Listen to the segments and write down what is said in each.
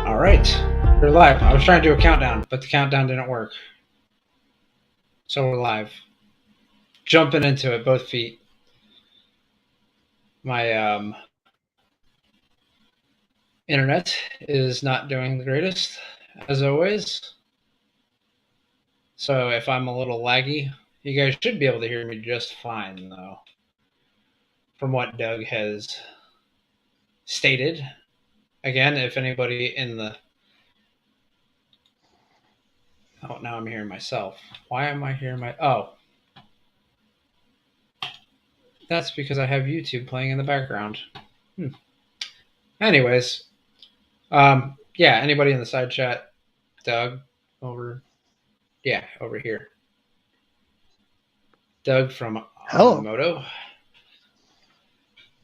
All right, we're live. I was trying to do a countdown, but the countdown didn't work. So we're live. Jumping into it, both feet. My internet is not doing the greatest, as always. So if I'm a little laggy, you guys should be able to hear me just fine, though. From what Doug has stated. Again, if anybody in the... Oh, now I'm hearing myself. Why am I hearing my... Oh. That's because I have YouTube playing in the background. Anyways, yeah, anybody in the side chat? Doug, over here. Doug from Hello. Moto.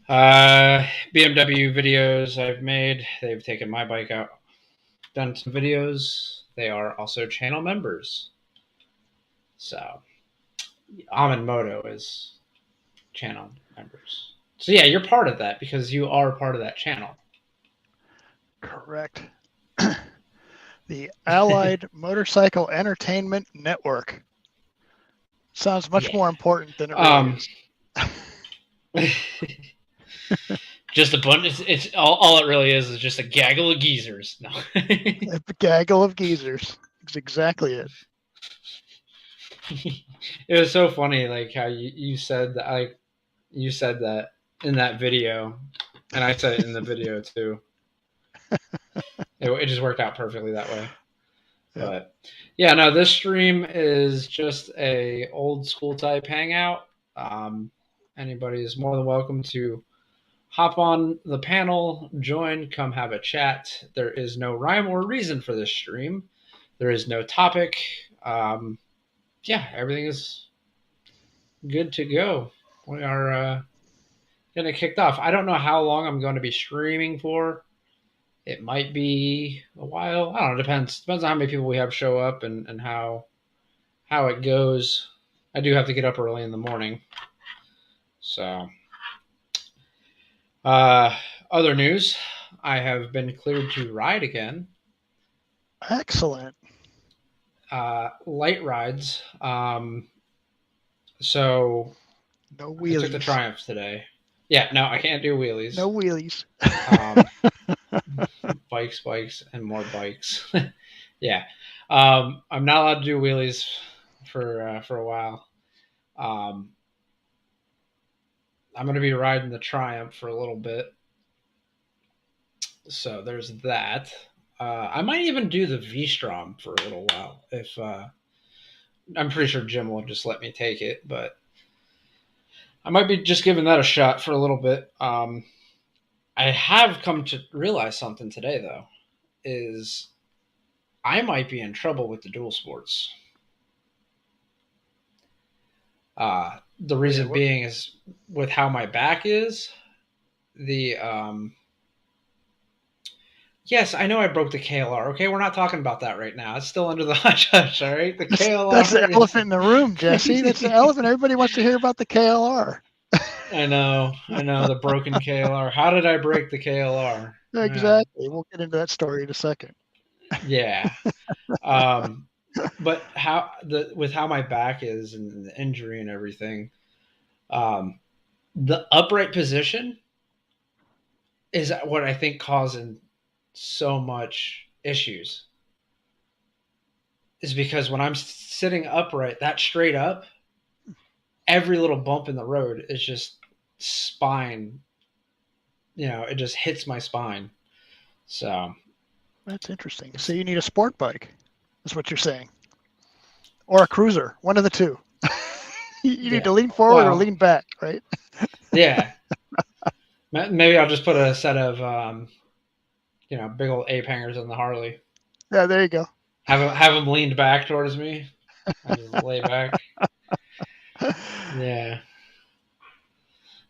BMW videos I've made. They've taken my bike out, done some videos. They are also channel members. So, Moto is channel members. So yeah, you're part of that because you are part of that channel. Correct. The Allied Motorcycle Entertainment Network. Sounds much more important than it really is. Just a bunch. It's all it really is just a gaggle of geezers. No. A gaggle of geezers. That's exactly it. It was so funny, like how you said that. You said that in that video, and I said it in the video too. It just worked out perfectly that way. Yep. But yeah, no, this stream is just a old school type hangout. Anybody is more than welcome to hop on the panel, join, come have a chat. There is no rhyme or reason for this stream. There is no topic. Yeah, everything is good to go. We are getting it kicked off. I don't know how long I'm going to be streaming for. It might be a while. I don't know. Depends on how many people we have show up and how it goes. I do have to get up early in the morning. So, other news. I have been cleared to ride again. Excellent. Light rides. So, no wheelies. I took the Triumph today. Yeah, no, I can't do wheelies. No wheelies. Bikes, and more bikes. Yeah. I'm not allowed to do wheelies for a while. I'm going to be riding the Triumph for a little bit. So there's that. I might even do the V-Strom for a little while. If I'm pretty sure Jim will just let me take it, but I might be just giving that a shot for a little bit. I have come to realize something today, though, is I might be in trouble with the dual sports. The reason being is with how my back is, yes, I know I broke the KLR. Okay, we're not talking about that right now. It's still under the hush hush, all right? The KLR. That's the elephant in the room, Jesse. That's the elephant. Everybody wants to hear about the KLR. I know, the broken KLR. How did I break the KLR? Exactly. We'll get into that story in a second. Yeah. But with how my back is and the injury and everything, the upright position is what I think causing so much issues. Is because when I'm sitting upright, that straight up, every little bump in the road is just spine. It just hits my spine. So that's interesting. So you need a sport bike. That's what you're saying. Or a cruiser, one of the two. You need to lean forward or lean back, right? Yeah. Maybe I'll just put a set of, big old ape hangers on the Harley. Yeah, there you go. Have them leaned back towards me. I just lay back. Yeah.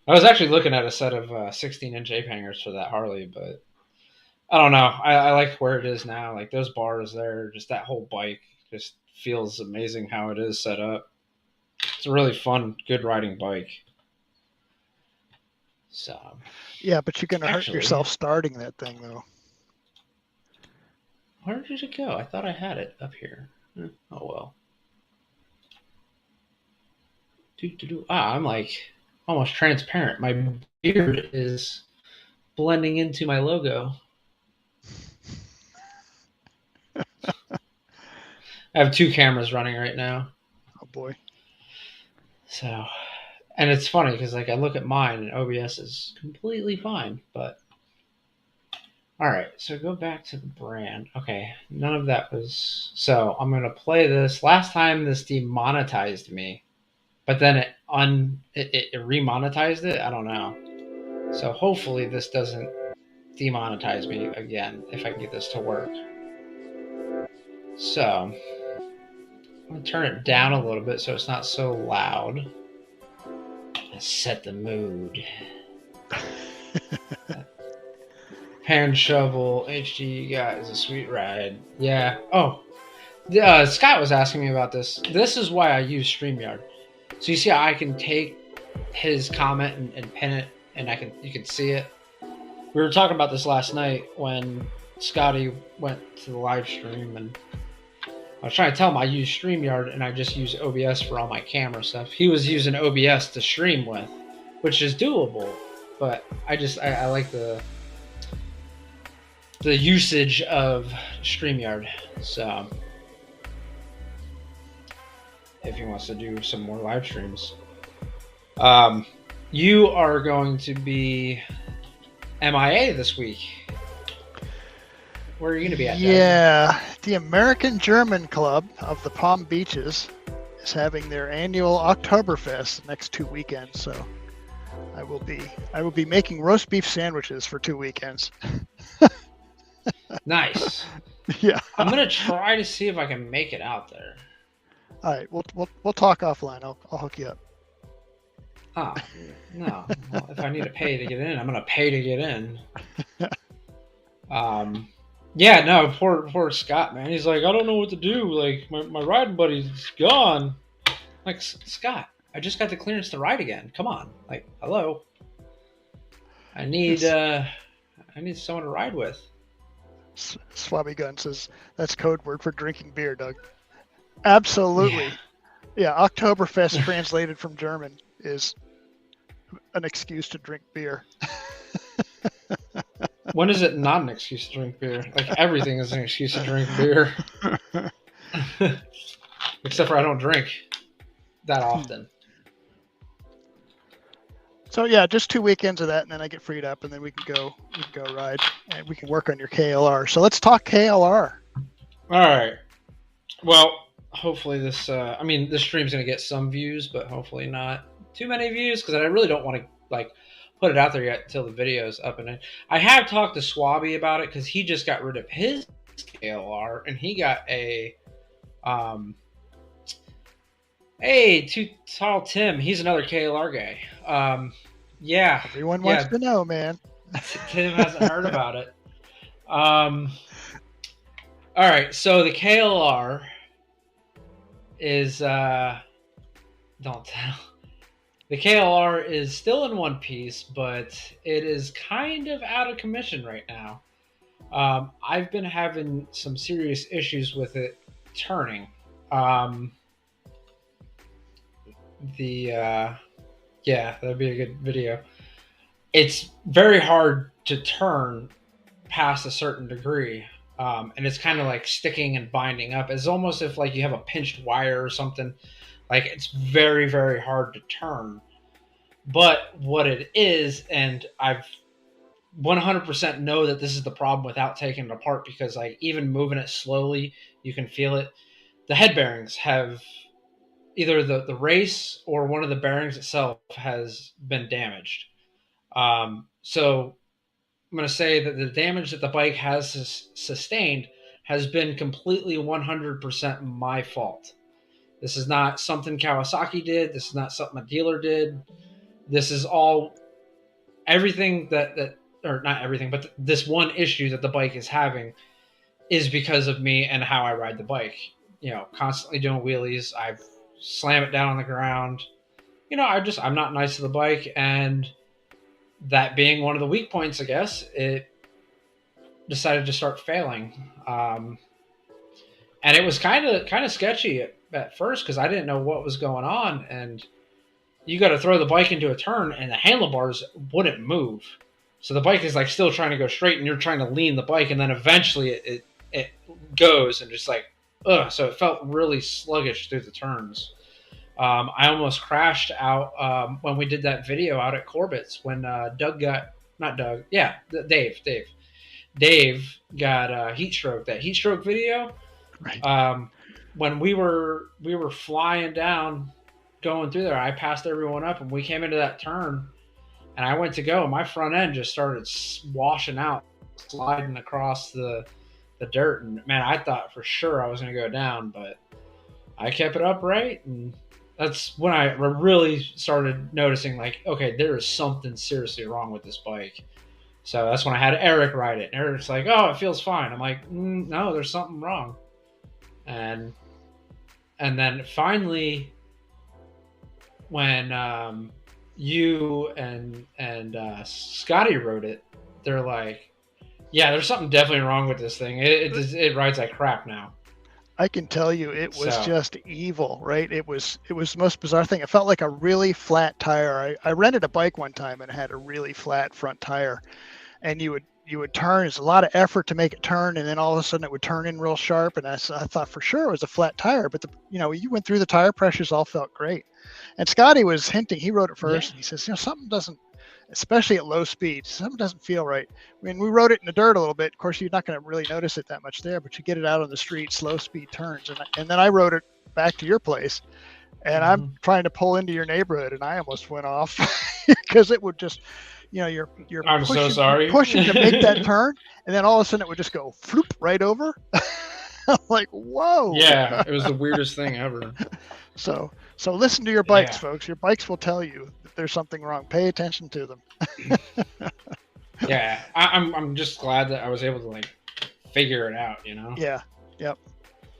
I was actually looking at a set of 16-inch ape hangers for that Harley, but I don't know. I like where it is now. Like those bars there, just that whole bike just feels amazing how it is set up. It's a really fun, good riding bike. So yeah, but you're gonna hurt yourself starting that thing though. Where did it go? I thought I had it up here. Oh well. I'm like almost transparent. My beard is blending into my logo. I have two cameras running right now. Oh boy. So, and it's funny because like I look at mine and OBS is completely fine, but all right. So go back to the brand. Okay, none of that was. So I'm gonna play this. Last time this demonetized me, but then it remonetized it. I don't know. So hopefully this doesn't demonetize me again if I can get this to work. So I'm gonna turn it down a little bit so it's not so loud. Set the mood. Pan shovel HD guys, a sweet ride. Yeah. Oh, Scott was asking me about this. This is why I use StreamYard. So you see how I can take his comment and pin it, and you can see it. We were talking about this last night when Scotty went to the live stream, and I was trying to tell him I use StreamYard and I just use OBS for all my camera stuff. He was using OBS to stream with, which is doable, but I like the usage of StreamYard. So if he wants to do some more live streams, you are going to be MIA this week. Where are you going to be at? Yeah, the American German Club of the Palm Beaches is having their annual Oktoberfest next 2 weekends. So I will be making roast beef sandwiches for 2 weekends. Nice. Yeah. I'm gonna try to see if I can make it out there. All right, we'll talk offline. I'll hook you up. Oh, no. Well, if I need to pay to get in, I'm gonna pay to get in. Yeah, no, poor Scott, man. He's like, I don't know what to do. Like, my riding buddy's gone. Like, Scott, I just got the clearance to ride again. Come on, like, hello. I need someone to ride with. Swabby Gun says that's code word for drinking beer, Doug. Absolutely. Yeah, Oktoberfest translated from German is an excuse to drink beer. When is it not an excuse to drink beer? Like everything is an excuse to drink beer. Except for I don't drink that often. So yeah, just 2 weekends of that, and then I get freed up, and then we can go ride, and we can work on your KLR. So let's talk KLR. All right. Well, hopefully this. This stream's gonna get some views, but hopefully not too many views because I really don't want to like put it out there yet until the video's up and in. I have talked to Swabby about it because he just got rid of his KLR and he got a. Hey, Too Tall Tim. He's another KLR guy. Yeah. Everyone wants to know, man. Tim hasn't heard about it. All right. So the KLR is don't tell. The KLR is still in one piece, but it is kind of out of commission right now. I've been having some serious issues with it turning. Yeah, that'd be a good video. It's very hard to turn past a certain degree, and it's kind of like sticking and binding up. It's almost if like you have a pinched wire or something. Like it's very, very hard to turn. But what it is, and I've 100% know that this is the problem without taking it apart because like even moving it slowly, you can feel it. The head bearings have either the race or one of the bearings itself has been damaged. So I'm going to say that the damage that the bike has sustained has been completely 100% my fault. This is not something Kawasaki did. This is not something a dealer did. This is all everything or not everything, but this one issue that the bike is having is because of me and how I ride the bike. You know, constantly doing wheelies. I slam it down on the ground. You know, I'm not nice to the bike, and that being one of the weak points, I guess, decided to start failing. And it was kind of sketchy at first because I didn't know what was going on. And you got to throw the bike into a turn, and the handlebars wouldn't move. So the bike is like still trying to go straight, and you're trying to lean the bike, and then eventually it goes and just like ugh. So it felt really sluggish through the turns. I almost crashed out when we did that video out at Corbett's when Doug got not Doug, yeah, Dave got heat stroke. That heat stroke video. Right. When we were flying down, going through there, I passed everyone up, and we came into that turn, and I went to go, and my front end just started washing out, sliding across the dirt, and man, I thought for sure I was going to go down, but I kept it upright, and that's when I really started noticing, like, okay, there is something seriously wrong with this bike. So that's when I had Eric ride it. And Eric's like, "Oh, it feels fine." I'm like, "No, there's something wrong." And then finally, when you and Scotty rode it, they're like, "Yeah, there's something definitely wrong with this thing. It rides like crap now." I can tell you it was So just evil, right? It was the most bizarre thing. It felt like a really flat tire. I rented a bike one time and it had a really flat front tire, and you would turn. It's a lot of effort to make it turn, and then all of a sudden it would turn in real sharp. And I thought for sure it was a flat tire, but you went through the tire pressures, all felt great. And Scotty was hinting. He rode it first, yeah, and he says, something doesn't, especially at low speeds, something doesn't feel right. I mean, we rode it in the dirt a little bit. Of course, you're not going to really notice it that much there, but you get it out on the street, slow speed turns, and then I rode it back to your place, and I'm trying to pull into your neighborhood, and I almost went off because it would just, you're I'm pushing, so sorry. pushing to make that turn, and then all of a sudden it would just go floop right over. I'm like, whoa. Yeah, it was the weirdest thing ever. So listen to your bikes, Yeah. folks. Your bikes will tell you that there's something wrong. Pay attention to them. Yeah, I'm just glad that I was able to like figure it out. Yeah. Yep.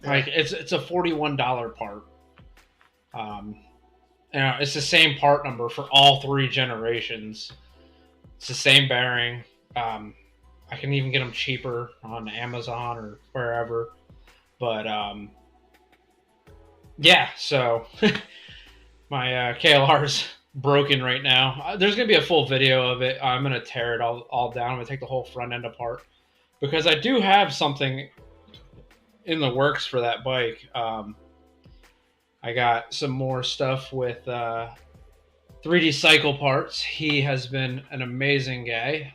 Yeah. Like it's a $41 part. It's the same part number for all 3 generations. It's the same bearing. I can even get them cheaper on Amazon or wherever. But yeah, so my KLR's broken right now. There's gonna be a full video of it. I'm gonna tear it all down. I'm gonna take the whole front end apart because I do have something in the works for that bike. I got some more stuff with 3D Cycle Parts. He has been an amazing guy.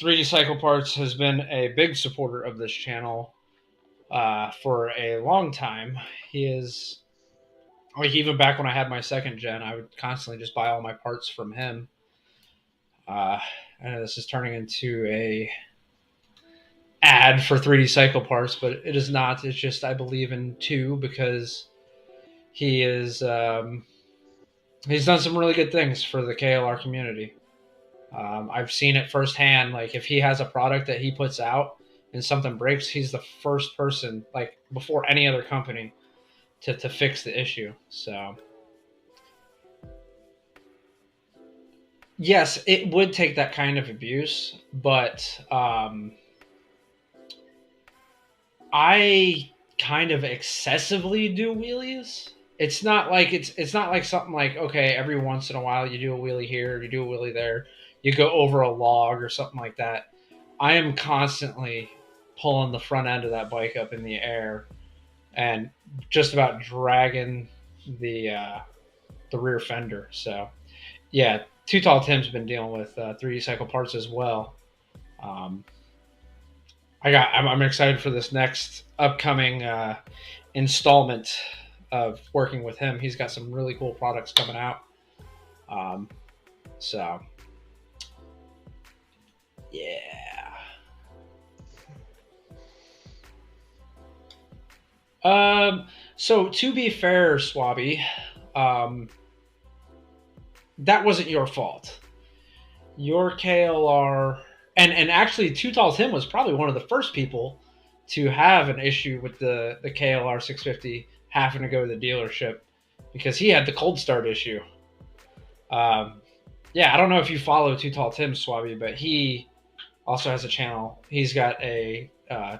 3D Cycle Parts has been a big supporter of this channel for a long time. He is, like, even back when I had my second gen, I would constantly just buy all my parts from him. And this is turning into a ad for 3D Cycle Parts, but it is not. It's just I believe in 2 because he is he's done some really good things for the KLR community. I've seen it firsthand. Like if he has a product that he puts out and something breaks, he's the first person, like before any other company, to fix the issue. So yes, it would take that kind of abuse, but I kind of excessively do wheelies. It's not like something like, okay, every once in a while you do a wheelie here, you do a wheelie there, you go over a log or something like that. I am constantly pulling the front end of that bike up in the air and just about dragging the rear fender. So yeah, Too Tall Tim's been dealing with 3D Cycle Parts as well. I'm excited for this next upcoming installment of working with him. He's got some really cool products coming out. So yeah. So to be fair, Swabby, that wasn't your fault. Your KLR, and actually, Too Tall Tim was probably one of the first people to have an issue with the KLR 650 having to go to the dealership because he had the cold start issue. yeah, I don't know if you follow Too Tall Tim Swabby, but he also has a channel. He's got a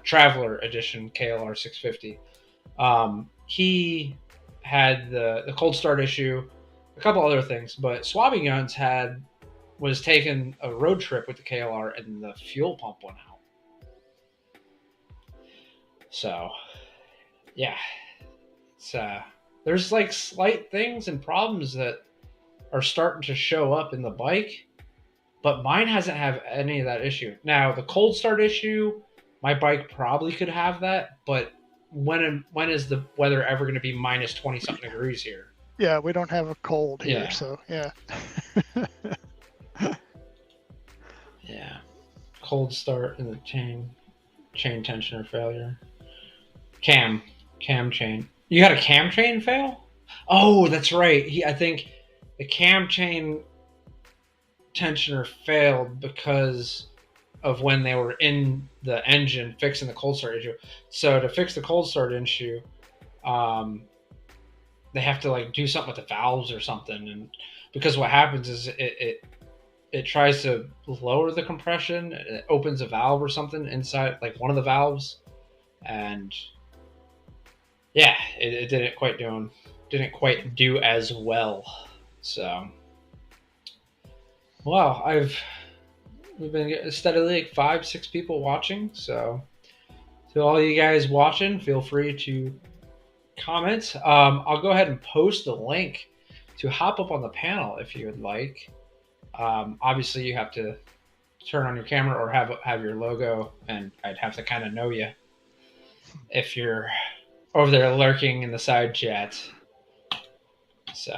Traveler Edition KLR 650. He had the cold start issue, a couple other things, but Swabby Guns was taking a road trip with the KLR and the fuel pump went out. So yeah, it's there's like slight things and problems that are starting to show up in the bike, but mine hasn't have any of that issue. Now the cold start issue, my bike probably could have that, but when is the weather ever going to be minus 20 something degrees here? Yeah, we don't have a cold here, Yeah. so yeah. Yeah. Cold start in the chain tensioner failure. Cam chain. You had a cam chain fail? Oh, that's right. I think the cam chain tensioner failed because of when they were in the engine fixing the cold start issue. So to fix the cold start issue, they have to like do something with the valves or something, and because what happens is it tries to lower the compression, it opens a valve or something inside like one of the valves, and yeah, it didn't quite do as well. So, well, we've been getting steadily like 5-6 people watching. So, to all you guys watching, feel free to comment. I'll go ahead and post a link to hop up on the panel if you would like. Obviously, you have to turn on your camera or have your logo, and I'd have to kind of know you if you're over there lurking in the side chat. So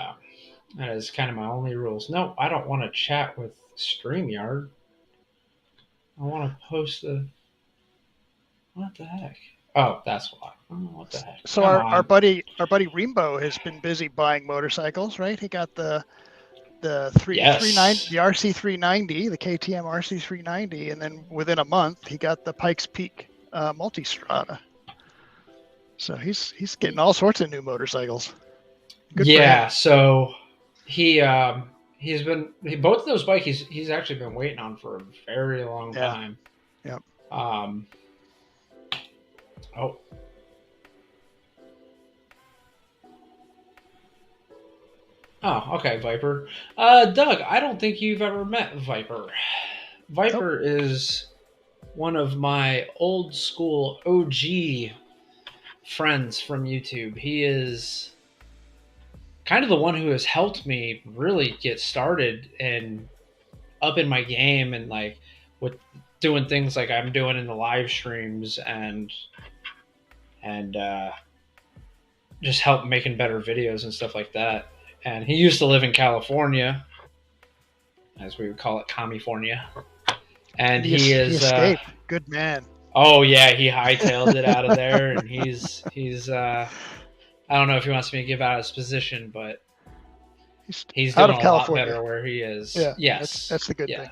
that is kind of my only rules. No, I don't want to chat with StreamYard. I want to post the. What the heck? Oh, that's why. Oh, what the heck? So our buddy Rimbo has been busy buying motorcycles, right? He got the RC 390, the KTM RC 390, and then within a month he got the Pikes Peak Multistrada. So he's getting all sorts of new motorcycles. Good yeah, so he's been both of those bikes he's actually been waiting on for a very long time. Yep. Oh. Oh, okay, Viper. Doug, I don't think you've ever met Viper. Viper is one of my old school OG friends from YouTube. He is kind of the one who has helped me really get started and up in my game and like with doing things like I'm doing in the live streams and just help making better videos and stuff like that. And he used to live in California, as we would call it, California. And he escaped. Good man. Oh yeah, he hightailed it out of there, and he's I don't know if he wants me to give out his position, but he's doing a lot better where he is. Yeah, yes, that's the good thing.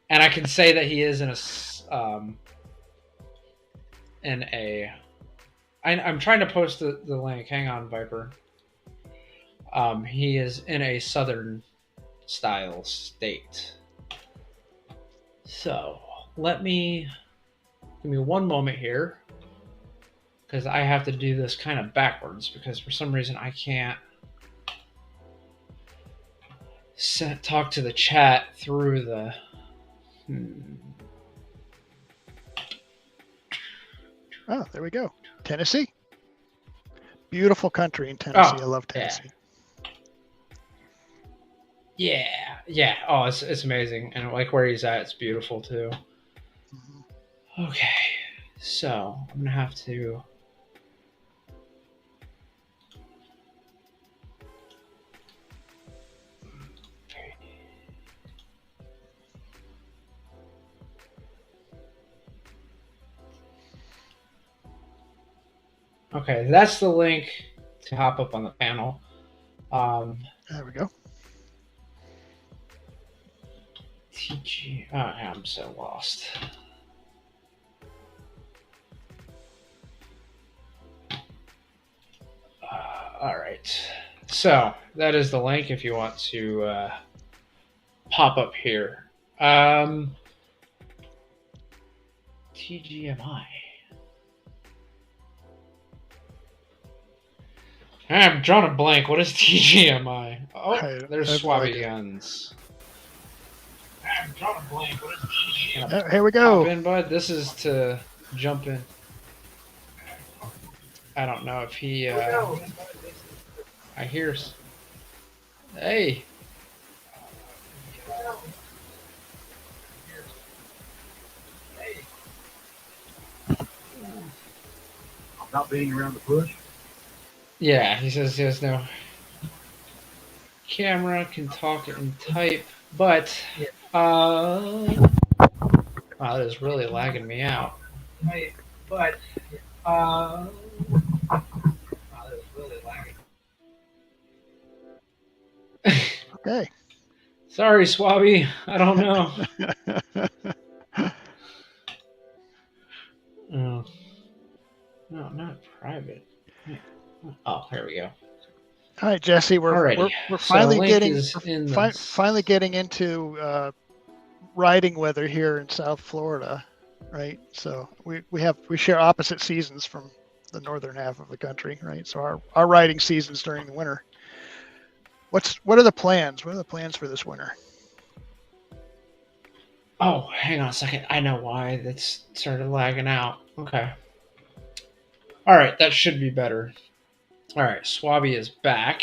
And I can say that he is I'm trying to post the link. Hang on, Viper. He is in a southern style state. So give me one moment here, because I have to do this kind of backwards because for some reason I can't talk to the chat through the. Oh, there we go. Tennessee. Beautiful country in Tennessee. I love Tennessee. Yeah. Oh, it's amazing, and like where he's at, it's beautiful too. Mm-hmm. Okay, so I'm gonna have to. Okay, that's the link to hop up on the panel. There we go. TG. Oh, I'm so lost. All right. So that is the link if you want to pop up here. TGMI. I'm drawing a blank. What is TGMI? Oh, there's Swabby Guns. I'm drawing a blank. What is TGMI? Here we go. Pop in, bud. This is to jump in. I don't know if he. I hear. Hey. Not beating around the bush. Yeah, he says he has no camera, can talk and type, but wow, that is really lagging me out. But wow, that is really lagging. Okay. Sorry, Swabby. I don't know. Oh. No, not private. Oh, here we go. All right, Jesse, we're finally finally getting into riding weather here in South Florida, right? So we share opposite seasons from the northern half of the country, right? So our riding seasons during the winter. What are the plans? What are the plans for this winter? Oh, hang on a second. I know why that's started lagging out. Okay. All right, that should be better. All right, Swabby is back.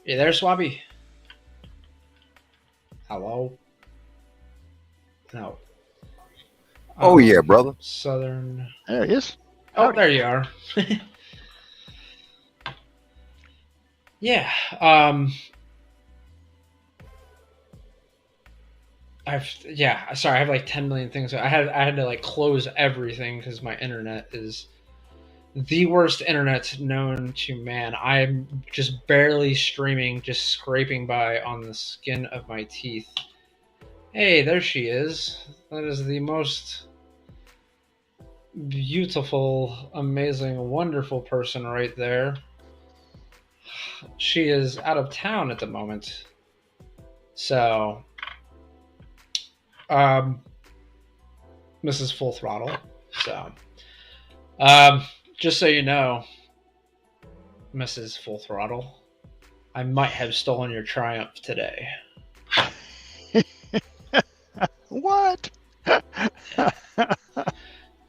You there, Swabby? Hello? No. Oh, yeah, brother. Southern. There he is. Oh, there you are. Yeah. Sorry, I have like 10 million things. I had to like close everything because my internet is the worst internet known to man. I'm just barely streaming, just scraping by on the skin of my teeth. Hey, there she is. That is the most beautiful, amazing, wonderful person right there. She is out of town at the moment. So, Mrs. Full Throttle. So, just so you know, Mrs. Full Throttle, I might have stolen your triumph today. What?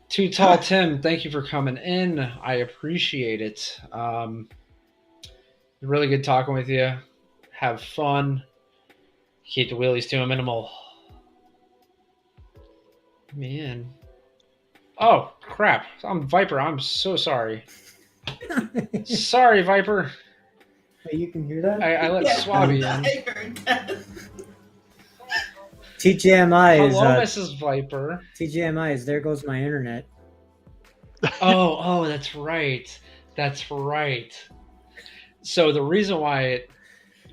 Too Tall Tim, thank you for coming in. I appreciate it. Really good talking with you. Have fun. Keep the wheelies to a minimal. Man. Oh, crap. I'm Viper. I'm so sorry. Sorry, Viper. Hey, you can hear that? I let Swabby in. TGMI is... Hello, Mrs. Viper. TGMI is There Goes My Internet. Oh, that's right. That's right. So the reason why it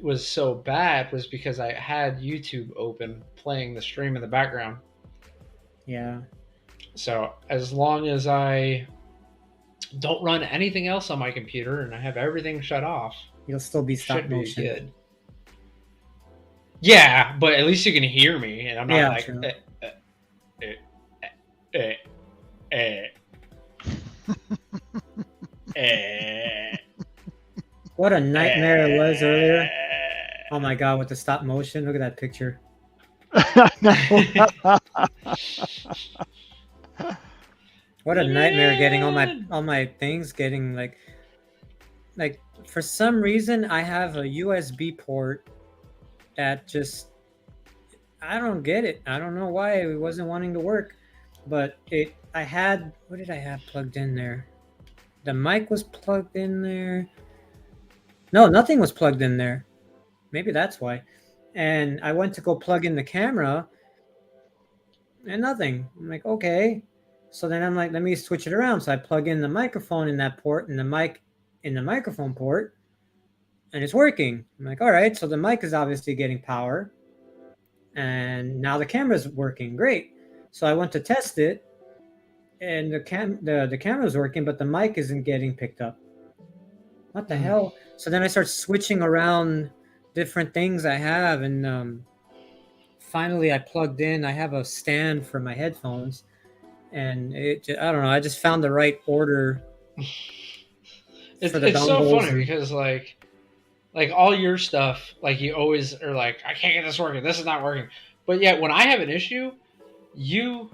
was so bad was because I had YouTube open playing the stream in the background. Yeah. So as long as I don't run anything else on my computer and I have everything shut off, you'll still be stop motion. Good. Yeah, but at least you can hear me, and I'm not like. What a nightmare it was earlier. Oh my god, with the stop motion. Look at that picture. What a nightmare getting all my things getting like for some reason I have a USB port that just I don't get it. I don't know why it wasn't wanting to work, but I had what did I have plugged in there? The mic was plugged in there. No, nothing was plugged in there. Maybe that's why. And I went to go plug in the camera and nothing. I'm like, okay. So then I'm like, let me switch it around. So I plug in the microphone in that port and the mic in the microphone port, and it's working. I'm like, all right. So the mic is obviously getting power, and now the camera's working. Great. So I went to test it, and the camera's working, but the mic isn't getting picked up. What the hell? So then I start switching around different things I have, and finally I plugged in. I have a stand for my headphones, and I don't know. I just found the right order. It's so funny and, because like all your stuff, like you always are like, I can't get this working. This is not working. But yet when I have an issue, you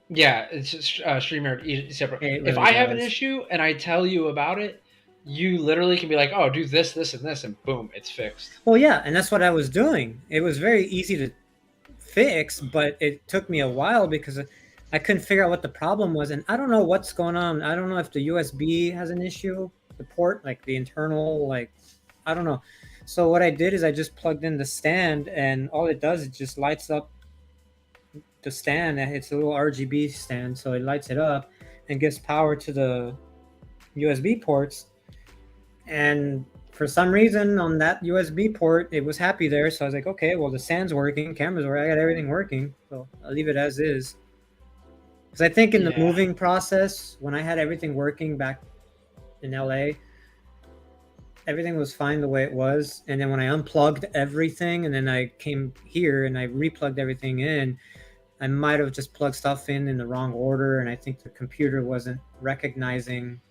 yeah, it's just StreamYard separate. it If really I have an does. issue and I tell you about it, you literally can be like, oh, do this, this, and this, and boom, it's fixed. Well, yeah, and that's what I was doing. It was very easy to fix, but it took me a while because I couldn't figure out what the problem was, and I don't know what's going on. I don't know if the USB has an issue, the port, like the internal, like I don't know. So what I did is I just plugged in the stand, and all it does is just lights up the stand. It's a little RGB stand, so it lights it up and gives power to the USB ports. And for some reason on that USB port, it was happy there. So I was like, okay, well, the stand's working, camera's working, I got everything working. So I'll leave it as is. Because I think in the moving process, when I had everything working back in LA, everything was fine the way it was. And then when I unplugged everything and then I came here and I replugged everything in, I might have just plugged stuff in the wrong order. And I think the computer wasn't recognizing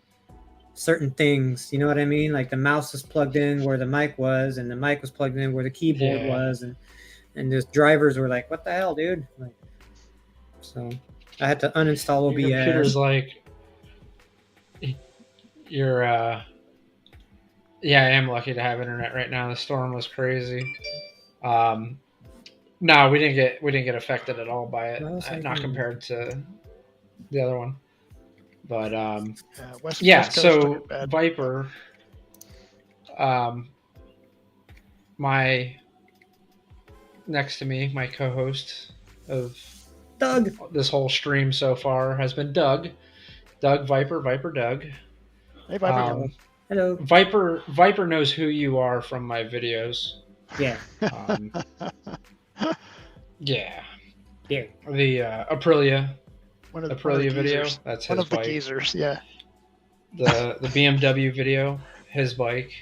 certain things, you know what I mean? Like the mouse was plugged in where the mic was, and the mic was plugged in where the keyboard was, and the drivers were like, "What the hell, dude?" Like, so I had to uninstall OBS. Your computer's like, you're yeah, I am lucky to have internet right now. The storm was crazy. No, we didn't get affected at all by it. Not compared to the other one. But West so Viper, my next to me, my co-host of Doug, this whole stream so far has been Doug Viper Doug. Hey Viper. Hello. Viper knows who you are from my videos. Yeah. Yeah. Yeah. The Aprilia. One of the video. That's his one of the bike. geezers, yeah. The BMW video, his bike.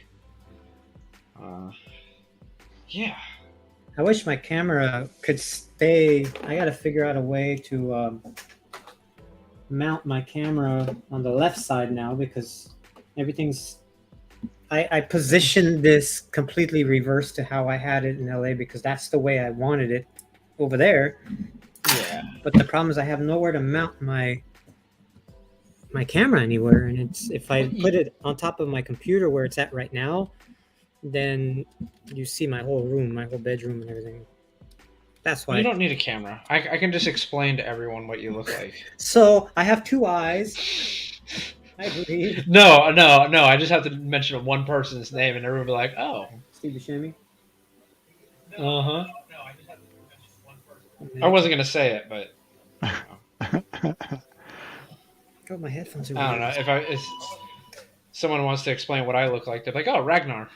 Yeah. I wish my camera could stay. I got to figure out a way to mount my camera on the left side now because everything's. I positioned this completely reverse to how I had it in LA because that's the way I wanted it over there. Yeah. But the problem is I have nowhere to mount my camera anywhere, and it's if I put it on top of my computer where it's at right now, then you see my whole room, my whole bedroom, and everything. That's why you don't need a camera. I can just explain to everyone what you look like. So I have two eyes. I breathe. No. I just have to mention one person's name, and everyone will be like, "Oh, Steve Buscemi." Uh-huh. I wasn't gonna say it, but Oh, my headphones are I don't know if someone wants to explain what I look like. They're like, "Oh, Ragnarok."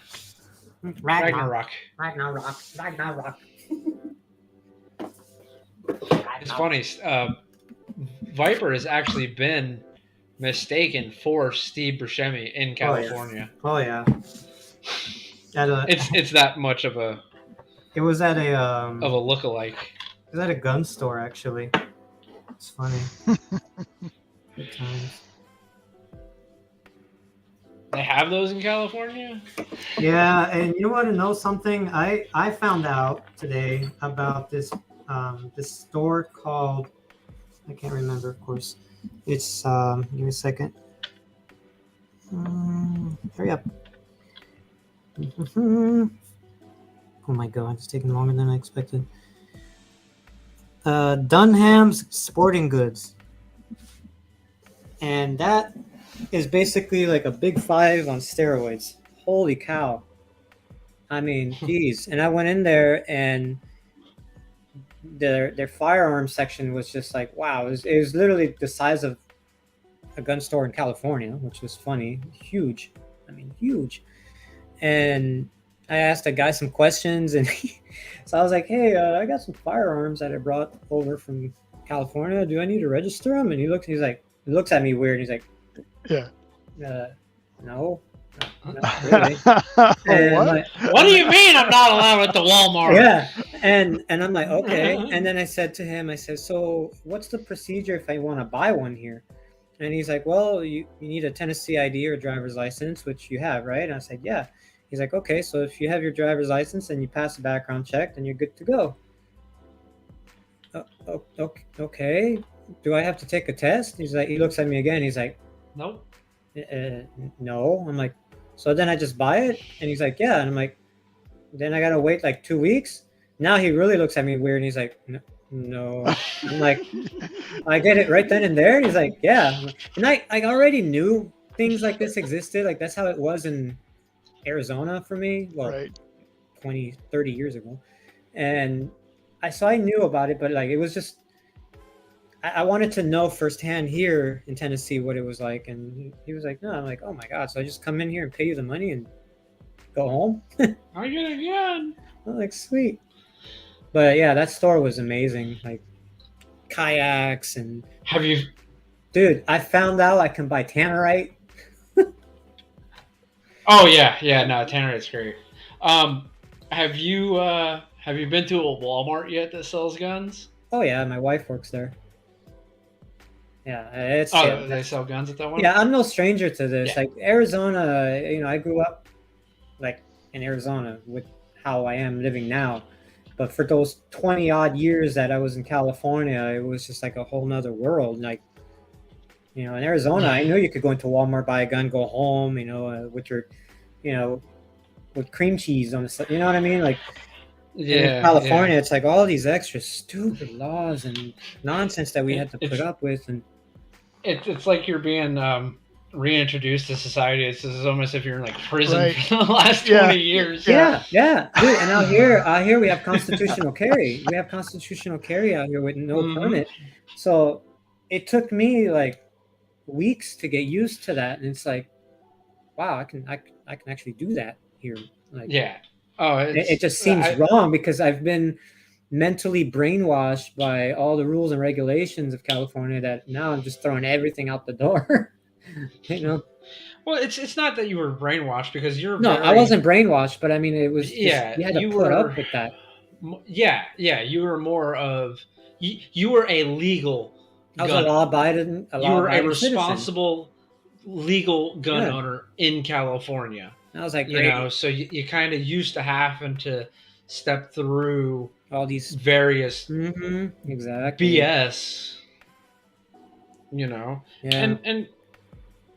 It's funny. Viper has actually been mistaken for Steve Buscemi in California. Oh yeah. It's that much of a. It was at a lookalike. It was at a gun store actually. It's funny. Good times. They have those in California? Yeah, and you want to know something? I found out today about this this store called I can't remember, of course. It's give me a second. Hurry up. Oh my god, it's taking longer than I expected. Dunham's Sporting Goods. And that is basically like a Big Five on steroids. Holy cow. I mean, geez. And I went in there and their firearm section was just like, wow. It was literally the size of a gun store in California, which was funny. Huge. I mean, huge. And I asked a guy some questions, and so I was like, hey, I got some firearms that I brought over from California. Do I need to register them? And he looks at me weird. He's like, yeah. No. Not really. What? What do you mean I'm not allowed at the Walmart? Yeah, and I'm like, okay. And then I said to him, I said, so what's the procedure if I want to buy one here? And he's like, well, you need a Tennessee ID or driver's license, which you have, right? And I said, yeah. He's like, okay, so if you have your driver's license and you pass the background check, then you're good to go. Okay. Do I have to take a test? He's like, he looks at me again. He's like, Nope. no. I'm like, so then I just buy it? And he's like, yeah. And I'm like, then I gotta wait like 2 weeks. Now he really looks at me weird, and he's like, no. I'm like, I get it right then and there. And he's like, yeah. And I already knew things like this existed. Like that's how it was in Arizona for me. Well, Right. 20, 30 years ago. And I knew about it, but like it was just I wanted to know firsthand here in Tennessee what it was like. And he was like, no. I'm like, oh my God. So I just come in here and pay you the money and go home? I get it again. I'm like, sweet. But yeah, that store was amazing. Like kayaks and Have you? dude, I found out I can buy tannerite. Oh yeah. No, Tannerite's great. Have you been to a Walmart yet that sells guns? Oh yeah, my wife works there. Yeah, it's They sell guns at that one. yeah. I'm no stranger to this. Yeah. Like Arizona, I grew up like in Arizona with how I am living now. But for those 20 odd years that I was in California, it was just like a whole nother world. Like, in Arizona, I knew you could go into Walmart, buy a gun, go home, with your, with cream cheese on the side. You know what I mean? Like, in California, it's like all these extra stupid laws and nonsense that we had to put up with. And it's like you're being reintroduced to society. It's almost if you're in like prison Right. for the last 20 years. Yeah, dude. And out here we have constitutional carry. We have constitutional carry out here with no permit. So it took me like weeks to get used to that, and it's like, wow, I can actually do that here. Like, yeah. Oh, it just seems wrong because I've been mentally brainwashed by all the rules and regulations of California that now I'm just throwing everything out the door. Well, it's not that you were brainwashed because you're I wasn't brainwashed, but I mean it was just, you had to you put were, up with that. Yeah, you were more of you were a legal I was gun. a law-abiding You were a citizen. responsible legal gun owner in California. I was like, great. So you kind of used to having to step through all these various exactly BS. Yeah. And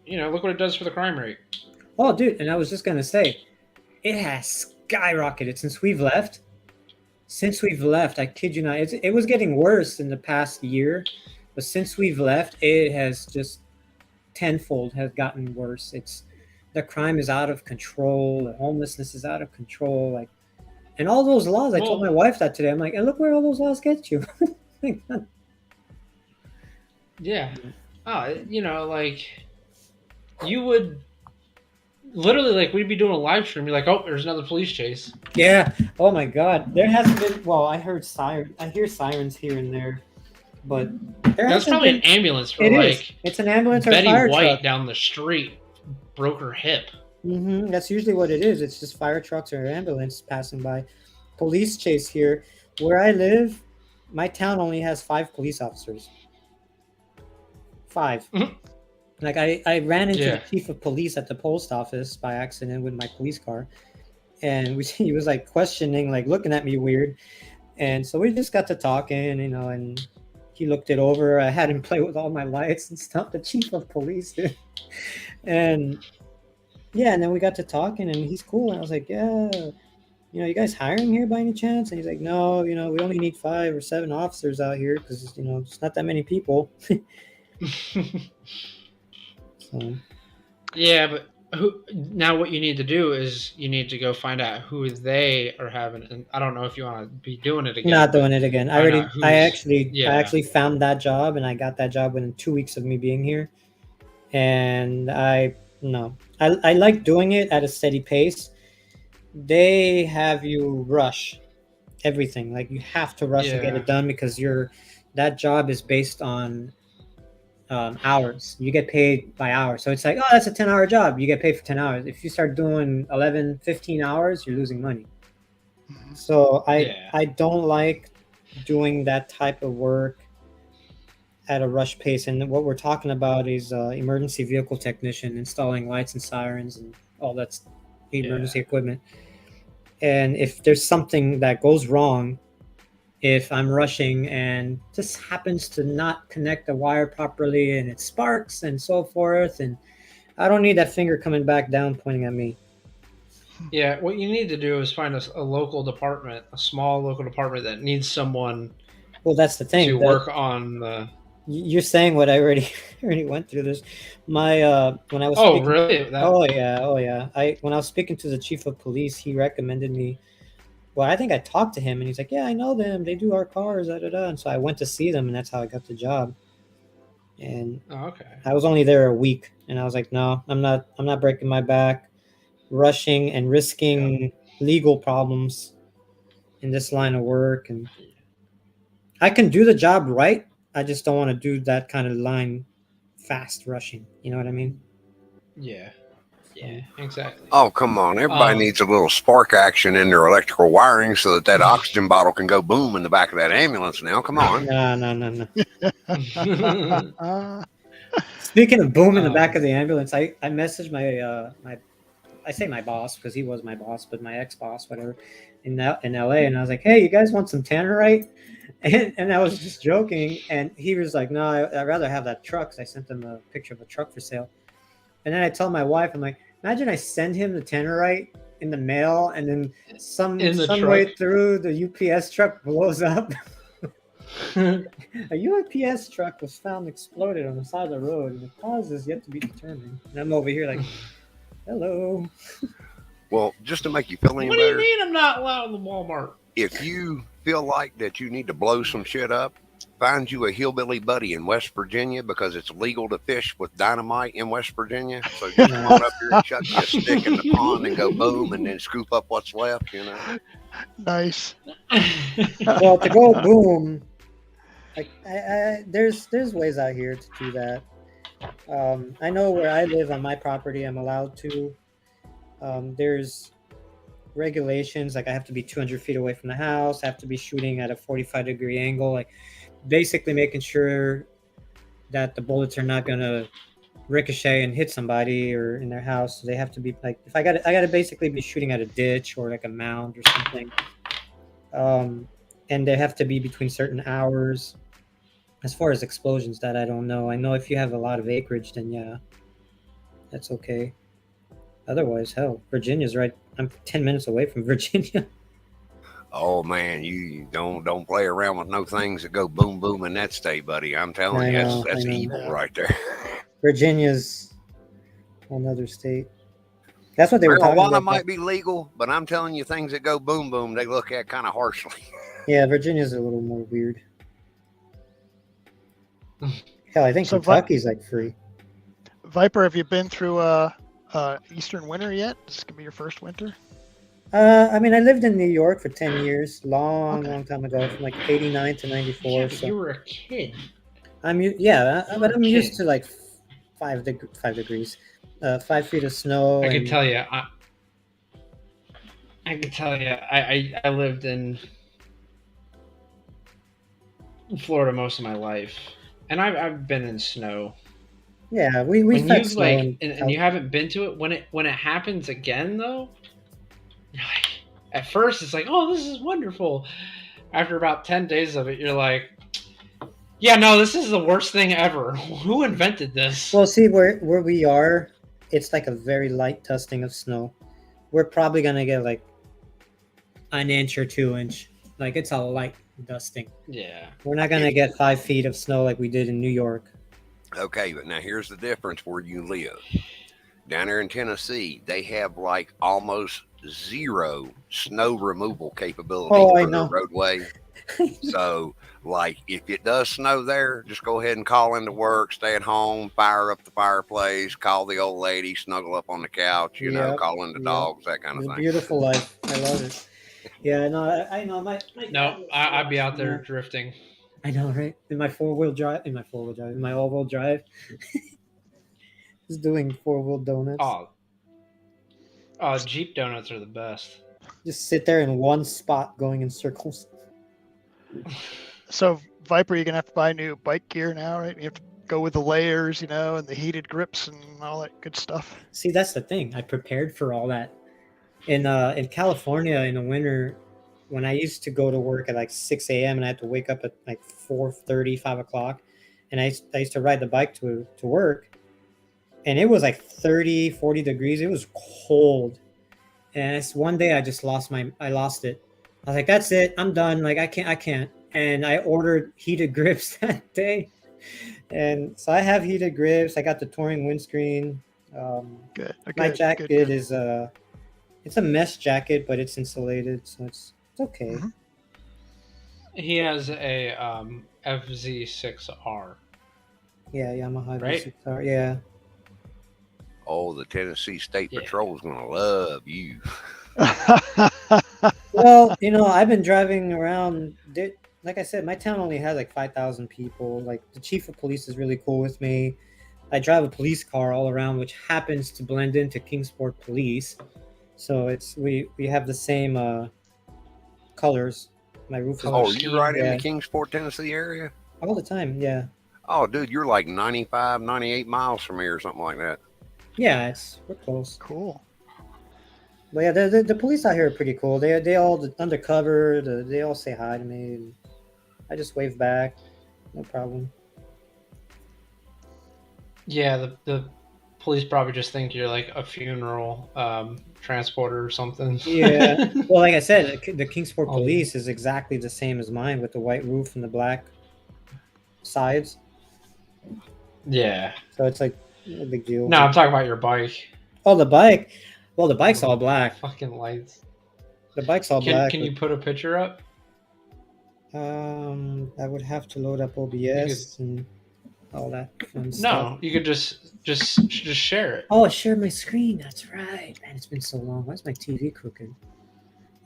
look what it does for the crime rate. Oh, dude, and I was just gonna say, it has skyrocketed since we've left. I kid you not, it was getting worse in the past year, but since we've left, it has just tenfold has gotten worse. The crime is out of control. The homelessness is out of control. Like, and all those laws. I told my wife that today. I'm like, and look where all those laws get you. Yeah. Oh, like you would literally like we'd be doing a live stream. You're like, oh, there's another police chase. Yeah. Oh my God. There hasn't been. Well, I heard siren. I hear sirens here and there, but that's probably an ambulance for It's an ambulance or Betty a fire White truck down the street broke her hip. That's usually what it is. It's just fire trucks or ambulance passing by. Police chase here. Where I live, my town only has 5 police officers. 5. Like I ran into the chief of police at the post office by accident with my police car, and he was like questioning, like looking at me weird, and so we just got to talking, and he looked it over. I had him play with all my lights and stuff. The chief of police, dude. And then we got to talking, and he's cool. And I was like, yeah, you guys hiring here by any chance? And he's like, no, we only need 5 or 7 officers out here because it's not that many people. So. Yeah, but now what you need to do is you need to go find out who they are having. And I don't know if you want to be doing it again. Not doing it again. I actually found that job, and I got that job within 2 weeks of me being here. And I like doing it at a steady pace. They have you rush everything. Like you have to rush and get it done because that job is based on hours. You get paid by hour. So it's like, oh, that's a 10-hour job. You get paid for 10 hours. If you start doing 11, 15 hours, you're losing money. So I don't like doing that type of work at a rush pace. And what we're talking about is emergency vehicle technician installing lights and sirens and all that emergency equipment. And if there's something that goes wrong, if I'm rushing and just happens to not connect the wire properly and it sparks and so forth, and I don't need that finger coming back down pointing at me. Yeah, what you need to do is find a local department, a small local department that needs someone. Well, that's the thing. To work on the. You're saying what I already went through this. My when I was. Oh, really? Oh yeah. When I was speaking to the chief of police, he recommended me. Well, I think I talked to him, and he's like, "Yeah, I know them. They do our cars, da da da." And so I went to see them, and that's how I got the job. And I was only there a week, and I was like, "No, I'm not breaking my back, rushing and risking legal problems in this line of work." And I can do the job right. I just don't want to do that kind of line fast rushing. You know what I mean? Yeah. Yeah, exactly. Oh, come on. Everybody needs a little spark action in their electrical wiring so that oxygen bottle can go boom in the back of that ambulance now. Come on. No. Speaking of boom in the back of the ambulance, I messaged I say my boss because he was my boss, but my ex-boss, whatever, in LA. And I was like, hey, you guys want some tannerite? And I was just joking. And he was like, no, I'd rather have that truck. So I sent him a picture of a truck for sale. And then I tell my wife, I'm like, imagine I send him the tannerite in the mail, and then some way through the UPS truck blows up. A UPS truck was found exploded on the side of the road, and the cause is yet to be determined. And I'm over here like, hello. Well, just to make you feel any better. What do you mean I'm not allowed in the Walmart? If you feel like that you need to blow some shit up, find you a hillbilly buddy in West Virginia, because it's legal to fish with dynamite in West Virginia. So just come on up here and chuck you a stick in the pond and go boom, and then scoop up what's left, you know. Nice. Well, to go boom, like there's ways out here to do that. I know where I live on my property, I'm allowed to. There's regulations, like I have to be 200 feet away from the house, I have to be shooting at a 45-degree angle, like basically making sure that the bullets are not going to ricochet and hit somebody or in their house. So they have to be like, if I got to basically be shooting at a ditch or like a mound or something. And they have to be between certain hours. As far as explosions, that I don't know. I know if you have a lot of acreage, then yeah, that's okay. Otherwise, hell, Virginia's right. I'm 10 minutes away from Virginia. Oh man, you don't play around with no things that go boom boom in that state, buddy. I'm telling you, that's evil right there. Virginia's another state. That's what they were talking about. Marijuana might be legal, but I'm telling you, things that go boom boom, they look at kind of harshly. Yeah, Virginia's a little more weird. Hell, I think Kentucky's like free. Viper, have you been through Eastern winter yet? This is gonna be your first winter. I mean, I lived in New York for 10 years, long time ago, from like 89 to 94. Yeah, so. You were a kid. But I'm used to like 5 degrees, 5 feet of snow. I can tell you, I lived in Florida most of my life, and I've been in snow. Yeah, we when you like, and you haven't been to it when it happens again though. At first, it's like, oh, this is wonderful. After about 10 days of it, you're like, yeah, no, this is the worst thing ever. Who invented this? Well, see, where we are, it's like a very light dusting of snow. We're probably going to get like an inch or 2 inch. Like, it's a light dusting. Yeah. We're not going to get 5 feet of snow like we did in New York. Okay, but now here's the difference where you live. Down there in Tennessee, they have like almost zero snow removal capability for the roadway. So, like, if it does snow there, just go ahead and call into work, stay at home, fire up the fireplace, call the old lady, snuggle up on the couch, you know, call in the dogs, that kind of thing. Beautiful life. I love it. Yeah, no, I know. No, I'd be out there drifting. I know, right? In my all-wheel drive, just doing 4-wheel donuts. Jeep donuts are the best. Just sit there in one spot, going in circles. So Viper, you're gonna have to buy new bike gear now, right? You have to go with the layers, and the heated grips and all that good stuff. See, that's the thing. I prepared for all that. In California in the winter, when I used to go to work at like 6 a.m. and I had to wake up at like 4:30, 5 o'clock, and I used to ride the bike to work, and it was like 30, 40 degrees. It was cold. And one day I lost it. I was like, that's it. I'm done. Like, I can't. And I ordered heated grips that day. And so I have heated grips. I got the touring windscreen. Good. My jacket is it's a mesh jacket, but it's insulated, so it's okay. Mm-hmm. He has a FZ6R. Yeah, Yamaha right? V6R. Yeah. Oh, the Tennessee State Patrol is going to love you. Well, I've been driving around. Like I said, my town only has like 5,000 people. Like, the chief of police is really cool with me. I drive a police car all around, which happens to blend into Kingsport Police. So we have the same colors. My roof is. Oh, you ride in the Kingsport, Tennessee area? All the time, yeah. Oh, dude, you're like 95, 98 miles from here or something like that. Yeah, we're close. Cool. But yeah, the police out here are pretty cool. They all undercover. They all say hi to me. And I just wave back. No problem. Yeah, the police probably just think you're like a funeral transporter or something. Yeah. Well, like I said, the Kingsport Police is exactly the same as mine, with the white roof and the black sides. Yeah. So it's like no big deal. No, I'm talking about your bike. Oh, the bike. Well, the bike's all black. Fucking lights. The bike's all black. Can you put a picture up? I would have to load up OBS and all that fun stuff. No, you could just share it. Oh, share my screen. That's right. Man, it's been so long. Why's my TV crooked?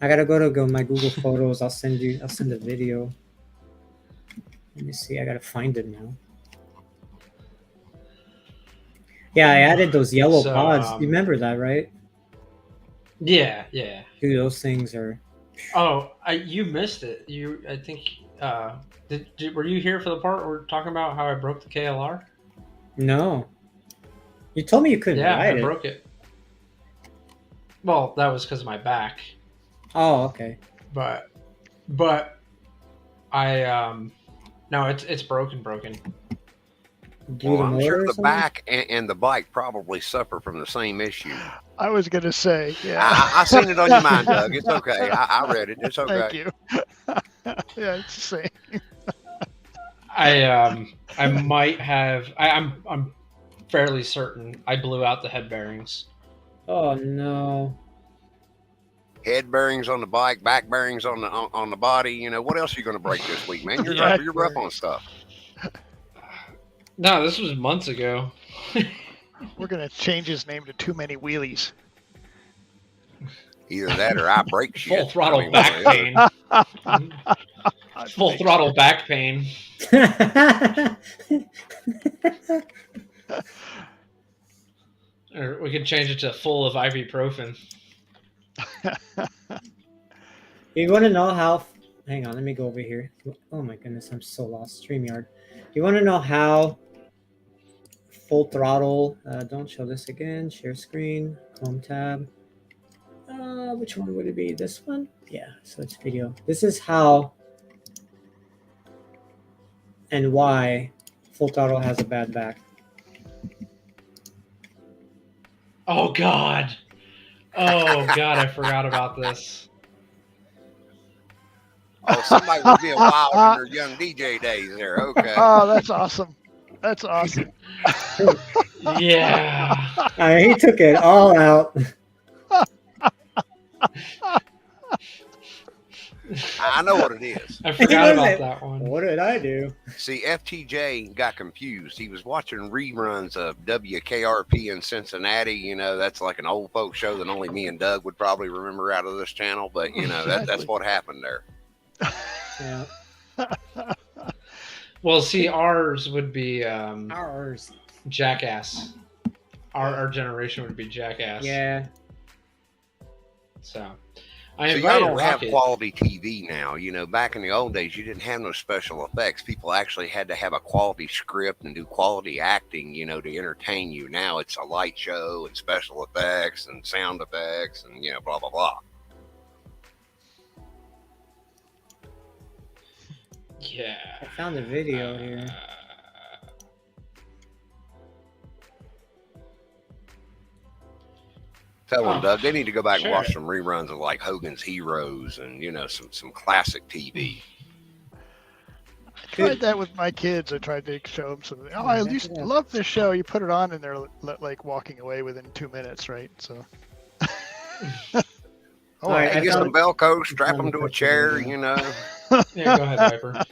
I gotta go my Google Photos. I'll send a video. Let me see. I gotta find it now. Yeah, I added those yellow pods. You remember that, right? Yeah. Dude, those things are. Oh, you missed it. I think. Were you here for the part where we're talking about how I broke the KLR? No. You told me you couldn't ride it. Yeah, I broke it. Well, that was because of my back. Oh, okay. But I no, it's broken. Well, I'm sure the back and the bike probably suffer from the same issue. I was going to say, yeah. I seen it on your mind, Doug. It's okay. I read it. It's okay. Thank you. Yeah, it's the same. I might have. I'm fairly certain I blew out the head bearings. Oh no. Head bearings on the bike, back bearings on the body. What else are you going to break this week, man? You're rough on stuff. No, this was months ago. We're going to change his name to Too Many Wheelies. Either that or I break shit. Full throttle back pain. Full throttle back pain. Or we could change it to full of ibuprofen. You want to know how? Hang on, let me go over here. Oh my goodness, I'm so lost. StreamYard. You want to know how Full Throttle? Don't show this again. Share screen. Home tab. Which one would it be? This one? Yeah. So it's video. This is how and why Full Throttle has a bad back. Oh God. I forgot about this. Oh, somebody was being wild in their young DJ days there. Okay. Oh, that's awesome. That's awesome. Yeah. He took it all out. I know what it is. I forgot about that one. What did I do? See, FTJ got confused. He was watching reruns of WKRP in Cincinnati. That's like an old folk show that only me and Doug would probably remember out of this channel. But, that's what happened there. Yeah. Well, see, ours would be Ours. Jackass. Our generation would be Jackass. Yeah. So, So invited y'all don't have Rocket. quality TV now. You know, back in the old days, you didn't have no special effects. People actually had to have a quality script and do quality acting, you know, to entertain you. Now it's a light show and special effects and sound effects and, you know, blah, blah, blah. Yeah. I found a video here. Tell them, Doug, they need to go back and watch Sure. some reruns of like Hogan's Heroes and, you know, some classic TV. I tried that with my kids. I tried to show them something. Oh, I used to love this show. You put it on, and they're like walking away within 2 minutes, right? So. All right, Hey, get some Velcro, strap them to a chair, you know. Yeah, go ahead, Viper.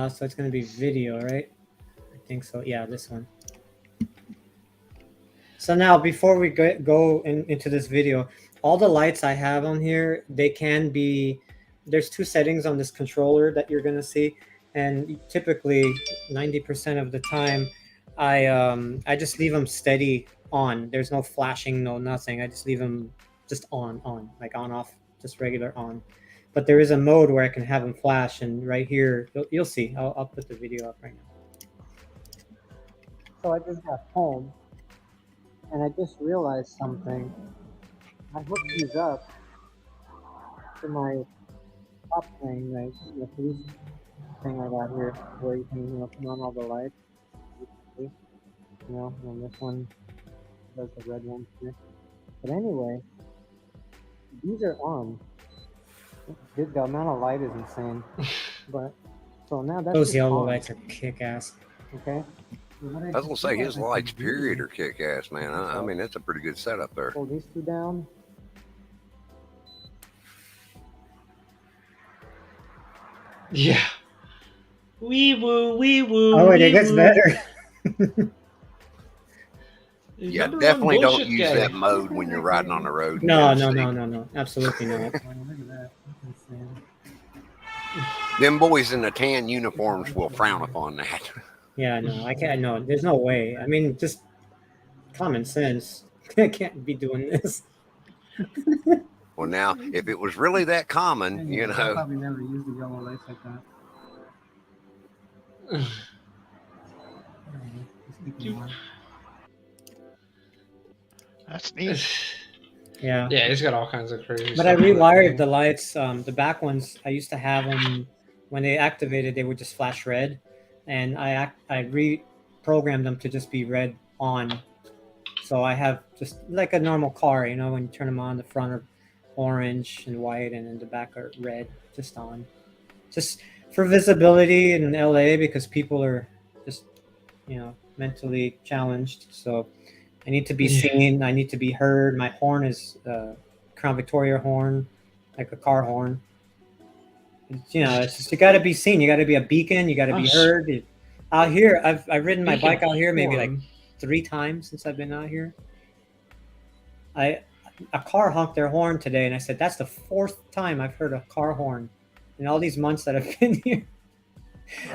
So it's going to be video, right? I think so. Yeah, this one. So now, before we go into this video, all the lights I have on here, they can be, there's 2 settings on this controller that you're going to see. And typically 90% of the time, I just leave them steady on. There's no flashing, no nothing. I just leave them just on, like on, off, just regular on. But there is a mode where I can have them flash. And right here, you'll see. I'll put the video up right now. So I just got home. And I just realized something. I hooked these up to my top thing, like the police thing I got here, where you can turn on all the lights. You know, and this one does the red one here. But anyway, these are on. The amount of light is insane. But so now that's those yellow lights are kick ass. Okay. I was gonna say his lights, period, are kick ass, man. I mean, that's a pretty good setup there. Pull these 2 down. Yeah. Wee woo, wee woo. Oh, it gets better. Yeah, definitely don't use that mode when you're riding on the road. No, absolutely not. Them boys in the tan uniforms will frown upon that. Yeah, no, I can't. No, there's no way. I mean, just common sense. I can't be doing this. Well, now, if it was really that common, you know. I probably never used the yellow lights like that. That's neat. Yeah. Yeah, he's got all kinds of crazy But I rewired the lights. The back ones, I used to have them when they activated, they would just flash red. And I reprogrammed them to just be red on. So I have just like a normal car, you know, when you turn them on, the front are orange and white, and then the back are red, just on. Just for visibility in LA, because people are just, you know, mentally challenged. So I need to be seen. I need to be heard. My horn is Crown Victoria horn, like a car horn. You know, it's just, you got to be seen. You got to be a beacon. You got to be heard. Out here, I've ridden my bike out here maybe like 3 times since I've been out here. A car honked their horn today, and I said, that's the 4th time I've heard a car horn in all these months that I've been here.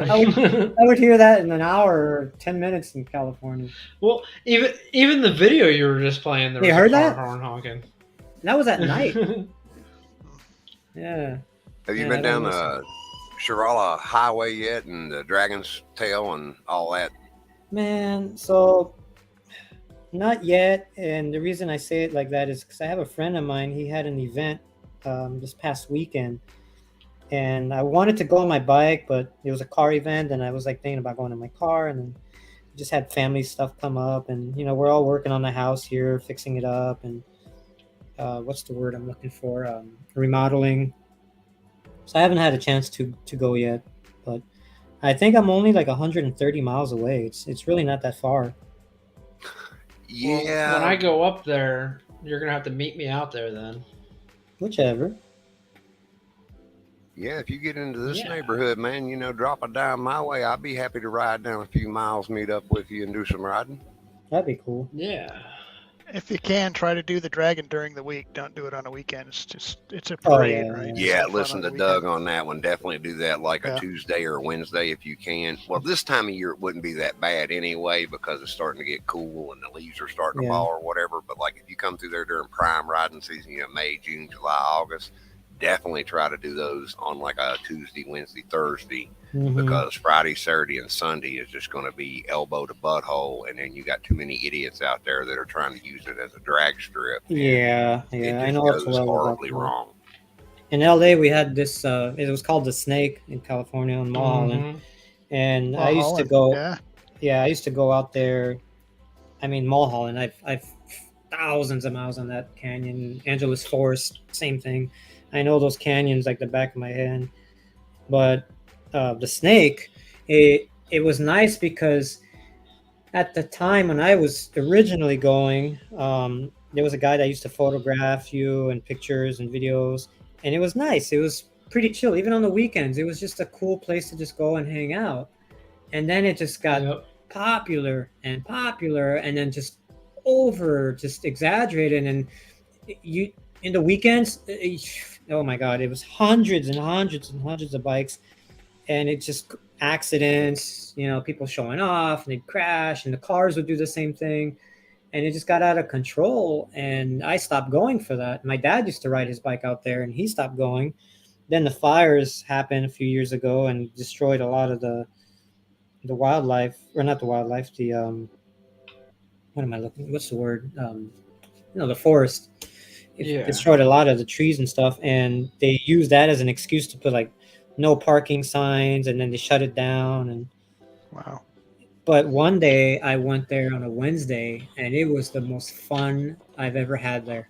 I would hear that in an hour or 10 minutes in California. Well, even the video you were just playing, there was heard a car that? horn honking. That was at night. Yeah. Have you been down the Shirala Highway yet, and the Dragon's Tail and all that? Man, so not yet. And the reason I say it like that is because I have a friend of mine. He had an event this past weekend, and I wanted to go on my bike, but it was a car event, and I was like thinking about going in my car, and then just had family stuff come up, and you know, we're all working on the house here, fixing it up, and what's the word I'm looking for? Remodeling. So I haven't had a chance to go yet, but I think I'm only like 130 miles away. It's really not that far. Yeah. Well, when I go up there, you're gonna have to meet me out there then. Whichever. Yeah, if you get into this neighborhood, man, you know, drop a dime my way. I'd be happy to ride down a few miles, meet up with you, and do some riding. That'd be cool. Yeah. If you can, try to do the dragon during the week. Don't do it on a weekend. It's a parade, right? Yeah, So listen to Doug on that one. Definitely do that like a Tuesday or a Wednesday if you can. Well, this time of year it wouldn't be that bad anyway because it's starting to get cool and the leaves are starting to fall or whatever. But like if you come through there during prime riding season, May, June, July, August, definitely try to do those on like a Tuesday, Wednesday, Thursday. Because Friday, Saturday, and Sunday is just going to be elbow to butthole, and then you got too many idiots out there that are trying to use it as a drag strip. Yeah, I know it's horribly wrong. In LA, we had this. It was called the Snake in California on Mulholland, and I used to go. I used to go out there. I mean, Mulholland. I've thousands of miles on that canyon. Angeles Forest, same thing. I know those canyons like the back of my hand, but. The Snake, it was nice because at the time when I was originally going, there was a guy that used to photograph you and pictures and videos, and it was nice. It was pretty chill, even on the weekends. It was just a cool place to just go and hang out. And then it just got popular, and then just exaggerated. And you in the weekends, oh my God, it was hundreds and hundreds and hundreds of bikes. And it just accidents, people showing off and they'd crash and the cars would do the same thing. And it just got out of control. And I stopped going for that. My dad used to ride his bike out there and he stopped going. Then the fires happened a few years ago and destroyed a lot of the wildlife, or not the wildlife, the, what am I looking? What's the word? The forest. It destroyed a lot of the trees and stuff. And they used that as an excuse to put like, no parking signs, and then they shut it down. And wow. But one day I went there on a Wednesday and it was the most fun I've ever had there.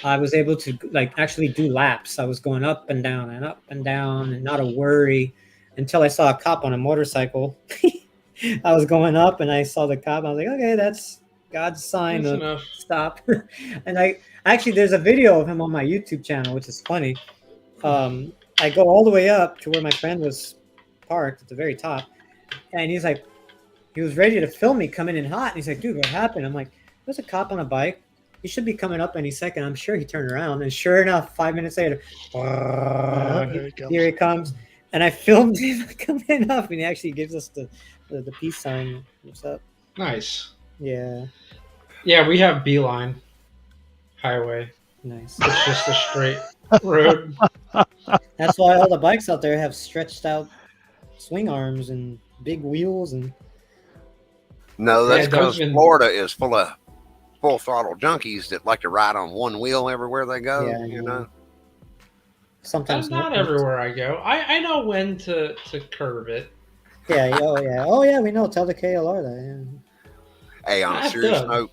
I was able to actually do laps. I was going up and down and not a worry until I saw a cop on a motorcycle. I was going up and I saw the cop. I was like, okay, that's God's sign to stop. And there's a video of him on my YouTube channel, which is funny. I go all the way up to where my friend was parked at the very top. And he was ready to film me coming in hot. And he's like, dude, what happened? I'm like, there's a cop on a bike. He should be coming up any second. I'm sure he turned around. And sure enough, 5 minutes later, here he comes. And I filmed him coming up. And he actually gives us the peace sign. What's up? Nice. Yeah. Yeah, we have Beeline Highway. Nice. It's just a straight road. That's why all the bikes out there have stretched out swing arms and big wheels. And no, that's because Florida is full of full throttle junkies that like to ride on one wheel everywhere they go. Yeah, Sometimes not everywhere I go. I know when to curb it. Yeah. Oh yeah. We know. Tell the KLR that. Yeah. Hey, on a serious note,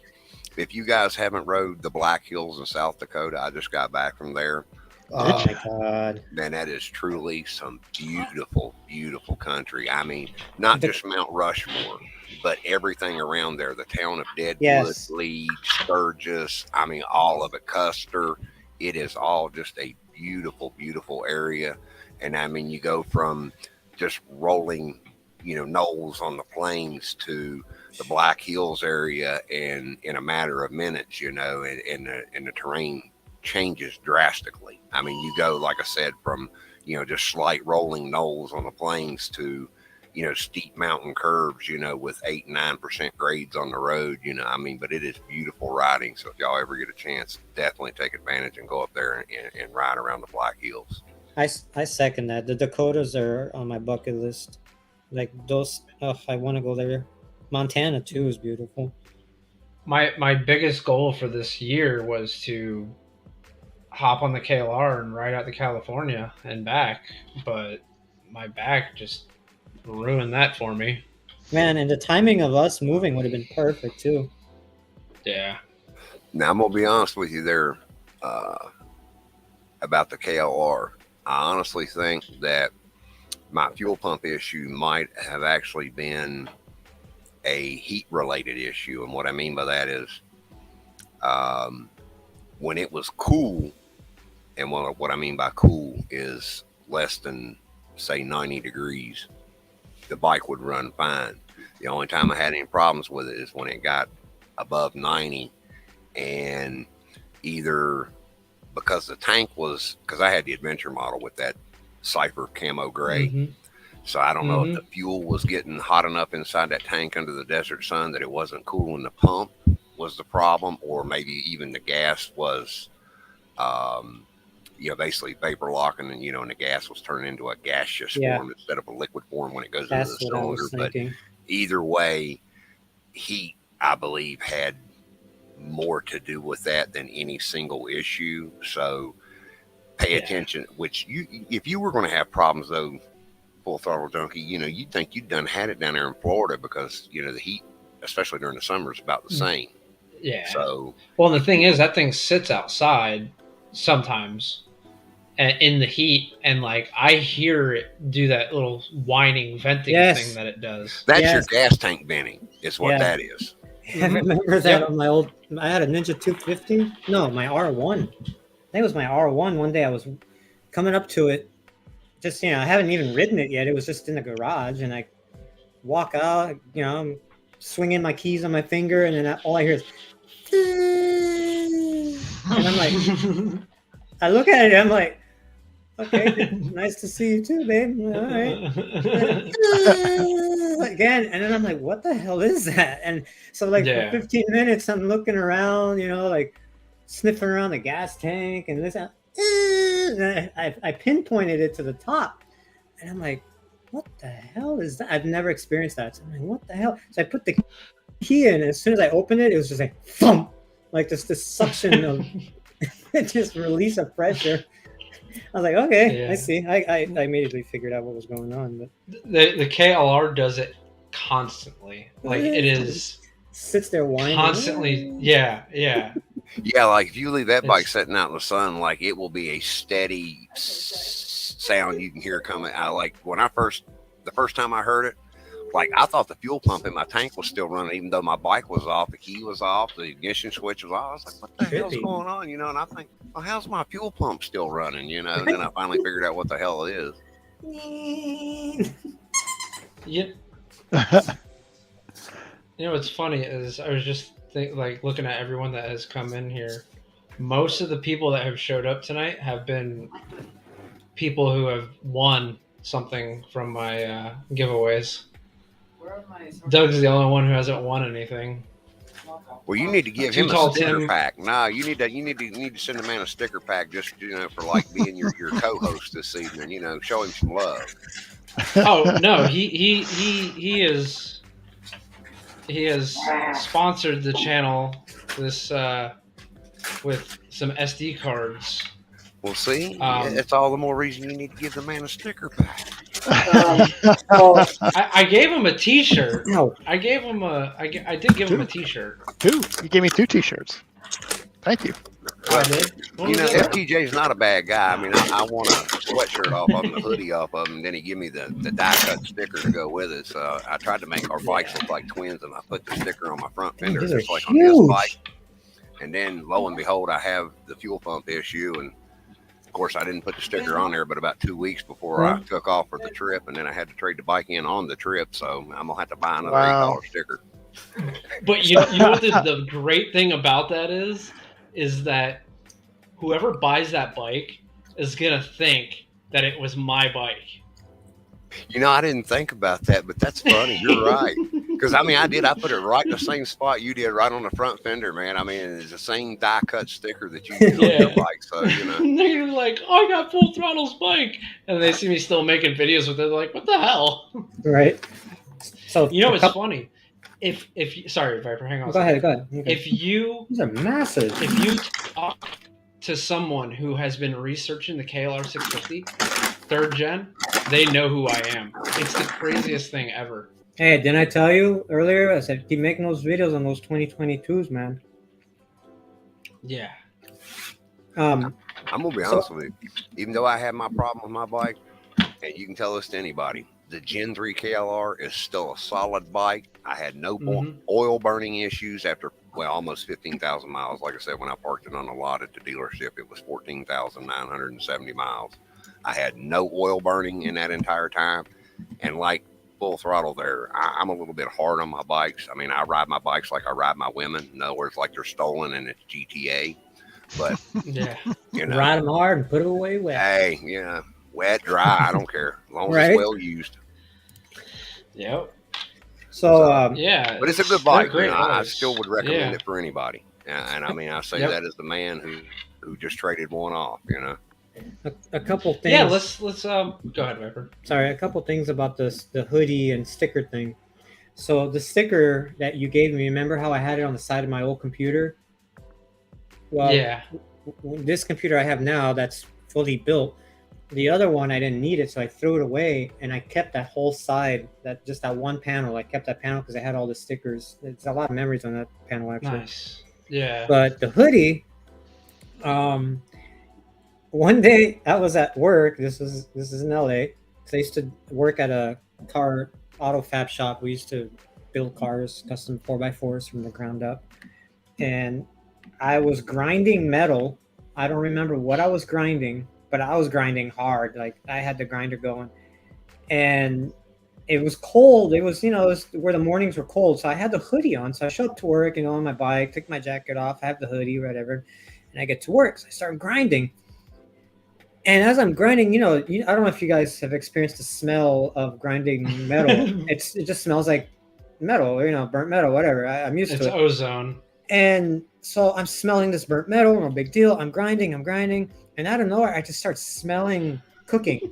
if you guys haven't rode the Black Hills in South Dakota, I just got back from there. Oh my God. Man, that is truly some beautiful, beautiful country. I mean, not just Mount Rushmore, but everything around there. The town of Deadwood, Leeds, Sturgis, I mean, all of it, Custer. It is all just a beautiful, beautiful area. And I mean, you go from just rolling, knolls on the plains to the Black Hills area in a matter of minutes, and the terrain changes drastically. I mean, you go, like I said, from, just slight rolling knolls on the plains to, steep mountain curves, with 8-9% grades on the road, I mean, but it is beautiful riding. So if y'all ever get a chance, definitely take advantage and go up there and ride around the Black Hills. I second that. The Dakotas are on my bucket list. Like those, I want to go there. Montana too is beautiful. My biggest goal for this year was to hop on the KLR and ride out to California and back, but my back just ruined that for me. Man, and the timing of us moving would have been perfect too. Yeah. Now I'm gonna be honest with you there about the KLR. I honestly think that my fuel pump issue might have actually been a heat related issue. And what I mean by that is when it was cool, and what I mean by cool is less than, say, 90 degrees, the bike would run fine. The only time I had any problems with it is when it got above 90 and either because the tank was, because I had the adventure model with that Cypher camo gray. Mm-hmm. So I don't know if the fuel was getting hot enough inside that tank under the desert sun that it wasn't cooling the pump was the problem, or maybe even the gas was, basically vapor locking, and and the gas was turning into a gaseous form instead of a liquid form when it goes into the cylinder. But either way, heat, I believe, had more to do with that than any single issue. So pay attention. Which if you were going to have problems though, Full Throttle Junkie, you'd think you'd done had it down there in Florida because the heat, especially during the summer, is about the same. Yeah. So well, the thing is that thing sits outside sometimes in the heat, and like I hear it do that little whining venting thing that it does. That's your gas tank venting. Is what that is. I remember that on my old. I had a Ninja 250. No, my R1. I think it was my R1. One day I was coming up to it. Just, I haven't even ridden it yet. It was just in the garage, and I walk out, I'm swinging my keys on my finger, and then all I hear is, and I'm like, I look at it, I'm like, okay, nice to see you too, babe. All right. Again, and then I'm like, what the hell is that? And so, for 15 minutes, I'm looking around, like sniffing around the gas tank and this. And I pinpointed it to the top, and I'm like, what the hell is that? I've never experienced that. So I'm like, what the hell? So I put the key in, and as soon as I opened it, it was just like thump, like this suction of just release of pressure. I was like, okay, I see. I immediately figured out what was going on. But the KLR does it constantly. Like it is sits there whining constantly. Yeah. Like if you leave that bike sitting out in the sun, like it will be a steady sound you can hear coming out. Like the first time I heard it, like I thought the fuel pump in my tank was still running, even though my bike was off, the key was off, the ignition switch was off. I was like, what the hell's going on? And I think, well, how's my fuel pump still running? And then I finally figured out what the hell it is. Yep. What's funny is I was just looking at everyone that has come in here. Most of the people that have showed up tonight have been people who have won something from my giveaways. Doug's the only one who hasn't won anything. Well, you need to give him a sticker pack. No, you need to send the man a sticker pack just for being your co-host this evening. Show him some love. Oh no, he has sponsored the channel this with some SD cards. Well, see, that's all the more reason you need to give the man a sticker pack. I gave him a T-shirt. No, I did give him a T-shirt. Two. You gave me 2 T-shirts. Thank you. Well, FTJ's not a bad guy. I mean, I want a sweatshirt off of him, a hoodie off of him, and then he give me the die-cut sticker to go with it. So I tried to make our bikes look like twins, and I put the sticker on my front fender just like on his bike. And then, lo and behold, I have the fuel pump issue, and of course, I didn't put the sticker on there, but about 2 weeks before I took off for the trip, and then I had to trade the bike in on the trip, so I'm gonna have to buy another $8 sticker. But you know what the great thing about that is that whoever buys that bike is gonna think that it was my bike. I didn't think about that, but that's funny. You're right. Because, I put it right in the same spot you did, right on the front fender, man. It's the same die-cut sticker that you did on your bike, so, They're like, oh, I got Full Throttle's bike. And they see me still making videos with it, they're like, what the hell? Right. So, it's funny. If sorry, Viper, hang on. Go ahead. These are massive. If you talk to someone who has been researching the KLR 650, 3rd gen, they know who I am. It's the craziest thing ever. Hey, didn't I tell you earlier? I said keep making those videos on those 2022s, man. Yeah. I'm gonna be honest with you. Even though I had my problem with my bike, and you can tell this to anybody, the Gen 3 KLR is still a solid bike. I had no oil burning issues after almost 15,000 miles. Like I said, when I parked it on the lot at the dealership, it was 14,970 miles. I had no oil burning in that entire time. And like full throttle there. I'm a little bit hard on my bikes. I mean, I ride my bikes like I ride my women. In other words, like they're stolen and it's GTA. But Yeah. you know, Ride them hard and put them away wet. hey, yeah, wet, dry, I don't care, as long as Right? it's well used. Yep. So Yeah. But it's a good they're bike. great I bikes. still would recommend Yeah. it for anybody. And I mean, I say Yep. that as the man who just traded one off. You know. a couple things. Yeah, let's go ahead, Viper. Sorry, a couple things about the hoodie and sticker thing. So the sticker that you gave me, remember how I had it on the side of my old computer? Well, Yeah. This computer I have now that's fully built. The other one I didn't need it, so I threw it away, and I kept that whole side, that one panel. I kept that panel because I had all the stickers. It's a lot of memories on that panel, actually. Nice. Yeah. But the hoodie, one day I was at work. This is in LA. So I used to work at a car auto fab shop. We used to build cars, custom 4x4s from the ground up. And I was grinding metal. I don't remember what I was grinding, but I was grinding hard. Like I had the grinder going, and it was cold. It was, it was where the mornings were cold. So I had the hoodie on. So I showed up to work, on my bike, took my jacket off. I have the hoodie, whatever. And I get to work. So I start grinding. And as I'm grinding, I don't know if you guys have experienced the smell of grinding metal. It just smells like metal, burnt metal, whatever. I'm used to it. It's ozone. And so I'm smelling this burnt metal, no big deal. I'm grinding. And out of nowhere, I just start smelling cooking.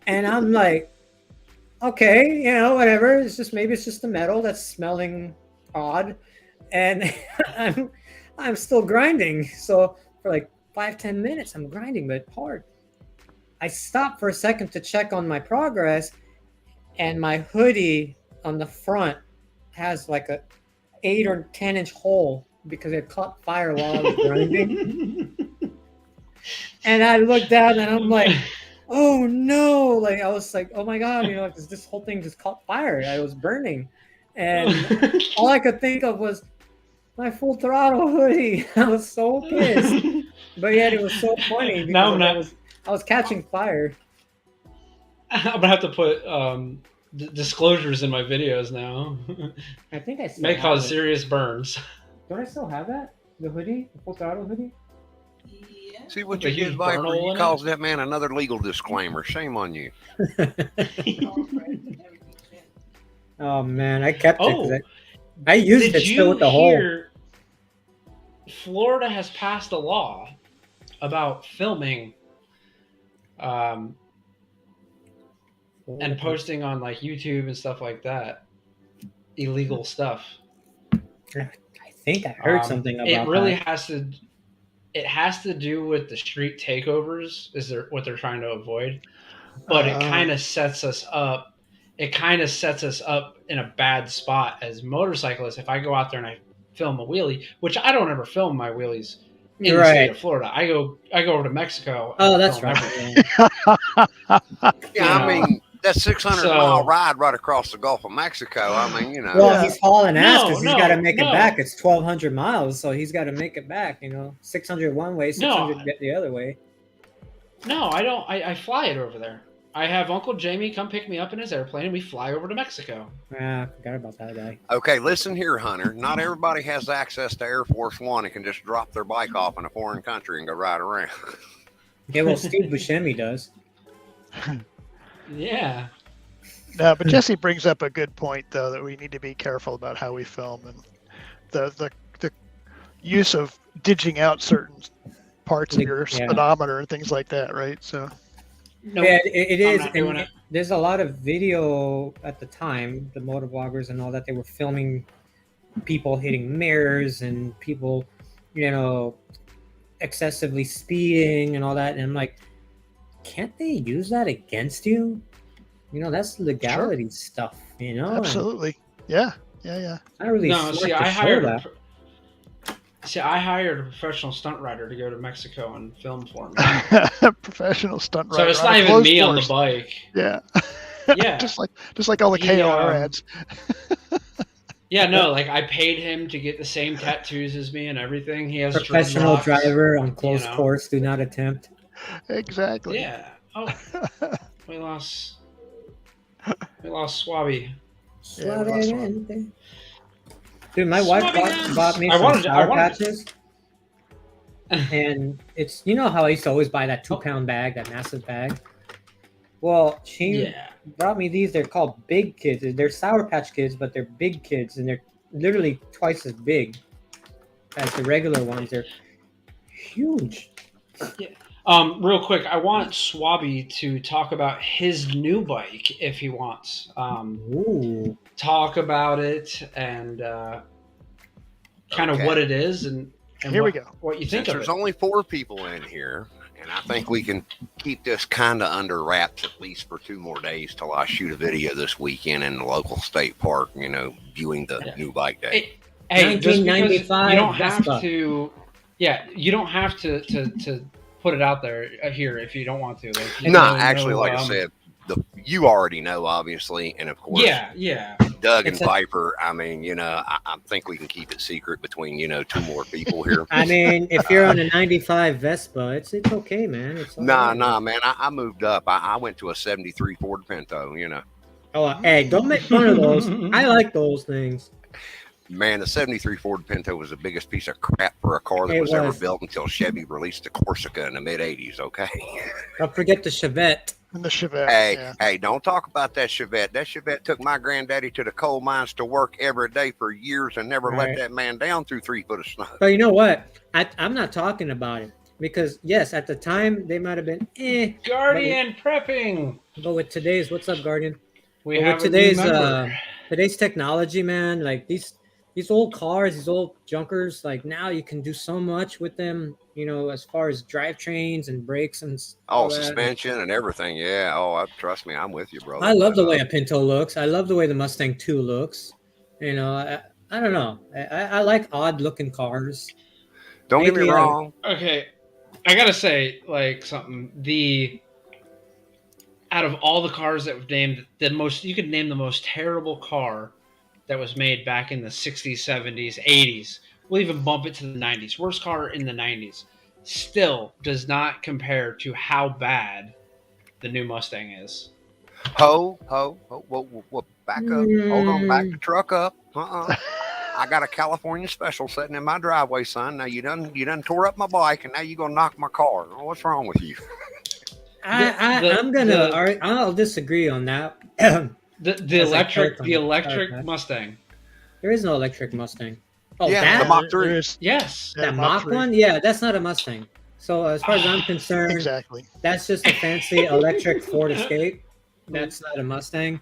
And I'm like, okay, whatever. Maybe it's just the metal that's smelling odd. And I'm still grinding. So for like 5-10 minutes, I'm grinding, but hard. I stopped for a second to check on my progress, and my hoodie on the front has like a 8 or 10-inch hole because it caught fire while I was grinding. And I looked down and I'm like, oh no! Like I was like, oh my god, this whole thing just caught fire. I was burning, and all I could think of was my Full Throttle hoodie. I was so pissed, but yet it was so funny because I was catching fire. I'm gonna have to put disclosures in my videos now. I think I still may have cause it. serious burns. Don't I still have that? The hoodie, the Full Throttle hoodie. Yeah. See what The you did, huge Viper? burn hole You in caused that man another legal disclaimer. Shame on you. Oh man, I kept it. Oh, 'Cause I used it still with the hole. Florida has passed a law about filming and posting on like YouTube and stuff like that. Illegal stuff. I think I heard something about it. Really that. has to do with the street takeovers. What they're trying to avoid? But it kind of sets us up. It kind of sets us up in a bad spot as motorcyclists. If I go out there and I film a wheelie, which I don't ever film my wheelies in the state of Florida. I go over to Mexico. Oh, that's right. Yeah, I mean, that 600-mile ride right across the Gulf of Mexico. I mean, Well, he's hauling ass because he's got to make it no. back. It's 1,200 miles, so he's got to make it back. 600 one way, 600 the other way. No, I don't. I fly it over there. I have Uncle Jamie come pick me up in his airplane, and we fly over to Mexico. I forgot about that guy. Okay, listen here, Hunter. Not everybody has access to Air Force One and can just drop their bike off in a foreign country and go ride around. Yeah, well, Steve Buscemi does. Yeah. No, but Jesse brings up a good point, though, that we need to be careful about how we film and the use of ditching out certain parts of your speedometer and things like that, right? So. Nope, yeah, it is. And there's a lot of video at the time, the motor bloggers and all that, they were filming people hitting mirrors and people, excessively speeding and all that. And I'm like, can't they use that against you? That's legality stuff, Absolutely. Yeah. I really I hired a professional stunt rider to go to Mexico and film for me. Professional stunt rider. So it's not even me on the bike. Yeah. Yeah. just like all the KLR ads. Yeah, no, like I paid him to get the same tattoos as me and everything. He has professional dreadlocks, driver on close course. Do not attempt. Exactly. Yeah. Oh, we lost. We lost Swabby. Yeah, we lost one. Dude, my wife bought me some Sour Patches. And it's, you know how I used to always buy that 2-pound bag, that massive bag? Well, she brought me these. They're called Big Kids. They're Sour Patch Kids, but they're Big Kids, and they're literally twice as big as the regular ones. They're huge. Yeah. Real quick, I want Swabby to talk about his new bike if he wants. Talk about it and kind of what it is and here we go. What you think of it. There's only 4 people in here, and I think we can keep this kind of under wraps at least for 2 more days till I shoot a video this weekend in the local state park, you know, viewing the new bike day. Hey, 1995. You don't have to. Yeah, you don't have to put it out there here if you don't want to. Like, actually, like I said, you already know, obviously, and of course, yeah. Doug and Piper. I mean, you know, I think we can keep it secret between 2 more people here. I mean, if you're on a '95 Vespa, it's okay, man. It's nah, man. I moved up. I went to a '73 Ford Pinto. Oh, hey, don't make fun of those. I like those things. Man, the '73 Ford Pinto was the biggest piece of crap for a car that was ever built until Chevy released the Corsica in the mid '80s. Okay. Don't forget the Chevette. And the Chevette. Hey, don't talk about that Chevette. That Chevette took my granddaddy to the coal mines to work every day for years and never let that man down through 3 foot of snow. But you know what? I'm not talking about it because yes, at the time they might have been Guardian prepping. But with today's, what's up, Guardian? We have today's technology, man. Like these old cars, these old junkers. Like now you can do so much with them. As far as drivetrains and brakes and suspension and everything. Yeah. Oh, trust me, I'm with you, brother. I love the way a Pinto looks. I love the way the Mustang 2 looks. I don't know. I like odd looking cars. Don't get me wrong. Okay, I gotta say, like something. Out of all the cars that we've named, you could name the most terrible car that was made back in the 60s, 70s, 80s. We'll even bump it to the 90s. Worst car in the 90s. Still does not compare to how bad the new Mustang is. Whoa, back up. Hold on, back the truck up. I got a California special sitting in my driveway, son. Now you done tore up my bike, and now you're gonna knock my car. What's wrong with you? I'll disagree on that. The electric Mustang. There is no electric Mustang. Oh, yeah, the Mach 3. Yes. That Mach 1? Yeah, that's not a Mustang. So as far as I'm concerned, exactly, that's just a fancy electric Ford Escape. That's not a Mustang.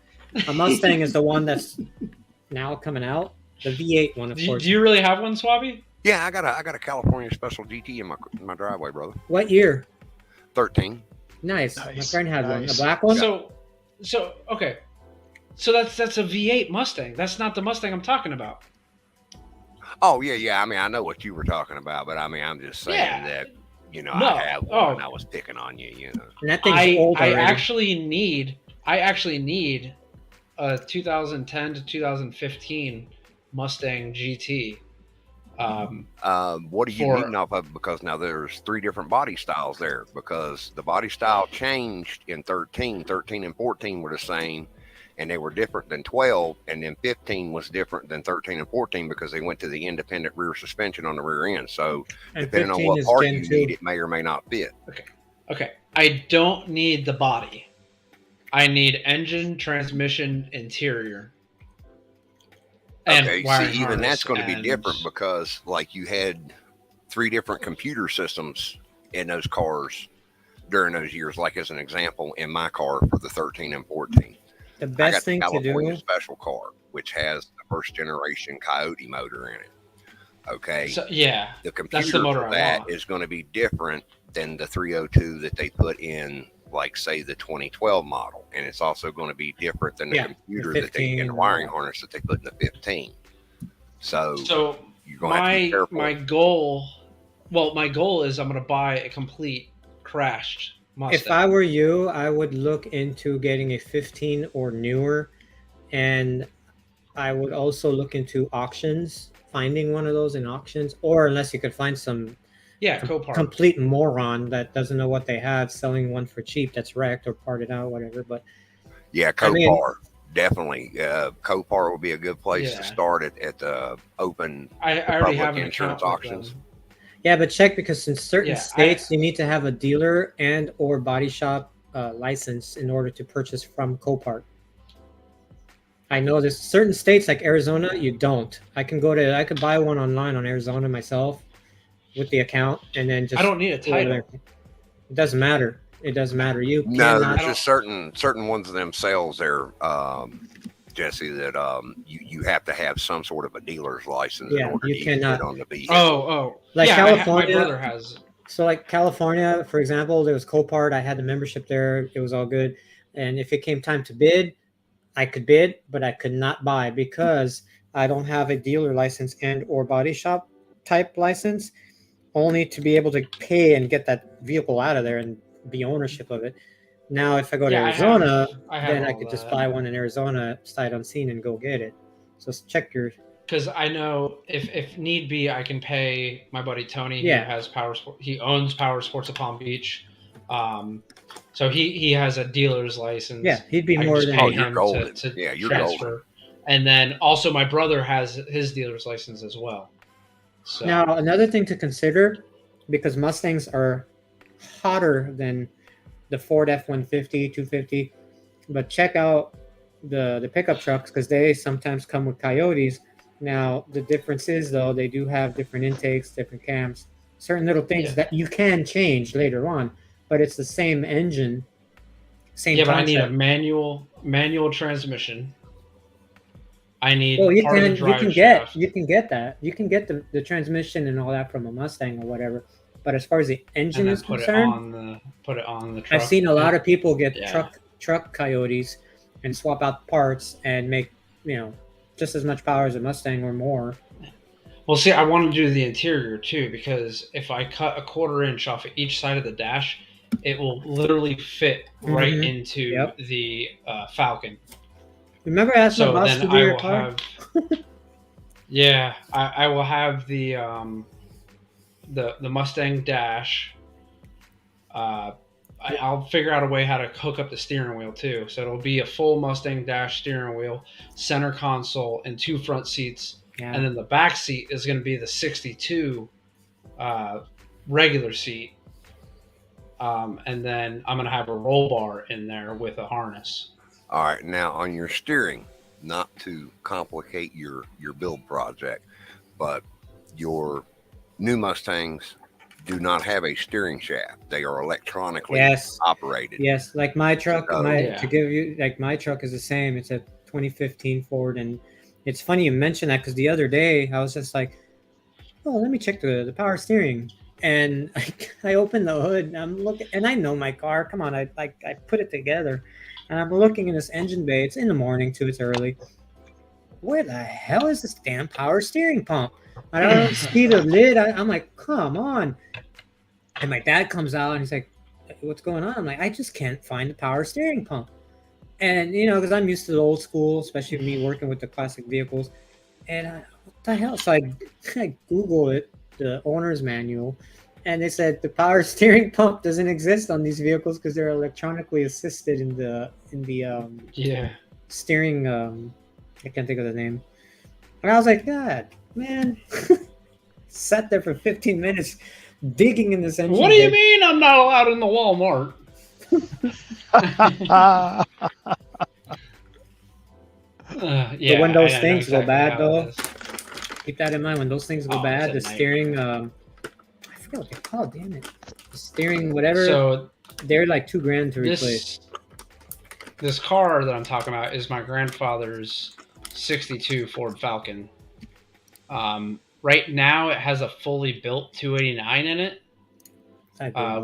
A Mustang is the one that's now coming out. The V8 one, of course. Do you really have one, Swabby? Yeah, I got a California Special GT in my driveway, brother. What year? 13. Nice. My friend had one. A black one? So okay. So that's a V8 Mustang. That's not the Mustang I'm talking about. Oh, yeah. I mean, I know what you were talking about, but I mean, I'm just saying that, I have one and I was picking on you, And that thing's old already. I actually need a 2010 to 2015 Mustang GT. What are you needing off of? Because now there's 3 different body styles there, because the body style changed in 13 and 14 were the same, and they were different than 12, and then 15 was different than 13 and 14 because they went to the independent rear suspension on the rear end. So depending on what part you need, it may or may not fit. Okay. I don't need the body. I need engine, transmission, interior. Okay, see, even that's going to be different because, like, you had 3 different computer systems in those cars during those years. Like, as an example, in my car for the 13 and 14. The best thing to do. I got the California Special car, which has the first generation Coyote motor in it. Okay. So, yeah. The computer for that is going to be different than the 302 that they put in, like, say, the 2012 model. And it's also going to be different than the computer that they in the wiring harness that they put in the 15. So you're going to have to be careful. My goal is I'm going to buy a complete crashed Mustang. If I were you, I would look into getting a 15 or newer, and I would also look into auctions, finding one of those in auctions, or unless you could find some complete moron that doesn't know what they have selling one for cheap that's wrecked or parted out, whatever. But Yeah, Copar. Definitely. Copar will be a good place to start at the open I already have public an insurance account auctions. Yeah, but check, because in certain states you need to have a dealer and or body shop license in order to purchase from Copart. I know there's certain states like Arizona, you don't. I could buy one online on Arizona myself with the account, and then just. I don't need a title. It doesn't matter. It doesn't matter. You No, cannot. there's just certain ones of themselves there, Jesse, that you have to have some sort of a dealer's license in order to cannot. get on the beach. Like California, my brother has. So like California, for example, there was Copart. I had the membership there. It was all good. And if it came time to bid, I could bid, but I could not buy because I don't have a dealer license and or body shop type license, only to be able to pay and get that vehicle out of there and be ownership of it. Now, if I go to Arizona, then I could just buy one in Arizona, sight unseen, and go get it. So check your. Because I know if need be, I can pay my buddy Tony, who has Power Sport. He owns Power Sports of Palm Beach. So he has a dealer's license. Yeah, he'd be more than you're golden. You're golden. And then also my brother has his dealer's license as well. So. Now, another thing to consider, because Mustangs are hotter than the Ford F-150, 250, but check out the pickup trucks, because they sometimes come with Coyotes. Now, the difference is, though, they do have different intakes, different cams, certain little things that you can change later on, but it's the same engine, same concept. But I need a manual transmission. I need you can get that. You can get the transmission and all that from a Mustang or whatever. But as far as the engine is concerned, put it on the truck. I've seen a lot of people get truck Coyotes and swap out parts and make just as much power as a Mustang or more. Well, see, I want to do the interior too, because if I cut a 1/4 inch off of each side of the dash, it will literally fit right into the Falcon. Remember asking about to do your car? I will have the Mustang dash. I'll figure out a way how to hook up the steering wheel too. So it'll be a full Mustang dash steering wheel, center console, and 2 front seats. Yeah. And then the back seat is going to be the 62 regular seat. And then I'm going to have a roll bar in there with a harness. All right. Now on your steering, not to complicate your build project, but your new Mustangs do not have a steering shaft. They are electronically operated. Yes, like my truck. To give you, like, my truck is the same. It's a 2015 Ford, and it's funny you mention that, because the other day I was just like, oh, let me check the power steering, and I opened the hood and I'm looking, and I know my car. Come on, I put it together, and I'm looking in this engine bay. It's in the morning too. It's early. Where the hell is this damn power steering pump? I don't see the lid. I'm like, come on. And my dad comes out and he's like, what's going on? I'm like, I just can't find the power steering pump. And, because I'm used to the old school, especially me working with the classic vehicles. And what the hell? So I Google it, the owner's manual, and they said the power steering pump doesn't exist on these vehicles because they're electronically assisted in the steering. I can't think of the name. And I was like, God, man, sat there for 15 minutes digging in this engine. What do you mean I'm not allowed in the Walmart? But when those things go bad, though, keep that in mind. When those things go bad, the steering, I forget what they're called, damn it. The steering, whatever, so they're like $2,000 to replace. This car that I'm talking about is my grandfather's 62 Ford Falcon. Right now it has a fully built 289 in it,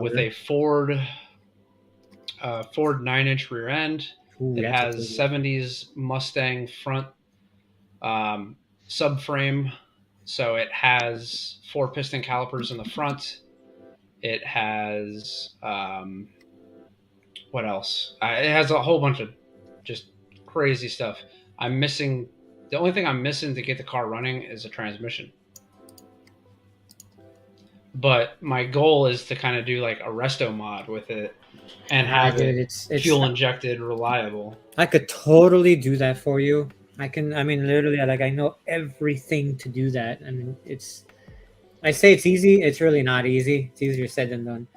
with a Ford 9-inch rear end. It has 70s Mustang front subframe, so it has 4 piston calipers in the front. It has what else? It has a whole bunch of just crazy stuff. The only thing I'm missing to get the car running is a transmission. but my goal is to kind of do like a resto mod with it and have dude, it it's fuel injected reliable. I could totally do that for you. I mean, literally, like, I know everything to do that. I mean, I say it's easy. It's really not easy. It's easier said than done.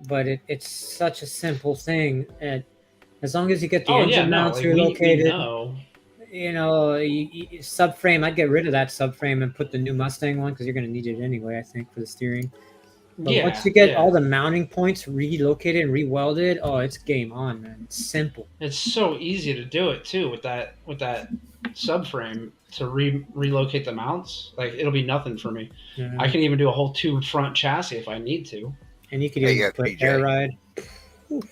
But it's such a simple thing. And as long as you get the engine mounts like relocated, we know. Subframe, I'd get rid of that subframe and put the new Mustang one because you're going to need it anyway, I think, for the steering. But once you get all the mounting points relocated and re-welded, oh, it's game on, man. It's simple. It's so easy to do it too with that subframe to relocate the mounts. Like it'll be nothing for me. I can even do a whole tube front chassis if I need to. And you could even put air ride.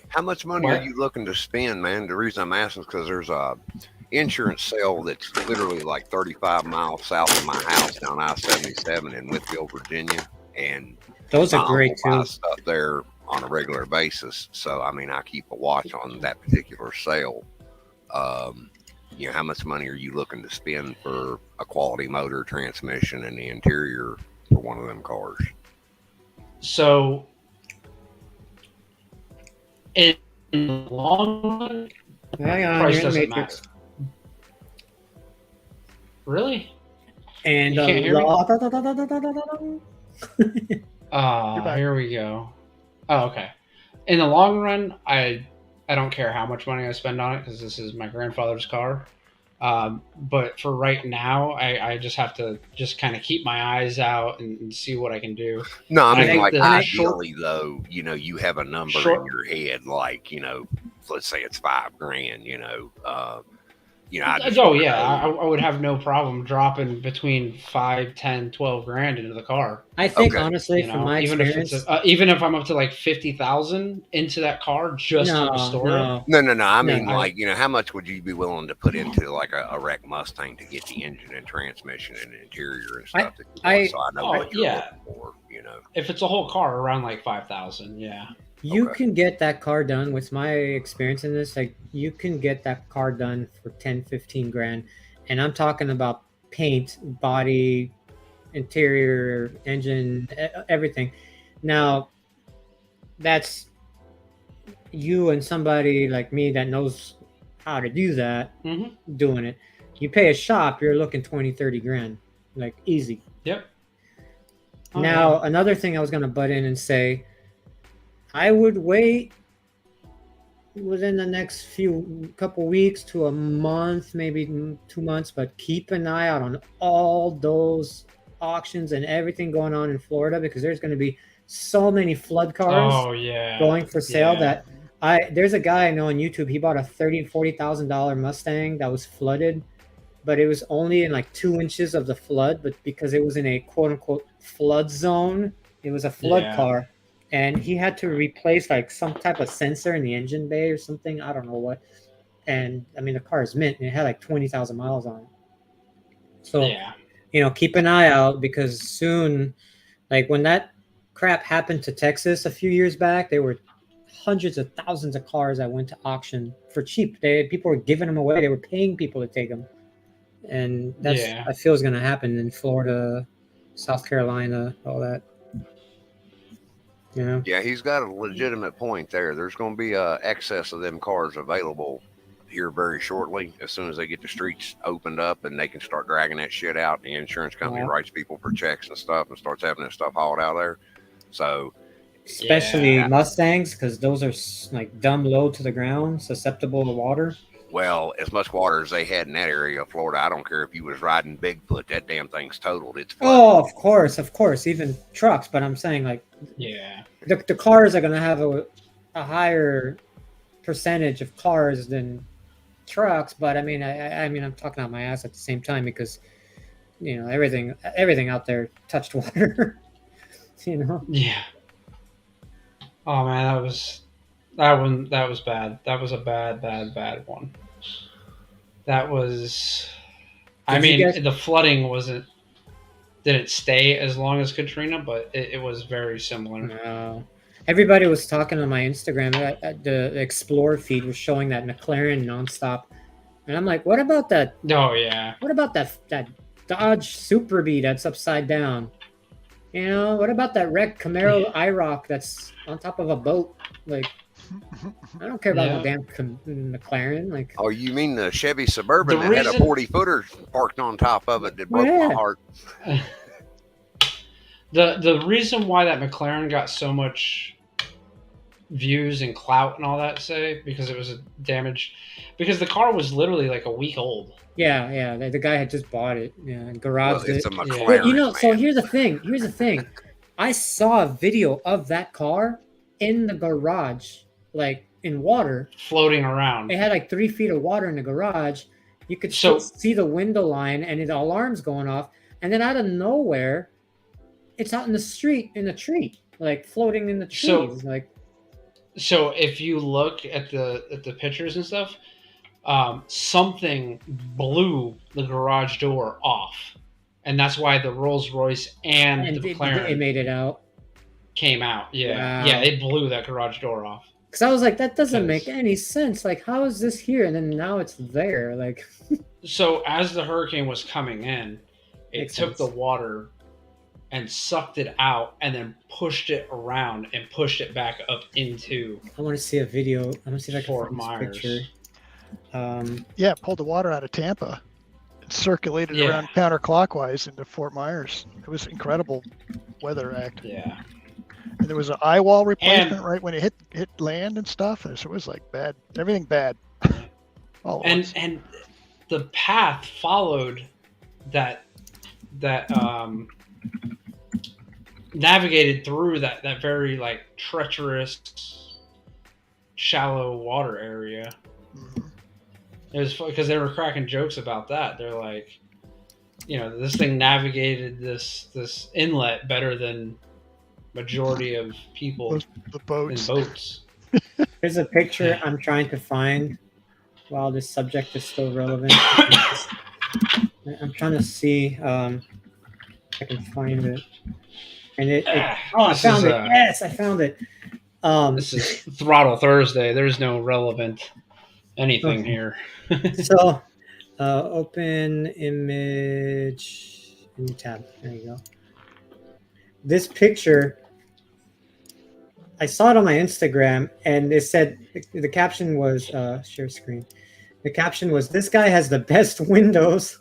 How much money are you looking to spend, man? The reason I'm asking is because there's a insurance sale that's literally like 35 miles south of my house down I-77 in Whitfield, Virginia, and those are great too. Stuff there on a regular basis. So I mean, I keep a watch on that particular sale. How much money are you looking to spend for a quality motor, transmission, and the interior for one of them cars? So, in the long run, price doesn't matter. Really? And you can't hear me? Here we go. Oh, okay. In the long run, I don't care how much money I spend on it because this is my grandfather's car. But for right now, I just have to just kind of keep my eyes out and see what I can do. No, I mean, like ideally though, you have a number in your head, like, let's say it's $5,000, I would have no problem dropping between 5, 10, 12 grand into the car. I think honestly, from my experience, even if I'm up to like 50,000 into that car just to restore it. No. I mean, how much would you be willing to put into like a wrecked Mustang to get the engine and transmission and interior and stuff? I know what you're looking for. If it's a whole car, around like 5,000, yeah. You can get that car done with my experience in this. Like, you can get that car done for 10, 15 grand. And I'm talking about paint, body, interior, engine, everything. Now, that's you and somebody like me that knows how to do that, doing it. You pay a shop, you're looking 20, 30 grand. Like, easy. Yep. Now, another thing I was going to butt in and say, I would wait within the next couple weeks to a month, maybe 2 months, but keep an eye out on all those auctions and everything going on in Florida because there's going to be so many flood cars going for sale that there's a guy I know on YouTube. He bought a $30,000-$40,000 Mustang that was flooded, but it was only in like 2 inches of the flood. But because it was in a quote unquote flood zone, it was a flood car. And he had to replace like some type of sensor in the engine bay or something. I don't know what. And I mean, the car is mint and it had like 20,000 miles on it. So, keep an eye out because soon, like when that crap happened to Texas a few years back, there were hundreds of thousands of cars that went to auction for cheap. People were giving them away. They were paying people to take them. And that's, I feel, is going to happen in Florida, South Carolina, all that. Yeah, he's got a legitimate point there. There's going to be excess of them cars available here very shortly. As soon as they get the streets opened up and they can start dragging that shit out, the insurance company writes people for checks and stuff and starts having that stuff hauled out there. So, especially Mustangs, because those are like dumb low to the ground, susceptible to water. Well, as much water as they had in that area of Florida, I don't care if you was riding Bigfoot, that damn thing's totaled. It's flooded. Oh, of course, even trucks. But I'm saying, like, the cars are going to have a higher percentage of cars than trucks. But I mean, I mean, I'm talking out my ass at the same time because, everything out there touched water. Yeah. Oh man, that was bad. That was a bad one. That was. The flooding wasn't. Didn't stay as long as Katrina, but it was very similar. No. Everybody was talking on my Instagram. The Explore feed was showing that McLaren nonstop, and I'm like, what about that? Oh yeah. What about that Dodge Super Bee that's upside down? You know, what about that wrecked Camaro IROC that's on top of a boat? Like, I don't care about no damn McLaren. Like, oh, you mean the Chevy Suburban The that had a reason- 40-footer parked on top of it that broke Yeah. my heart? The reason why that McLaren got so much views and clout and all that, say, because it was a damaged, because the car was literally like a week old. yeah, the guy had just bought it, and garaged Well, it's it. a McLaren, But you know, man. so here's the thing. I saw a video of that car in the garage, like in water, floating around. It had like 3 feet of water in the garage. You could still see the window line, and the alarm's going off. And then out of nowhere, it's out in the street in a tree, like floating in the trees. So if you look at the pictures and stuff, something blew the garage door off, and that's why the Rolls Royce and the McLaren it made it out. Came out. Yeah, Wow. Yeah, it blew that garage door off. Because I was like, that doesn't make any sense. Like, how is this here and then now it's there? Like, so as the hurricane was coming in, it took the water and sucked it out and then pushed it around and pushed it back up into. I want to see a video. I want to see if I can Fort find this picture. Yeah, it pulled the water out of Tampa. It circulated around counterclockwise into Fort Myers. It was incredible weather act. Yeah. And there was an eye wall replacement right when it hit land and stuff. So it was like bad, everything bad. And the path followed that navigated through that very like treacherous, shallow water area. Mm-hmm. It was because they were cracking jokes about that. They're like, you know, this thing navigated this inlet better than majority of people the boats. in boats. Here's a picture I'm trying to find while this subject is still relevant. I'm trying to see if I can find it. And I found it. Yes, I found it. This is Throttle Thursday. There's no relevant anything here. So, open image, new tab. There you go. This picture, I saw it on my Instagram, and it said the caption was share screen. The caption was, "This guy has the best windows,"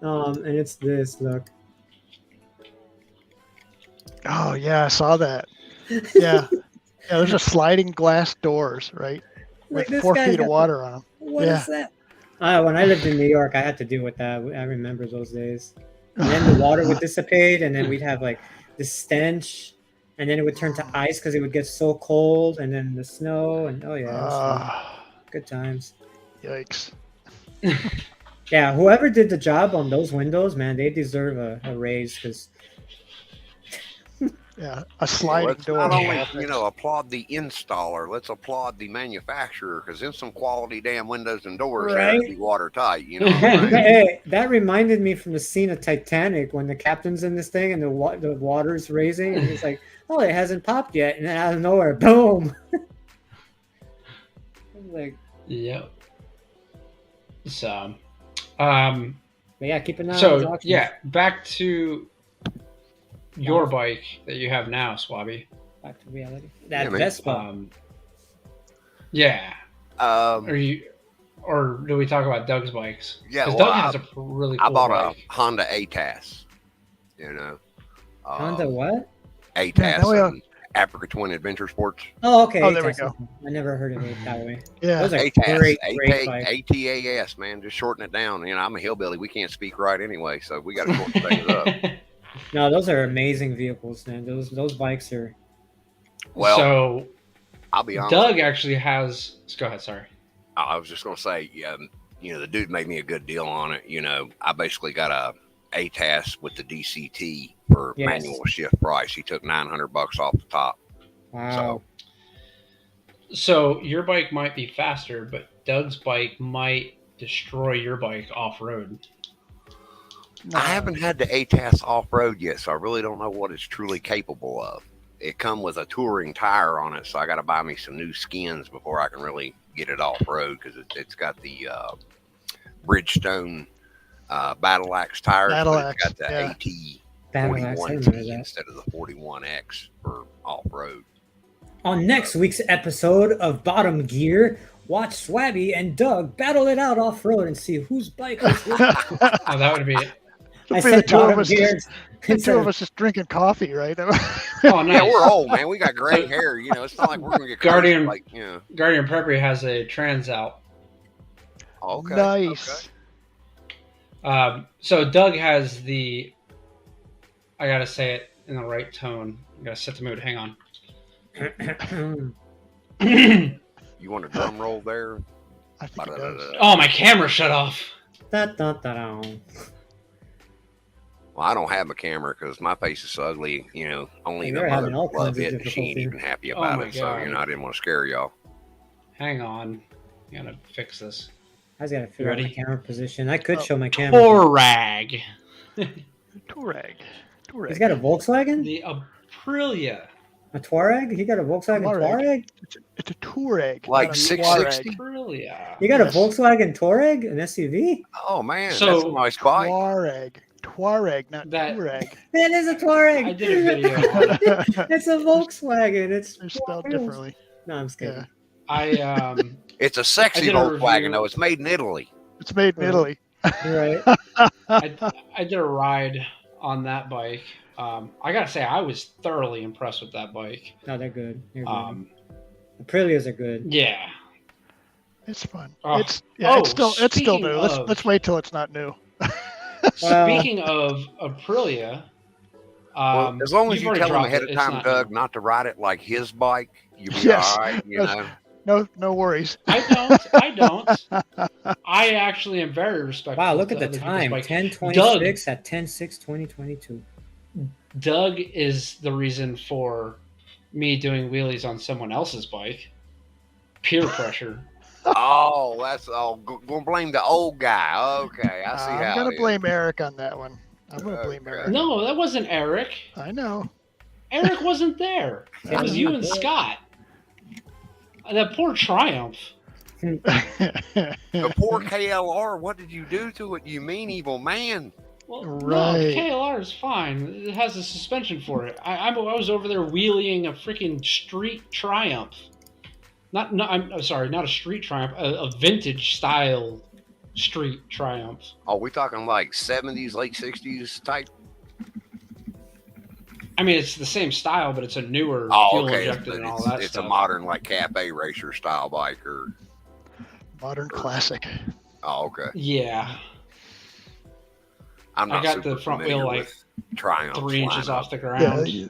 and it's this. Look. Oh yeah, I saw that. Yeah, there's just sliding glass doors, right, with 4 feet of water on them. What is that? When I lived in New York, I had to deal with that. I remember those days. And then the water would dissipate, and then we'd have like the stench, and then it would turn to ice because it would get so cold, and then the snow, and good times. Yikes. Yeah, whoever did the job on those windows, man, they deserve a raise because. Yeah, a sliding door. Not only, applaud the installer, let's applaud the manufacturer, because in some quality damn windows and doors have to be watertight. You know. Hey, that reminded me from the scene of Titanic when the captain's in this thing and the water's raising, and he's like, "Oh, it hasn't popped yet," and then out of nowhere, boom. Like, yep. So, but yeah, keep an eye on the auctions. Yeah, back to your bike that you have now, Swabby. Back to reality. That Vespa. Or do we talk about Doug's bikes? Yeah, Doug has a really cool I bought bike. a Honda ATAS. Honda what? ATAS. Africa Twin Adventure Sports. Oh, okay. Oh, there we go. I never heard of it that way. Yeah. Those are ATAS, great bikes. ATAS, man. Just shorten it down. I'm a hillbilly. We can't speak right anyway, so we got to shorten things up. No, those are amazing vehicles, man. Those bikes are. Well, so I'll be honest. Doug actually has. Go ahead. Sorry. I was just going to say, the dude made me a good deal on it. I basically got a ATAS with the DCT for manual shift price. He took $900 off the top. Wow. So your bike might be faster, but Doug's bike might destroy your bike off road. I haven't had the ATAS off road yet, so I really don't know what it's truly capable of. It come with a touring tire on it, so I got to buy me some new skins before I can really get it off road, because it's got the Bridgestone Battle Axe tires. It's got the AT Battle Axe, I 41T remember that. instead of the 41X for off-road. On next week's episode of Bottom Gear, watch Swabby and Doug battle it out off-road and see whose bike is which. Oh, that would be it. I It'll be said Bottom Gear. the two of us just drinking coffee, right? Oh, nice. Yeah, we're old, man. We got gray hair. You know, it's not like we're gonna get Guardian. like, you know. Guardian Prepper has a trans out. Okay. Nice. Okay. So Doug has the. I gotta say it in the right tone. I gotta set the mood. Hang on. You want a drum roll there? I think it does. Oh, my camera shut off. Well, I don't have a camera because my face is so ugly. You know, only Yeah, the you're mother having all love kinds of it, and she ain't difficulty. even happy Oh about my it. So, God. you know, I didn't want to scare y'all. Hang on. I gotta fix this. I just gotta figure out my Ready? camera position. I could show my camera. Torag. Touareg. He's got a Volkswagen? The Aprilia. A Touareg? He got a Volkswagen Touareg? It's a Touareg. Like not a 660? Touareg. Aprilia. You got a Yes. Volkswagen Touareg? An SUV? Oh man, So- that's a nice bike. Touareg, not That- Touareg. That is a Touareg! I did a video on it. It's a Volkswagen. It's They're spelled differently. No, I'm just kidding. Yeah. It's a I sexy did a Volkswagen review. though. It's made in Italy. It's made in Italy. You're right. I did a ride on that bike. I gotta say, I was thoroughly impressed with that bike. No, they're good. They're good. Um, Aprilias are good. yeah. It's fun. Oh. It's still Speaking new. of- Let's wait till it's not new. Speaking of Aprilia, Well, as long as you've you already tell him dropped ahead it. of It's time, not Doug, new. not to ride it like his bike, you'll be Yes. all right. You know. No worries. I don't. I actually am very respectful. Wow, look at to the other people's time. bikes. 10:26 at 10/6/2022. Doug is the reason for me doing wheelies on someone else's bike. Peer pressure. Oh, that's all. Gonna blame the old guy. Okay, I see how. I'm gonna it is. blame Eric on that one. I'm gonna blame Okay. Eric. No, that wasn't Eric. I know. Eric wasn't there. It was you and Scott. That poor Triumph. The poor KLR. What did you do to it? You mean evil man? Well, Right. no, the KLR is fine. It has a suspension for it. I was over there wheeling a freaking street Triumph. I'm sorry, not a street Triumph, a vintage style street Triumph. Oh, we talking like 70s, late 60s type? I mean, it's the same style, but it's a newer Oh, fuel okay. injected and all It's, that it's a stuff. modern like cafe racer style bike, or Modern classic. oh, okay. Yeah, I'm I not got super the front familiar wheel, like, with Triumph 3 inches lineup. off the ground. Yeah.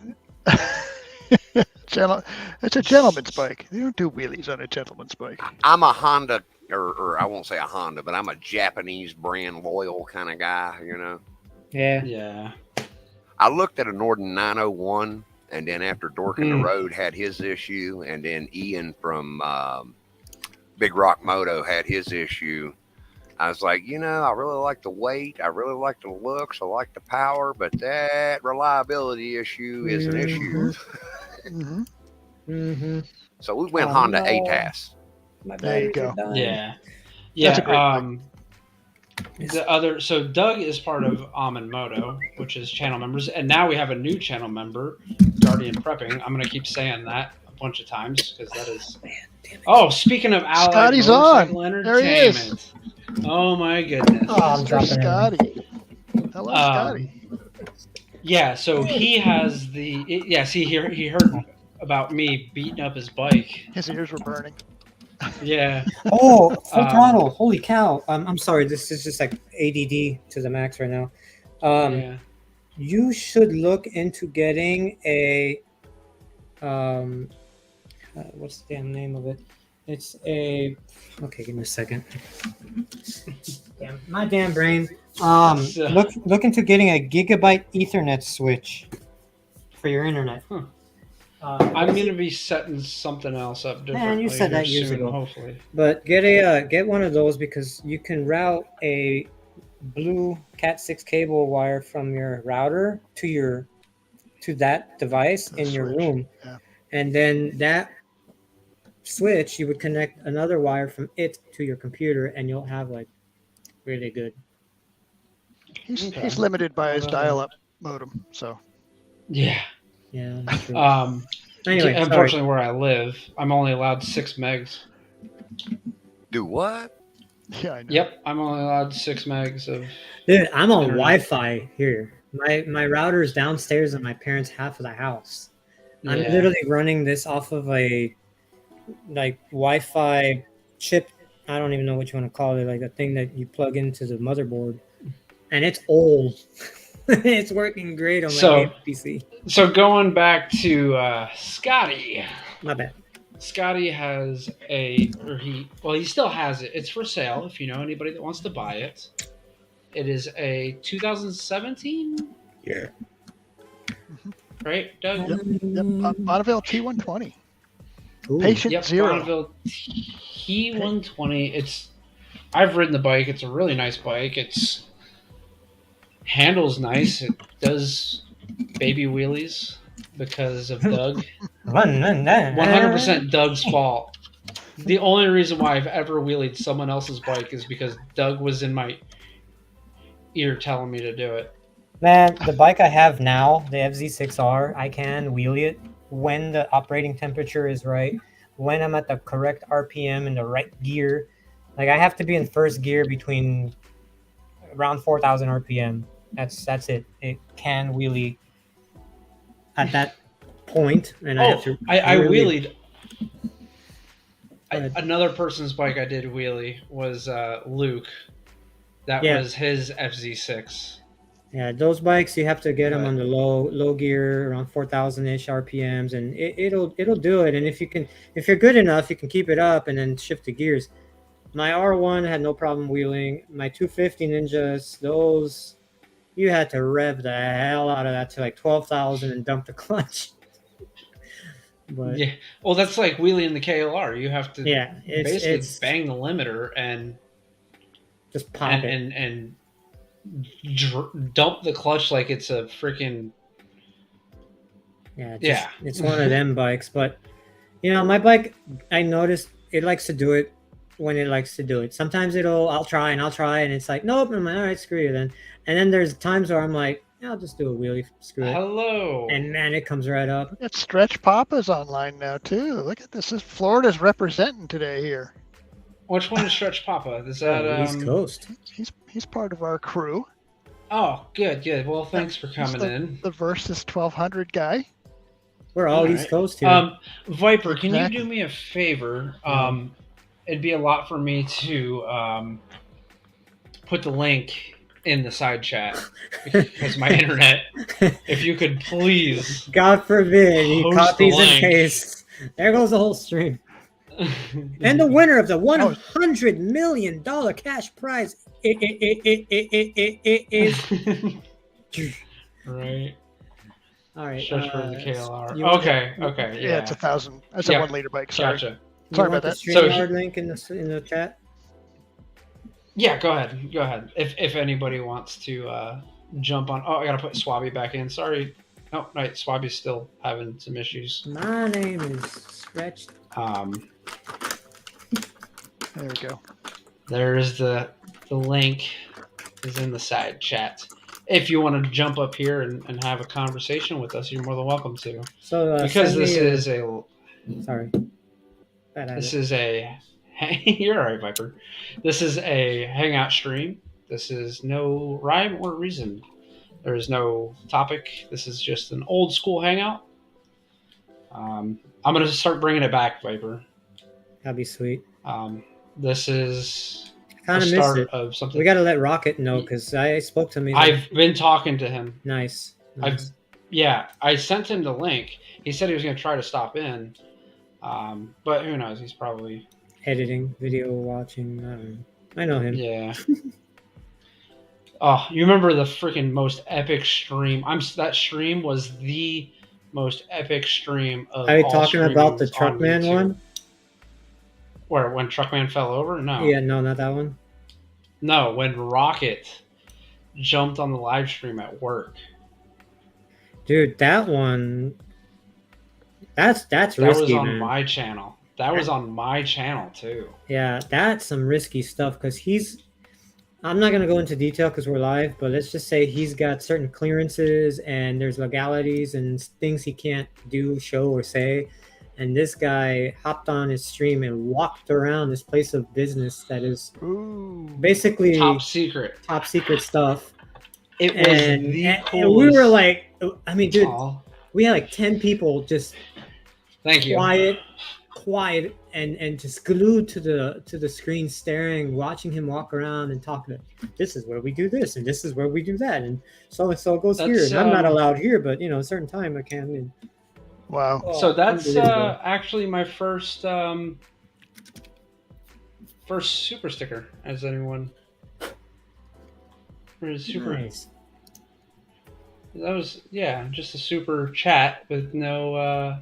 It's a gentleman's bike. You don't do wheelies on a gentleman's bike. I'm a Honda, or I won't say a Honda, but I'm a Japanese brand loyal kind of guy, you know. Yeah. Yeah. I looked at a Norden 901, and then after Dorking the Road had his issue, and then Ian from Big Rock Moto had his issue. I was like, you know, I really like the weight, I really like the looks, I like the power, but that reliability issue is an issue. Mm-hmm. Mm-hmm. So we went Oh, Honda no. ATAS. My There you batteries are go. dying. Yeah. That's a Yeah. great The other, so Doug is part of Almond Moto, which is channel members, and now we have a new channel member, Guardian Prepping. I'm gonna keep saying that a bunch of times because that is. Oh, speaking of Allied Scotty's Motorcycle on. There he is. Entertainment. Oh my goodness. Oh, I'm Mr. dropping it. Scotty. Hello, Scotty. Yeah, so he has the. Yes, he heard about me beating up his bike. His ears were burning. Yeah. Oh, full Um, throttle! Holy cow! I'm sorry. This is just like ADD to the max right now. Yeah. You should look into getting a what's the damn name of it? It's a okay. Give me a second. Damn, my damn brain. So- Look into getting a gigabyte Ethernet switch for your internet. Huh. I'm gonna be setting something else up differently. Man, you said that here years soon, ago. Hopefully. But get one of those because you can route a blue Cat6 cable wire from your router to that device The in your switch, room, yeah. and then that switch you would connect another wire from it to your computer, and you'll have like really good. He's Okay. limited by his dial-up modem. So Yeah. Yeah. That's true. Anyway, Anyway, unfortunately, where I live, I'm only allowed 6 megs. Do what? yeah, I know. Yep, I'm only allowed 6 megs of. Dude, I'm on Internet. Wi-Fi here. My router is downstairs in my parents' half of the house. I'm Yeah. literally running this off of a like Wi-Fi chip. I don't even know what you want to call it, like a thing that you plug into the motherboard, and it's old. It's working great on my game PC. So going back to Scotty. My bad. Scotty has he still has it. It's for sale if you know anybody that wants to buy it. It is a 2017. Yeah. Right, Doug? Yep. Bonneville T120. Ooh. Patient Zero. Bonneville T120. I've ridden the bike. It's a really nice bike. It's handles nice. It does baby wheelies because of Doug. 100% Doug's fault. The only reason why I've ever wheelied someone else's bike is because Doug was in my ear telling me to do it. Man, the bike I have now, the FZ6R, I can wheelie it when the operating temperature is right, when I'm at the correct RPM in the right gear. Like I have to be in first gear between around 4,000 RPM. That's it. It can wheelie at that point, and I have to. I wheelied. Another person's bike I did wheelie was Luke. That was his FZ6. Yeah, those bikes you have to get them on the low gear, around 4,000-ish RPMs, and it'll do it. And if you're good enough, you can keep it up and then shift the gears. My R1 had no problem wheeling. My 250 Ninjas, those you had to rev the hell out of that to like 12,000 and dump the clutch. But yeah, well, that's like wheeling the KLR. You have to basically bang the limiter and just pop it and dump the clutch like it's a freaking it's one of them bikes. But my bike, I noticed it likes to do it when it likes to do it. Sometimes I'll try and it's like, nope, I'm like, all right, screw you then. And then there's times where I'm like, I'll just do a wheelie, screw it. Hello. And man, it comes right up. It's Stretch Papa's online now too. Look at this. Florida's representing today here. Which one is Stretch Papa? Is that East Coast? He's part of our crew. Oh, good. Well, thanks for coming in. The Versus 1200 guy. We're all East Coast here. Viper, can you do me a favor? It'd be a lot for me to put the link in the side chat because my internet. If you could please, God forbid, he copies and pastes. There goes the whole stream. And the winner of the $100 million cash prize is right. All right. Just for the KLR. Okay. Yeah, it's 1,000. That's a 1 liter bike. Sorry. Gotcha. Sorry about that. So link in the chat. Yeah, go ahead. If anybody wants to jump on. Oh, I gotta put Swabby back in. Sorry. No, right. Swabby's still having some issues. My name is Stretched. There we go. There's the link is in the side chat. If you want to jump up here and have a conversation with us, you're more than welcome to. So because this is you're all right, Viper. This is a hangout stream. This is no rhyme or reason. There is no topic. This is just an old school hangout. I'm gonna start bringing it back, Viper. That'd be sweet. This is kind of start miss it. of something. We got to let Rocket know because I spoke to him. I've been talking to him. Nice. I sent him the link. He said he was going to try to stop in, but who knows? He's probably editing, video watching. I don't know. I know him. Yeah. Oh, you remember the freaking most epic stream? That stream was the most epic stream of. Are you talking about the Truckman one? Where when Truckman fell over? No. Yeah, no, not that one. No, when Rocket jumped on the live stream at work. Dude, that one. That's risky, That was on man. my channel. That was on my channel too. Yeah, that's some risky stuff because I'm not gonna go into detail because we're live, but let's just say he's got certain clearances and there's legalities and things he can't do, show, or say. And this guy hopped on his stream and walked around this place of business that is basically top secret stuff. It was the coolest. And we were like, I mean, dude, we had like 10 people just quiet and just glued to the screen, staring, watching him walk around and talking. This is where we do this, and this is where we do that, and so goes here. And I'm not allowed here, but you know, a certain time I can. And, wow! So that's actually my first super sticker. As anyone, super nice. That was just a super chat with no.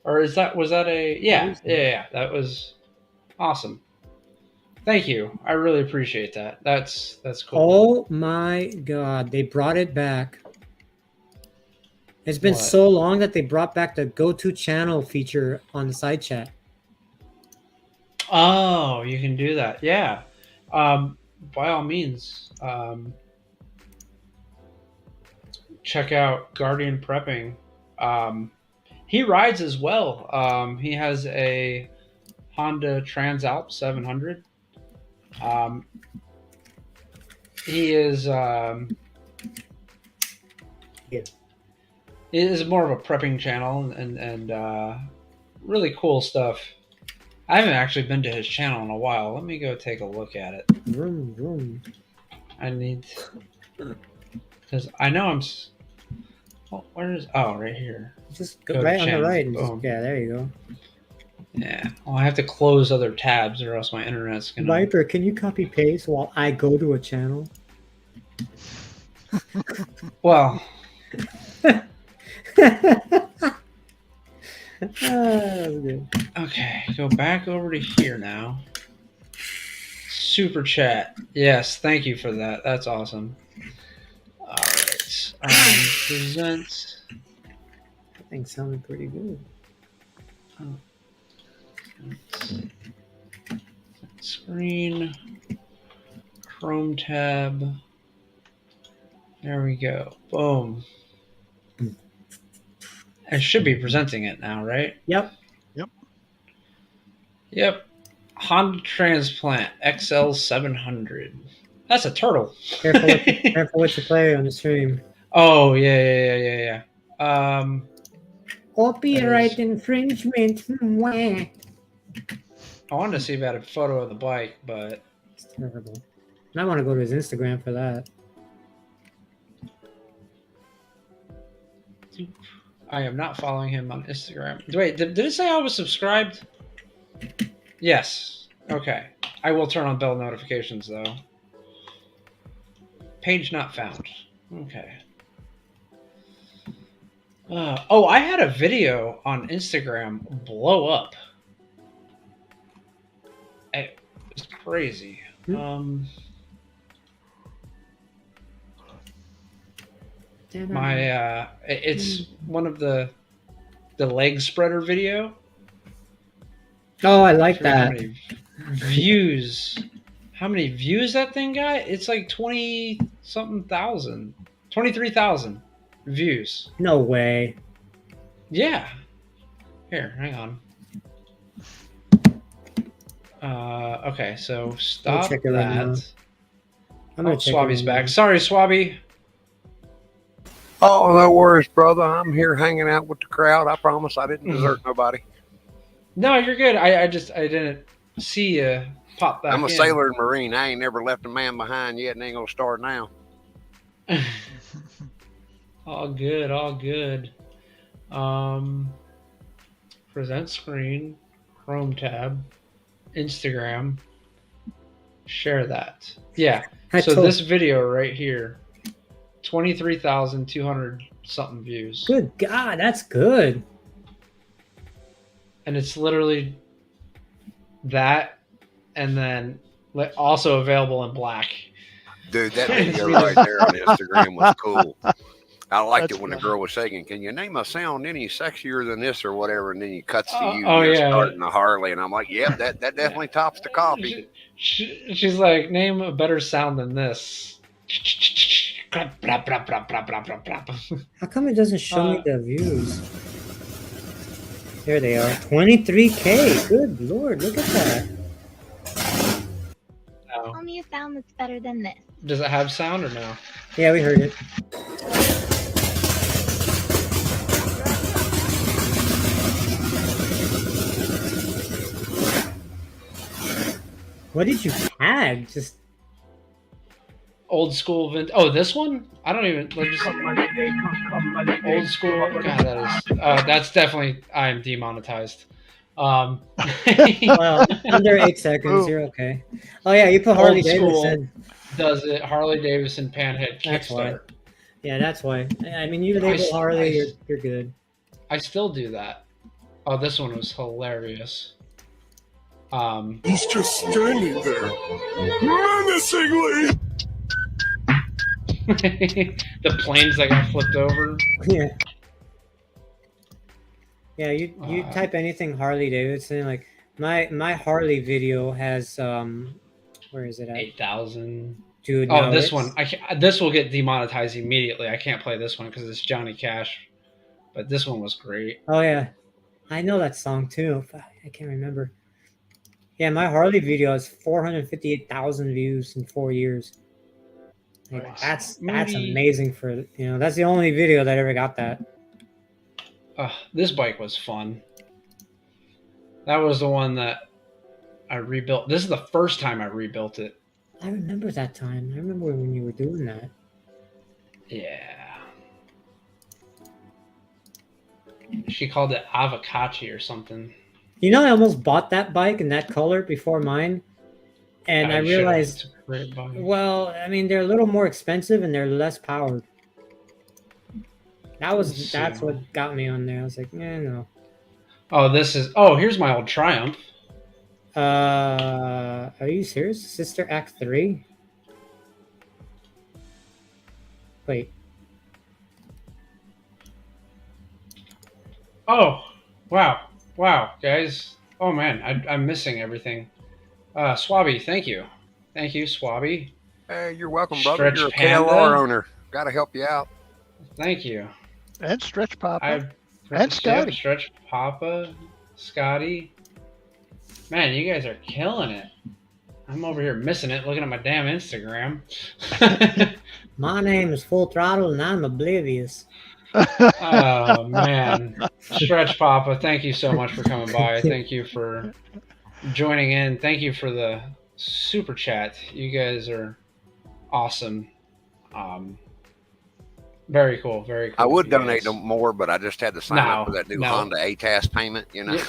Or was that a yeah, that was awesome. Thank you. I really appreciate that. That's Oh cool. my god, they brought it back. It's been so long that they brought back the go-to channel feature on the side chat. Oh, you can do that. Yeah. By all means, check out Guardian Prepping. He rides as well. He has a Honda Transalp 700. He is it is more of a prepping channel and really cool stuff. I haven't actually been to his channel in a while. Let me go take a look at it. Vroom, vroom. I need, because I know I'm. Oh, where is? Oh, right here. Just go right on the right. And just, yeah, there you go. Yeah. Well, I have to close other tabs, or else my internet's gonna. Viper, can you copy paste while I go to a channel? Well. Good. Okay, go back over to here now. Super chat. Yes, thank you for that. That's awesome. All right. Present. That thing sounded pretty good. Screen. Chrome tab. There we go. Boom. I should be presenting it now, right? Yep. Honda Transplant XL 700. That's a turtle. Careful what you play on the stream. Oh yeah. Copyright infringement. I wanted to see if I had a photo of the bike, but it's terrible. And I want to go to his Instagram for that. I am not following him on Instagram. Wait, did it say I was subscribed? Yes. Okay. I will turn on bell notifications, though. Page not found. Okay. I had a video on Instagram blow up. It was crazy. It's one of the leg spreader video. Oh, I like that. How many views that thing got? It's like 20-something thousand. 23,000 views. No way. Yeah. Here, hang on. Okay, so stop check it that. right now. Swabby's back. Sorry, Swabby. Oh, no worries, brother. I'm here hanging out with the crowd. I promise I didn't desert nobody. No, you're good. I didn't see you pop back in. I'm a sailor and Marine. I ain't never left a man behind yet and ain't gonna start now. All good. Present screen, Chrome tab, Instagram, share that. Yeah. So this video right here, 23,200 something views. Good God, that's good. And it's literally that, and then also available in black. Dude, that video right there on Instagram was cool. I liked it when the girl was saying, "Can you name a sound any sexier than this or whatever?" And then he cuts to you, starting the Harley, and I'm like, "Yep, that definitely tops the coffee." She's like, "Name a better sound than this." How come it doesn't show me the views? There they are, 23K. Good Lord, look at that. No. Tell me a sound that's better than this. Does it have sound or no? Yeah, we heard it. What did you tag? Just old school Oh, this one? I don't even. Old school. God, that is. That's definitely. I'm demonetized. Well, under 8 seconds, you're okay. Oh yeah, you put Harley Davidson. Does it Harley Davidson Panhead That's Kickstart? Why. Yeah, that's why. I mean, you label Harley, you're good. I still do that. Oh, this one was hilarious. He's just standing there, menacingly. The planes that got flipped over. Yeah. Yeah, you type anything Harley Davidson, like my Harley video has where is it at? 8,000. Dude, oh, no, this one this will get demonetized immediately. I can't play this one because it's Johnny Cash, but this one was great. Oh yeah, I know that song too. I can't remember. Yeah, my Harley video has 458,000 views in 4 years. Like, that's amazing for that's the only video that ever got that. This bike was fun. That was the one that I rebuilt. This is the first time I rebuilt it. I remember that time. I remember when you were doing that. Yeah. She called it Avocacci or something. You know, I almost bought that bike in that color before mine. And I realized, well, I mean, they're a little more expensive and they're less powered. That's what got me on there. I was like, no. Oh, here's my old Triumph. Are you serious? Sister Act 3? Wait. Oh, wow, guys. Oh man, I'm missing everything. Swabby, thank you, Swabby. Hey, you're welcome, brother. You're a KLR owner. Got to help you out. Thank you. And Stretch Papa. And Scotty. Stretch Papa, Scotty. Man, you guys are killing it. I'm over here missing it, looking at my damn Instagram. My name is Full Throttle, and I'm oblivious. Oh man, Stretch Papa, thank you so much for coming by. Thank you for joining in. Thank you for the super chat. You guys are awesome. Very cool. I would donate more, but I just had to sign up for that new Honda ATAS payment. Yeah.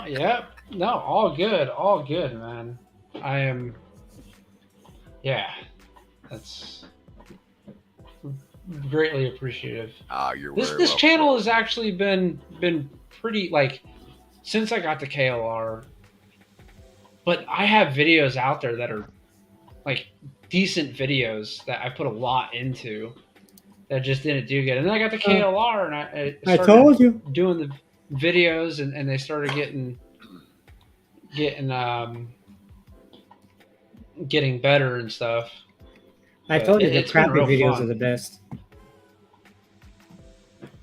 Yep. No, all good, man. I am. Yeah, that's greatly appreciative. You're this channel has actually been pretty, like, since I got the KLR, but I have videos out there that are like decent videos that I put a lot into that just didn't do good. And then I got the KLR and I told you doing the videos and they started getting better and stuff. I told you the crappy videos are the best.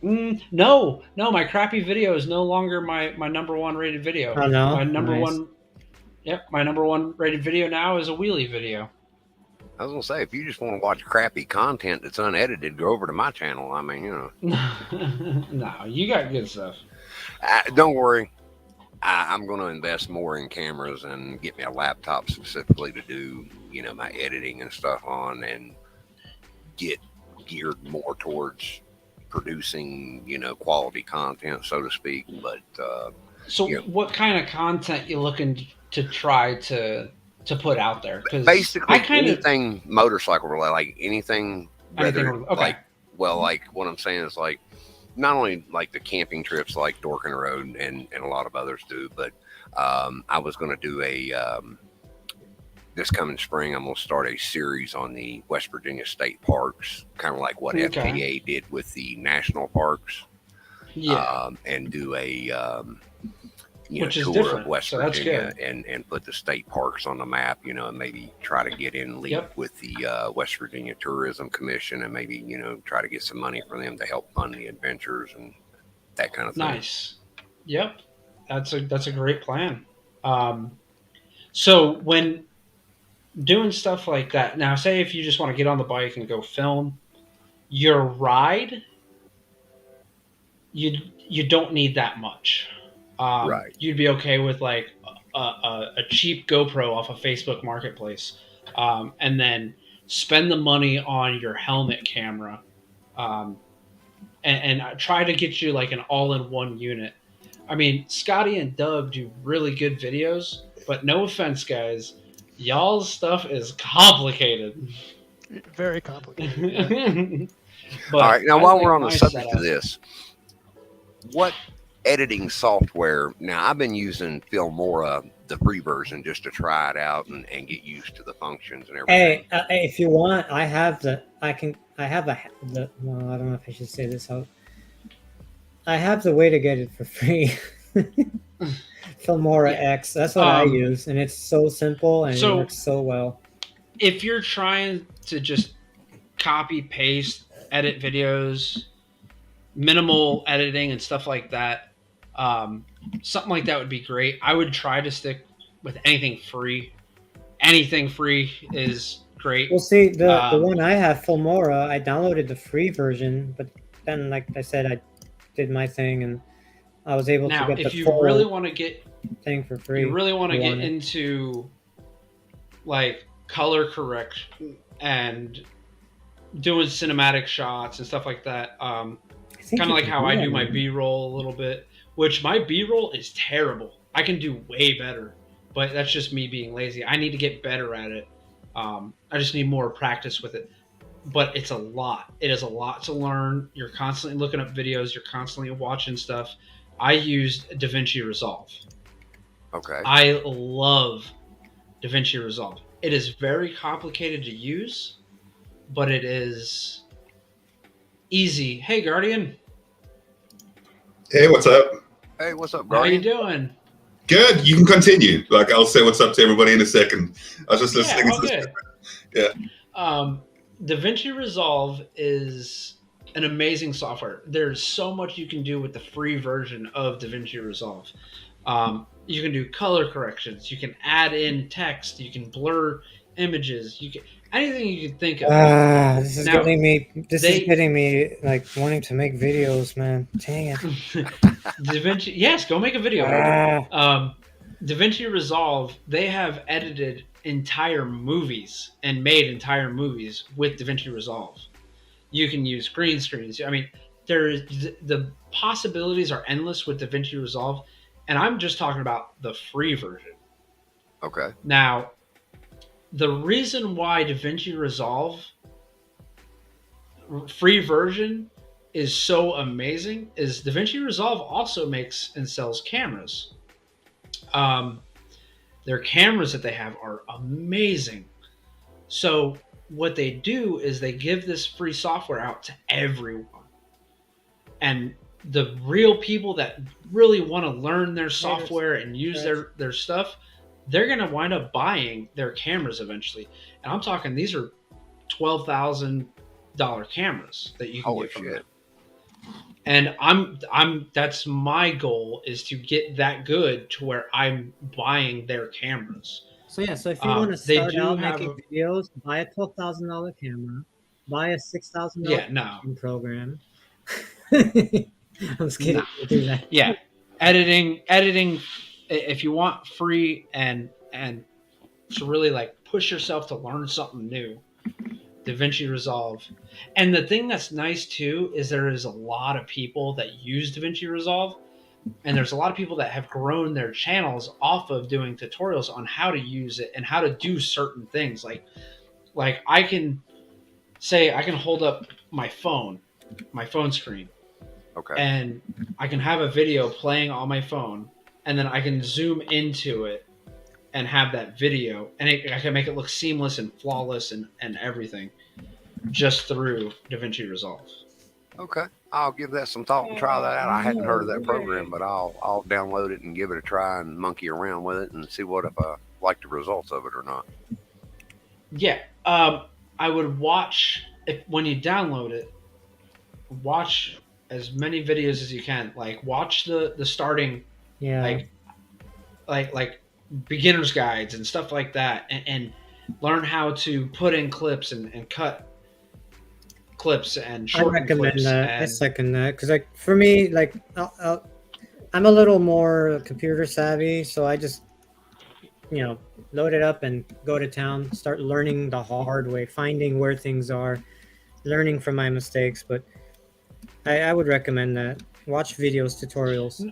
No, my crappy video is no longer my number one rated video. Oh no, my number one rated video now is a wheelie video. I was gonna say, if you just want to watch crappy content that's unedited, go over to my channel. I mean, No, you got good stuff. Don't worry. I'm going to invest more in cameras and get me a laptop specifically to do, my editing and stuff on, and get geared more towards producing, quality content, so to speak. But what kind of content you looking to try to put out there? Because basically anything motorcycle related, like anything. Like what I'm saying is, like, not only like the camping trips like Dorking Road and a lot of others do, but I was going to do this coming spring, I'm going to start a series on the West Virginia state parks, kind of like what FKA did with the national parks. Yeah. And do a Which is tour different. of West So that's Virginia good. and put the state parks on the map, and maybe try to get in league with the West Virginia Tourism Commission, and maybe, try to get some money from them to help fund the adventures and that kind of thing. Nice. Yep. That's a great plan. So when doing stuff like that, now say if you just want to get on the bike and go film your ride, you don't need that much. Right. You'd be okay with like a cheap GoPro off of Facebook Marketplace, and then spend the money on your helmet camera, and try to get you like an all-in-one unit. I mean, Scotty and Doug do really good videos, but no offense, guys, y'all's stuff is complicated. Very complicated. But all right, now while we're on the subject setup of this, what editing software? Now I've been using Filmora, the free version, just to try it out and get used to the functions and everything. Hey, if you want, I have the. Well, I don't know if I should say this out. I have the way to get it for free. Filmora X. That's what I use, and it's so simple and it works so well. If you're trying to just copy, paste, edit videos, minimal editing and stuff like that, something like that would be great. I would try to stick with anything free. Anything free is great. Well, see, the one I have, Filmora, I downloaded the free version, but then, like I said, I did my thing and I was able to get the full really want to get thing for free. You really want to get into like color correction and doing cinematic shots and stuff like that. Kind of like how I do my B-roll a little bit, which my B-roll is terrible. I can do way better, but that's just me being lazy. I need to get better at it. I just need more practice with it. But it's a lot. It is a lot to learn. You're constantly looking up videos. You're constantly watching stuff. I used DaVinci Resolve. Okay. I love DaVinci Resolve. It is very complicated to use, but it is easy. Hey, Guardian. Hey, what's up? Hey, what's up, Guardian? How you doing? Good. You can continue. Like, I'll say what's up to everybody in a second. I was just listening. Yeah. DaVinci Resolve is an amazing software. There's so much you can do with the free version of DaVinci Resolve. You can do color corrections. You can add in text. You can blur images. You can anything you can think of. This is getting me like wanting to make videos, man. Dang it. DaVinci, yes, go make a video. DaVinci Resolve, they have edited entire movies and made entire movies with DaVinci Resolve. You can use green screens. I mean, the possibilities are endless with DaVinci Resolve, and I'm just talking about the free version. Okay. Now, the reason why DaVinci Resolve free version is so amazing is DaVinci Resolve also makes and sells cameras. Their cameras that they have are amazing. So what they do is they give this free software out to everyone. And the real people that really want to learn their software and use their stuff, they're going to wind up buying their cameras eventually. And I'm talking, these are $12,000 cameras that you can get from them. And that's my goal, is to get that good to where I'm buying their cameras. So yeah, so if you want to start out making videos, buy a $12,000 camera, buy a $6,000 program. I'm just kidding. Do that. Yeah, editing. If you want free and to really like push yourself to learn something new, DaVinci Resolve. And the thing that's nice too is there is a lot of people that use DaVinci Resolve, and there's a lot of people that have grown their channels off of doing tutorials on how to use it and how to do certain things. Like I can hold up my phone screen. Okay. And I can have a video playing on my phone, and then I can zoom into it and have that video, and I can make it look seamless and flawless and everything just through DaVinci Resolve. Okay, I'll give that some thought and try that out. I hadn't heard of that program, but I'll download it and give it a try and monkey around with it and see what if I like the results of it or not. Yeah, I would watch when you download it. Watch as many videos as you can. Like watch the starting, like beginners guides and stuff like that, and learn how to put in clips and cut clips and shorten I recommend clips. that. I second that because, like, for me, like, I'm a little more computer savvy, so I just, load it up and go to town. Start learning the hard way, finding where things are, learning from my mistakes. But I would recommend that. Watch videos, tutorials.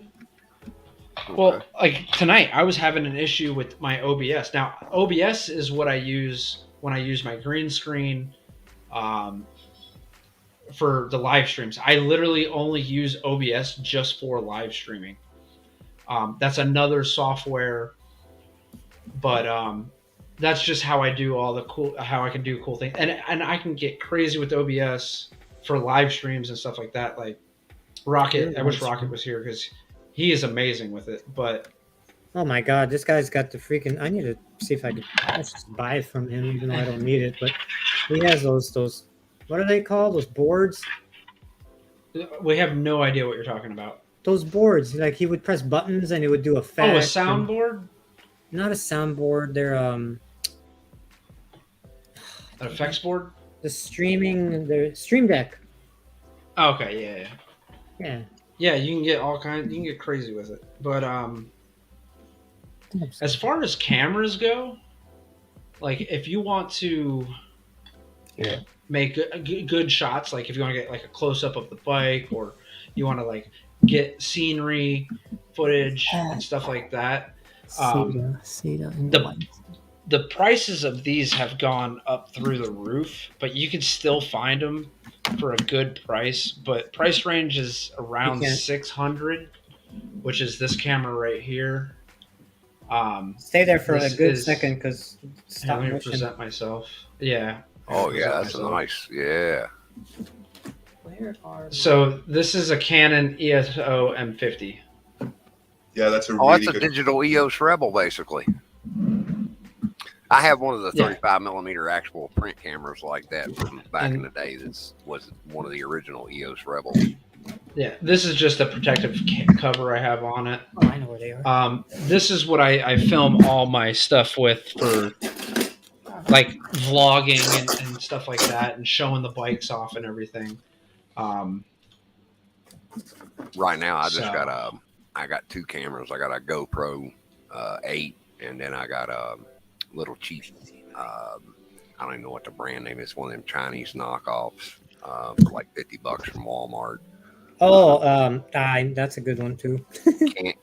Well, like tonight, I was having an issue with my OBS. Now, OBS is what I use when I use my green screen for the live streams. I literally only use OBS just for live streaming. That's another software, but that's just how I do how I can do cool things. And I can get crazy with OBS for live streams and stuff like that. Like Rocket, I wish Rocket was here because he is amazing with it. But oh my God, this guy's got the freaking. I need to see if I can just buy it from him, even though I don't need it. But he has those. What are they called? Those boards? We have no idea what you're talking about. Those boards, like he would press buttons and it would do effects. Oh, a soundboard? Not a soundboard. They're an effects board. The Stream Deck. Oh, okay, yeah. You can get all kinds. You can get crazy with it. But as far as cameras go, like if you want to make good shots, like if you want to get like a close up of the bike, or you want to like get scenery footage and stuff like that, the prices of these have gone up through the roof, but you can still find them for a good price. But price range is around 600, which is this camera right here. Stay there for a good second, because let me present myself. Yeah. Oh yeah, that's nice. Yeah. So this is a Canon ESO M50. Yeah, that's a that's a digital EOS Rebel, basically. I have one of the 35 millimeter actual print cameras like that from back in the day. That was one of the original EOS Rebels. Yeah, this is just a protective cover I have on it. Oh, I know where they are. This is what I film all my stuff with for like vlogging and stuff like that, and showing the bikes off and everything. Right now, I got two cameras. I got a GoPro 8, and then I got a little cheap. I don't even know what the brand name is. One of them Chinese knockoffs for like $50 from Walmart. Oh, that's a good one too.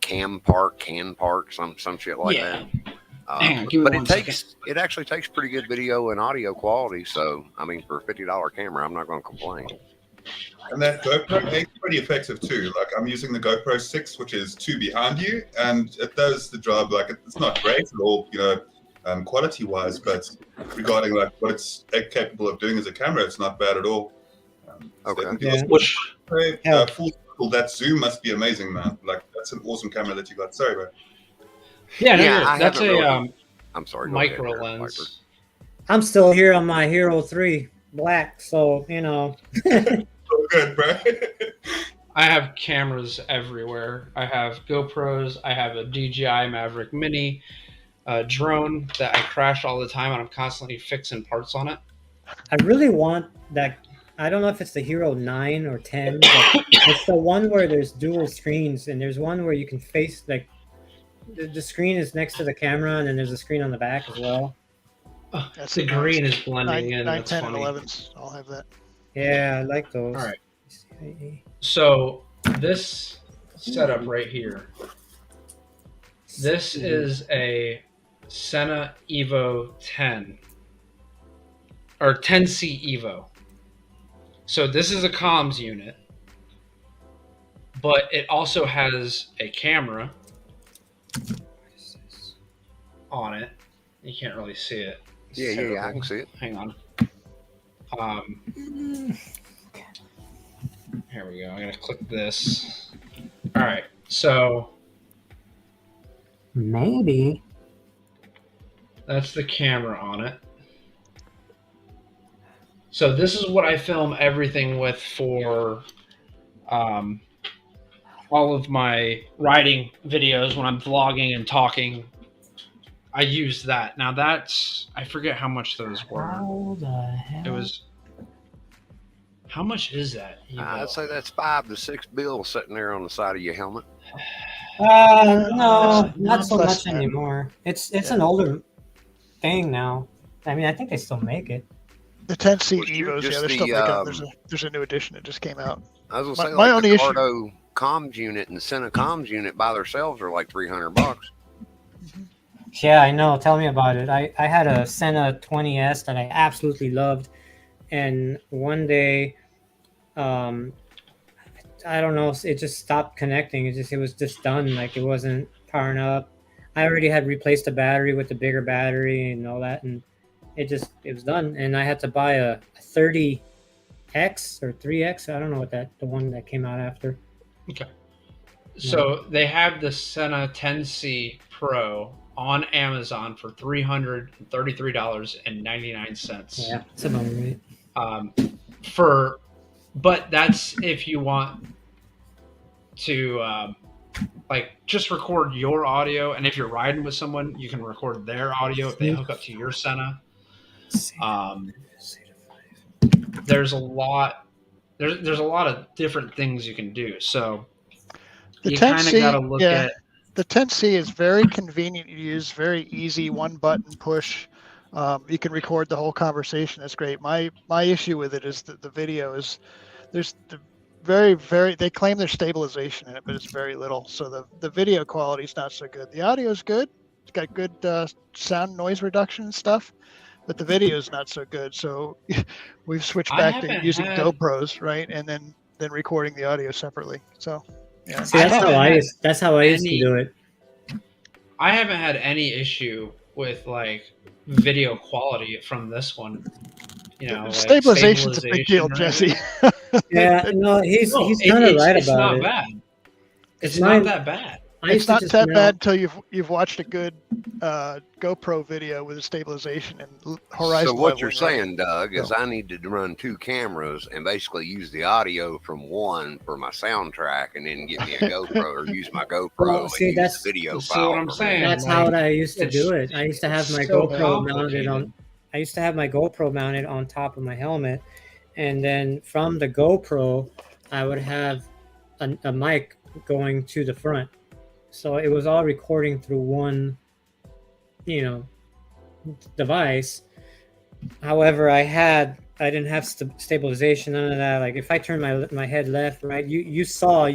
Can Park, some shit like that. But it actually takes pretty good video and audio quality. So I mean, for a $50 camera, I'm not going to complain. And that GoPro 8 is pretty effective too. Like I'm using the GoPro 6, which is 2 behind you, and it does the job. Like it's not great at all, quality wise, but regarding like what it's capable of doing as a camera, it's not bad at all. Full that zoom must be amazing, man. Like that's an awesome camera that you got. Sorry, bro. That's a I'm sorry. Micro lens. I'm still here on my Hero 3 Black, so So good, bro. I have cameras everywhere. I have GoPros. I have a DJI Maverick Mini, a drone that I crash all the time, and I'm constantly fixing parts on it. I really want that. I don't know if it's the Hero 9 or 10, but it's the one where there's dual screens, and there's one where you can face, like, the screen is next to the camera, and then there's a screen on the back as well. Oh, the green is blending in. 9, 10, and 11s. I'll have that. Yeah, I like those. All right. So this setup right here, this is a Sena Evo 10 or 10C Evo. So this is a comms unit, but it also has a camera. on it. You can't really see it. It's Yeah, I can see it. Hang on. Here we go. I'm gonna click this. All right. So Maybe. that's the camera on it. So this is what I film everything with for all of my riding videos when I'm vlogging and talking. I use that. Now that's, I forget how much those were. How the hell? It was, how much is that? I'd say that's $5 to $6 bills sitting there on the side of your helmet. No, not so less much than that. anymore. It's an older thing now. I mean, I think they still make it. The 10C Well, shoot, Evos, just they're still the, making them. There's a new edition that just came out. I was gonna say, My like only the issue- Cardo comms unit and the Senna comms unit by themselves are like $300. Yeah, I know. Tell me about it. I had a Senna 20S that I absolutely loved, and one day, I don't know, it just stopped connecting. It was just done. Like it wasn't powering up. I already had replaced the battery with the bigger battery and all that, and it was done. And I had to buy a 30X or 3X. I don't know what the one that came out after. Okay. So they have the Senna 10C Pro on Amazon for $333.99. Yeah, it's about right. But that's if you want to like just record your audio, and if you're riding with someone, you can record their audio if they hook up to your Senna. There's a lot. There's a lot of different things you can do. So The you kind of 10C, got to look at. The 10C is very convenient to use, very easy, one button push. You can record the whole conversation. That's great. My issue with it is that the video is there's the very they claim there's stabilization in it, but it's very little. So the video quality is not so good. The audio is good. It's got good sound noise reduction and stuff, but the video is not so good. So we've switched back to using GoPros, right, and then recording the audio separately. So. Yeah. See, that's how I used to do it. I haven't had any issue with like video quality from this one. You know, like stabilization's a big deal, Jesse. Yeah, no, he's kind of right about it. Bad. It's not that bad. It's not that bad until you've watched a good GoPro video with a stabilization and horizon. So what you're saying, Doug, is I need to run 2 cameras and basically use the audio from one for my soundtrack, and then get me a GoPro or use my GoPro Well, and see, use that's- the video see file. what I'm for saying. me. That's Like, how I used to do it. I used to have my so GoPro mounted on. complicated. I used to have my GoPro mounted on top of my helmet, and then from the GoPro, I would have a mic going to the front, so it was all recording through one, device. However, I didn't have stabilization, none of that. Like if I turned my head left, right, you saw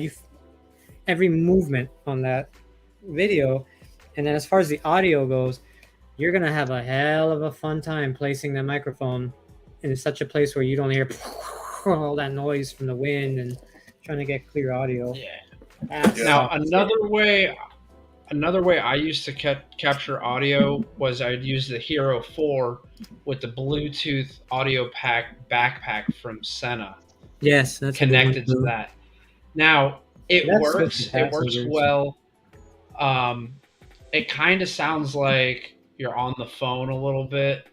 every movement on that video. And then as far as the audio goes, you're gonna have a hell of a fun time placing the microphone in such a place where you don't hear all that noise from the wind and trying to get clear audio. Yeah. That's Now another way I used to capture audio was I'd use the Hero 4 with the Bluetooth audio backpack from Senna. Yes, that's connected to that. Now it That's works. It works passengers. well. It kind of sounds like you're on the phone a little bit.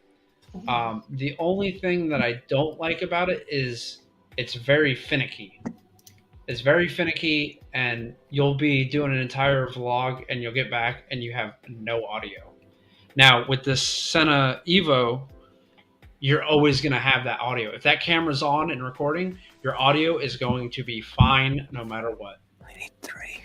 The only thing that I don't like about it is it's very finicky. It's very finicky, and you'll be doing an entire vlog, and you'll get back, and you have no audio. Now, with this Senna Evo, you're always going to have that audio. If that camera's on and recording, your audio is going to be fine no matter what. I need 3.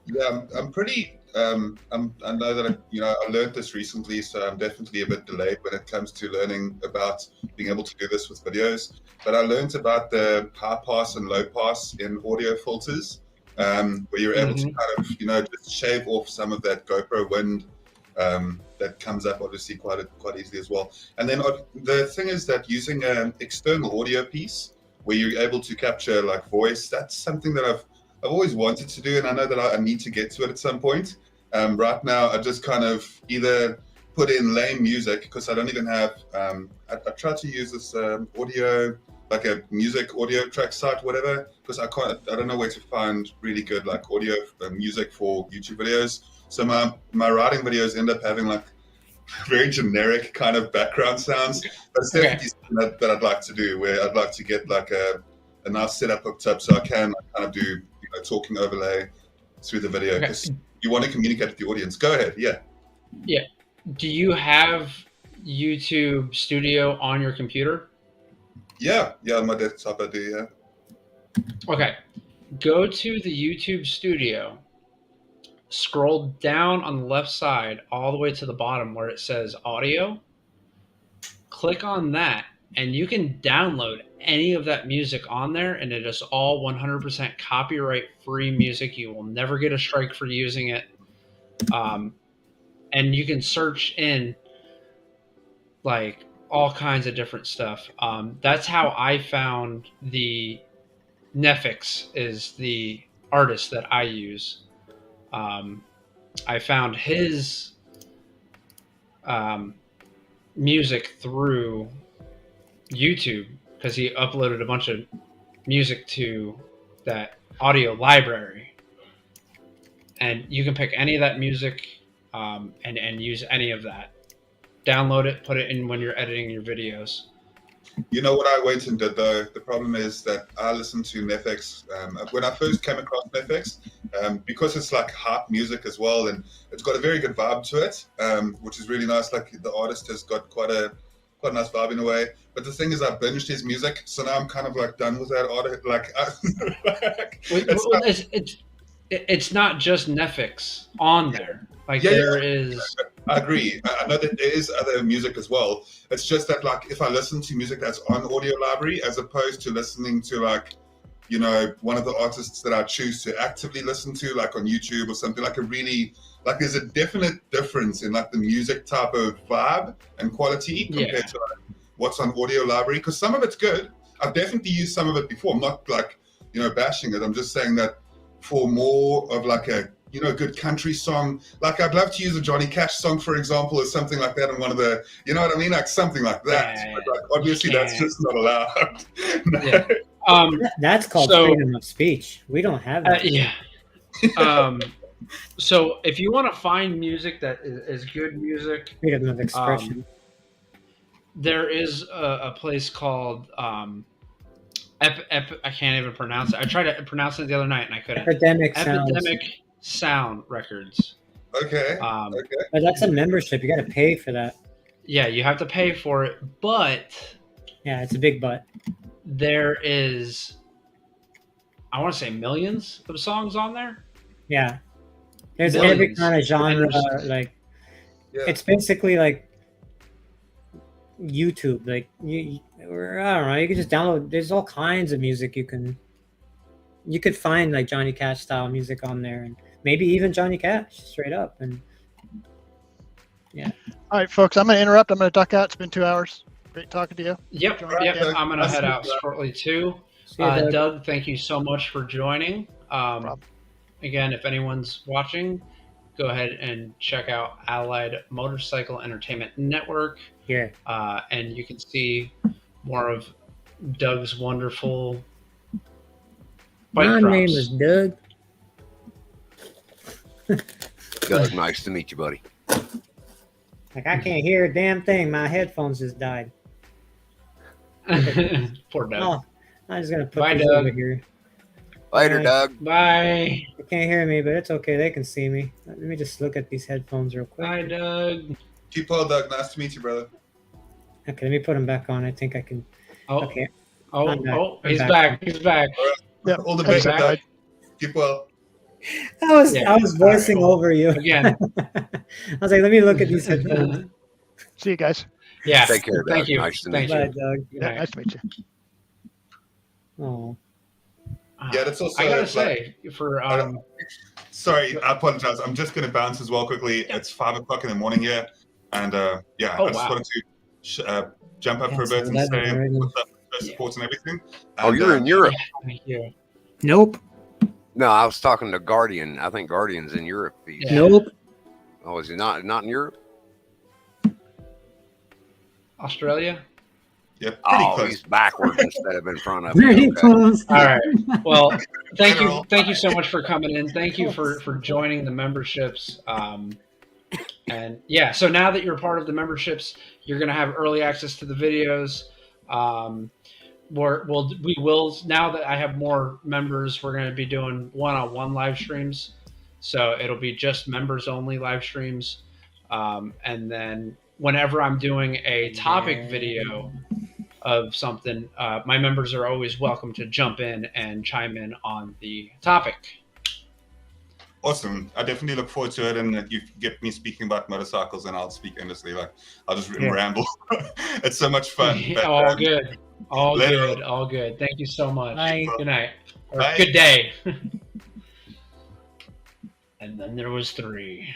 Yeah, I'm pretty. I know that I learned this recently, so I'm definitely a bit delayed when it comes to learning about being able to do this with videos. But I learned about the high pass and low pass in audio filters, where you're able to kind of just shave off some of that GoPro wind that comes up obviously quite easily as well. And then the thing is that using an external audio piece where you're able to capture like voice, that's something that I've always wanted to do, and I know that I need to get to it at some point. Right now, I just kind of either put in lame music because I don't even have. I try to use this audio, like a music audio track site, whatever, because I don't know where to find really good like audio music for YouTube videos. So my writing videos end up having like very generic kind of background sounds. But it's definitely something that I'd like to do, where I'd like to get like a nice setup hooked up so I can like, kind of do talking overlay through the video because you want to communicate with the audience. Go ahead, yeah. Yeah. Do you have YouTube Studio on your computer? Yeah, on my desktop I do, yeah. Okay. Go to the YouTube Studio, scroll down on the left side all the way to the bottom where it says audio. Click on that, and you can download any of that music on there, and it is all 100% copyright-free music. You will never get a strike for using it. And you can search in like all kinds of different stuff. That's how I found the Nefix is the artist that I use. I found his music through YouTube because he uploaded a bunch of music to that audio library. And you can pick any of that music and use any of that. Download it, put it in when you're editing your videos. You know what I went and did though? The problem is that I listened to Nefix when I first came across Nefix because it's like hype music as well, and it's got a very good vibe to it, which is really nice. Like the artist has got quite a nice vibe in a way. But the thing is, I binged his music, so now I'm kind of like done with that artist. Like, it's not just Nefix on there. Like there is. I agree. I know that there is other music as well. It's just that, like, if I listen to music that's on audio library, as opposed to listening to, like, one of the artists that I choose to actively listen to, like on YouTube or something, like there's a definite difference in like the music type of vibe and quality compared to like, what's on audio library. Because some of it's good. I've definitely used some of it before. I'm not like, bashing it. I'm just saying that for more of like a, good country song. Like I'd love to use a Johnny Cash song, for example, or something like that on one of the, you know what I mean? Like something like that. Yeah, but like, obviously that's just not allowed. Yeah. That's called freedom of speech. We don't have that. So if you want to find music that is good music, freedom of expression, there is a place called I can't even pronounce it. I tried to pronounce it the other night and I couldn't. Epidemic Sound Records. Okay. But that's a membership. You got to pay for that. Yeah, you have to pay for it, but yeah, it's a big but. There is, I want to say, millions of songs on there. Yeah, there's every kind of genre. It's basically like YouTube. Like I don't know. You can just download. There's all kinds of music you could find like Johnny Cash style music on there, and maybe even Johnny Cash straight up. And yeah. All right, folks. I'm going to interrupt. I'm going to duck out. It's been 2 hours. Great talking to you. Yep. I'm going to head out shortly too. Doug, thank you so much for joining. Again, if anyone's watching, go ahead and check out Allied Motorcycle Entertainment Network. Yeah. And you can see more of Doug's wonderful bike drops. My name is Doug. Doug, nice to meet you, buddy. Like I can't hear a damn thing. My headphones just died. Poor Doug. Oh, I'm just gonna put this over here. Later, Doug. Bye. They can't hear me, but it's okay. They can see me. Let me just look at these headphones real quick. Bye, Doug. Keep well, Doug. Nice to meet you, brother. Okay, let me put them back on. I think I can. Oh, okay. He's back. He's back. Yeah, all the best, Doug. Keep well. I was voicing over you again. I was like, let me look at these headphones. See you guys. Yeah. Take care, Doug. Thank you. Nice to meet Bye, you. Doug. Yeah, nice to meet you. Oh. Yeah, that's also. I gotta say, for sorry, I apologize. I'm just going to bounce as well quickly. It's 5 o'clock in the morning here, and I just wanted to jump up for a bit and say what's up, support and everything. And, you're in Europe. Thank you. Nope. No, I was talking to Guardian. I think Guardian's in Europe. Nope. Oh, is he not in Europe? Australia. Yeah, pretty Oh, close. he's backwards instead of in front of Very me. Okay. close. All right. Well, thank you. Literal. Thank you so much for coming in. Thank you for joining the memberships. And yeah, so now that you're part of the memberships, you're going to have early access to the videos. We will now that I have more members, we're going to be doing one-on-one live streams. So it'll be just members only live streams. And then whenever I'm doing a topic video of something, my members are always welcome to jump in and chime in on the topic. Awesome. I definitely look forward to it, and you get me speaking about motorcycles, and I'll speak endlessly. Like I'll just ramble. It's so much fun. But, all good. All later. good. All good. Thank you so much. Bye. Good night. Or Bye. good day. And then there was 3.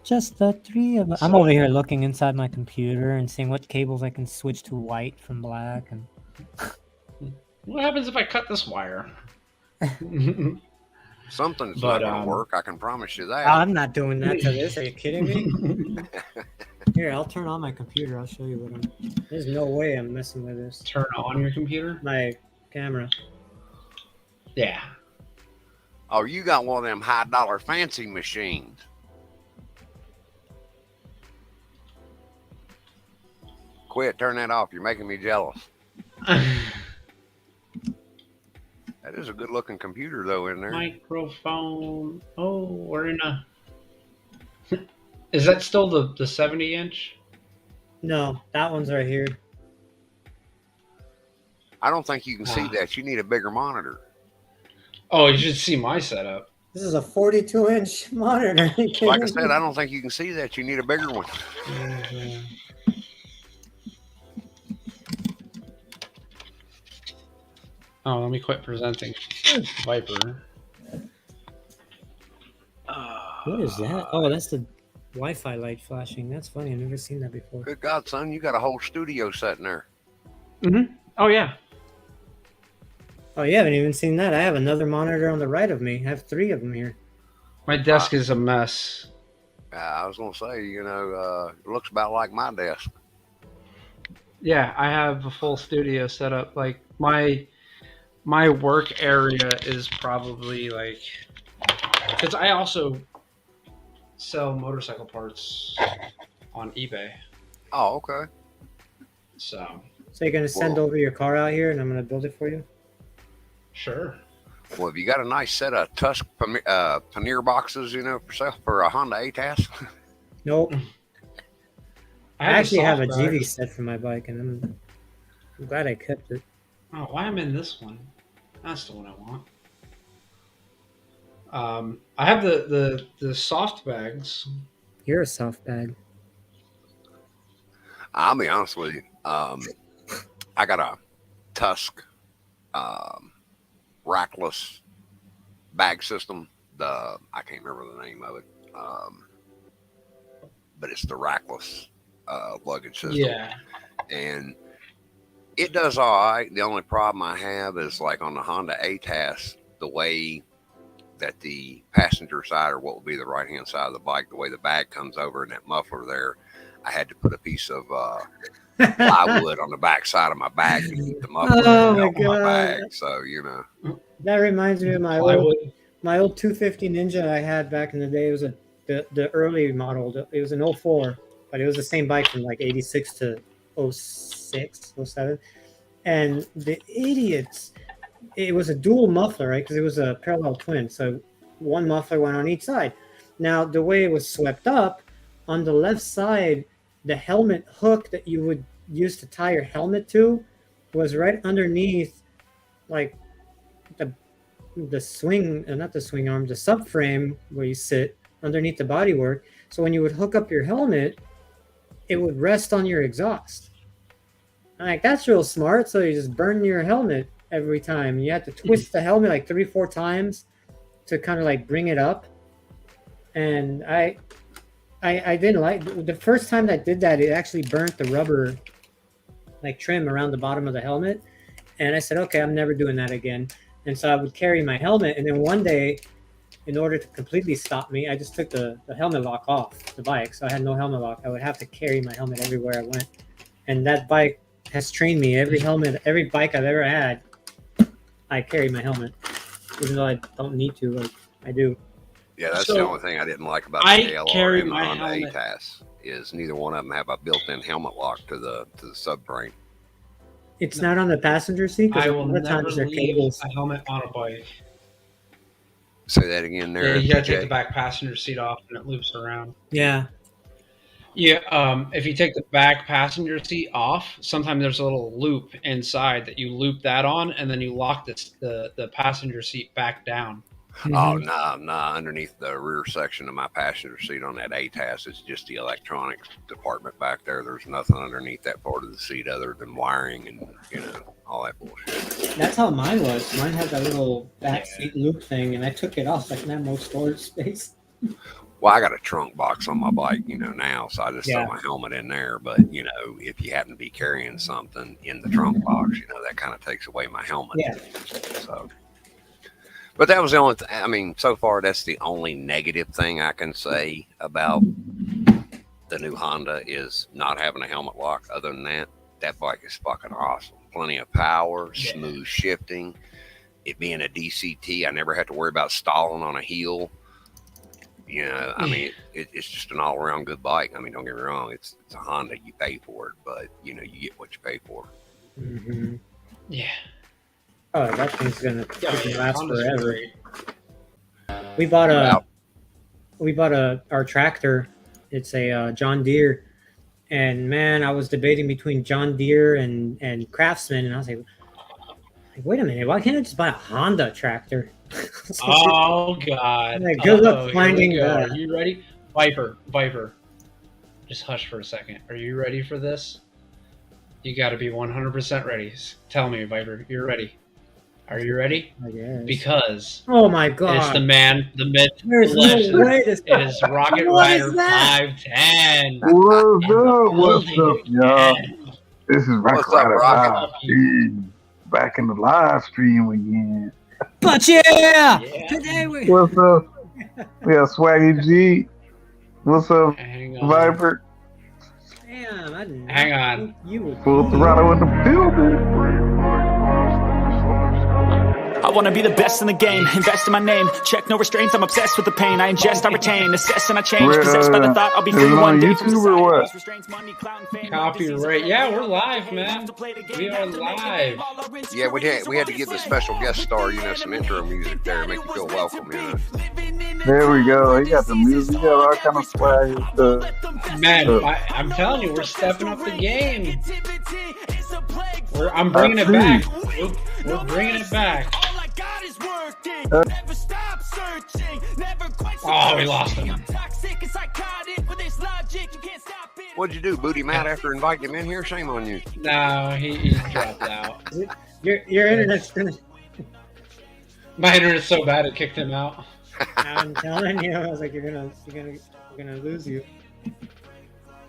Just the 3 of us. I'm over here looking inside my computer and seeing what cables I can switch to white from black. And What happens if I cut this wire? Something's But, not going to work. I can promise you that. I'm not doing that to this. Are you kidding me? Here, I'll turn on my computer. I'll show you what I'm. There's no way I'm messing with this. Turn on your computer? My camera. Yeah. Oh, you got one of them high-dollar fancy machines. Quit. Turn that off. You're making me jealous. That is a good-looking computer, though, in there. Microphone. Oh, we're in a. Is that still the 70-inch? No, that one's right here. I don't think you can see that. You need a bigger monitor. Oh, you should see my setup. This is a 42-inch monitor. Like I said, I don't think you can see that. You need a bigger one. Oh, let me quit presenting. Viper. What is that? Oh, that's the Wi-Fi light flashing. That's funny. I've never seen that before. Good God, son, you got a whole studio set in there. Oh, yeah. Oh, you haven't even seen that. I have another monitor on the right of me. I have 3 of them here. My desk is a mess. I was going to say, it looks about like my desk. Yeah, I have a full studio set up. Like, my work area is probably like... Because I also sell motorcycle parts on eBay. Oh, okay. So you're going to send over your car out here and I'm going to build it for you? Sure. Well, have you got a nice set of Tusk pannier boxes, for sale for a Honda ATAS? Nope. I actually have a GV set for my bike, and I'm glad I kept it. Oh, why am I in this one? That's the one I want. I have the soft bags. You're a soft bag. I'll be honest with you. I got a Tusk rackless bag system. I can't remember the name of it, but it's the rackless luggage system. Yeah. And it does all right. The only problem I have is like on the Honda ATAS, the way that the passenger side, or what would be the right-hand side of the bike, the way the bag comes over and that muffler there, I had to put a piece of plywood on the back side of my bag to keep the muffler on my bag. So, That reminds me of my old 250 Ninja I had back in the day. It was the early model. It was an 04, but it was the same bike from like 86 to 06, 07. And the idiots, it was a dual muffler, right? Because it was a parallel twin. So one muffler went on each side. Now, the way it was swept up, on the left side, the helmet hook that you would use to tie your helmet to was right underneath, like, the swing, not the swing arm, the subframe where you sit underneath the bodywork. So when you would hook up your helmet, it would rest on your exhaust. I'm like, that's real smart. So you just burn your helmet every time. You have to twist the helmet like 3-4 times to kind of like bring it up. And I didn't like the first time that I did that. It actually burnt the rubber like trim around the bottom of the helmet. And I said, okay, I'm never doing that again. And so I would carry my helmet. And then one day in order to completely stop me, I just took the helmet lock off the bike. So I had no helmet lock. I would have to carry my helmet everywhere I went. And that bike has trained me. Every bike I've ever had, I carry my helmet. Even though I don't need to, like I do. Yeah, that's So, the only thing I didn't like about I the KLR carry and the my Honda helmet. ATAS is neither one of them have a built-in helmet lock to the subframe. It's not on the passenger seat I because a will lot of never times they're leave cables. a helmet on a bike. Say that again there. Yeah, you gotta take TJ. the back passenger seat off and it loops around. Yeah. Yeah, if you take the back passenger seat off, sometimes there's a little loop inside that you loop that on, and then you lock the passenger seat back down. Oh, no, underneath the rear section of my passenger seat on that ATAS, it's just the electronics department back there. There's nothing underneath that part of the seat other than wiring and, all that bullshit. That's how mine was. Mine had that little back seat loop thing, and I took it off. Like, not more storage space. Well, I got a trunk box on my bike, now, so I just throw my helmet in there. But, if you happen to be carrying something in the trunk box, that kind of takes away my helmet. Yeah. So, but that was the only I mean, so far, that's the only negative thing I can say about the new Honda is not having a helmet lock. Other than that, that bike is fucking awesome. Plenty of power, smooth shifting. It being a DCT, I never had to worry about stalling on a hill. I mean, it's just an all-around good bike. I mean, don't get me wrong, it's a Honda. You pay for it, but you get what you pay for. Mm-hmm. Yeah. Oh, that thing's gonna last Honda's forever. great. We bought our tractor. It's a John Deere, and man, I was debating between John Deere and Craftsman, and I was like, wait a minute, why can't I just buy a Honda tractor? Oh God! Like, good luck finding here we go. that. Are you ready, Viper? Just hush for a second. Are you ready for this? You got to be 100% ready. Tell me, Viper, you're ready. Are you ready? I guess. Because oh my God, it's the man, the myth, there's the legend. no way this It is Rocket What Rider is that? 510. What's up, y'all? This is What's Rocket up, Rider Rocket? 510, back in the live stream again. But yeah, today we. What's up? We have Swaggy G. What's up, Hang on. Viper? Damn, I didn't Hang on. think you would. Full Throttle in the building. I wanna be the best in the game, invest in my name, check no restraints, I'm obsessed with the pain, I ingest, I retain, assess and I change, possessed by the thought I'll be is free it one on day from YouTube or what? society, restraints, money, clout, and fame, Copyright. Yeah, we're live, man. We are live. Yeah, we had to give the special guest star, some intro music there, make you feel welcome, There we go. He got the music, he got all kind of swag and stuff. Man, I'm telling you, we're stepping up the game. I'm bringing it back. We're bringing it back. Oh, we lost him. What'd you do, boot him out after inviting him in here? Shame on you. No, he dropped out. Your internet's gonna. My internet's so bad it kicked him out. I'm telling you, I was like, we're gonna lose you.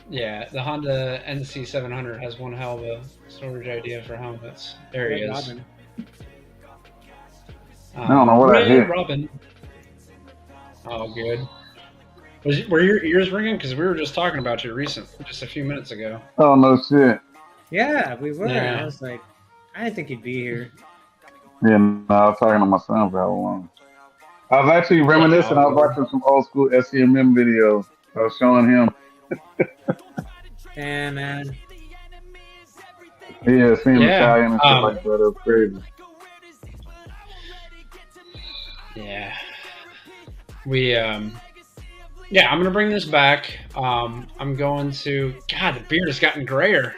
Yeah, the Honda NC700 has one hell of a storage idea for helmets. There he is. Robin. I don't know what I hit. Robin. Oh, good. Were your ears ringing? Because we were just talking about you just a few minutes ago. Oh, no shit. Yeah, we were. Yeah. I was like, I didn't think you'd be here. Yeah, no, I was talking to my son for how long. I was actually reminiscing. I was watching some old school SCMM videos. I was showing him. Damn, man. Yeah, seeing Italian and stuff like that. It was crazy. Yeah. Yeah, I'm gonna bring this back. I'm going to. God, the beard has gotten grayer.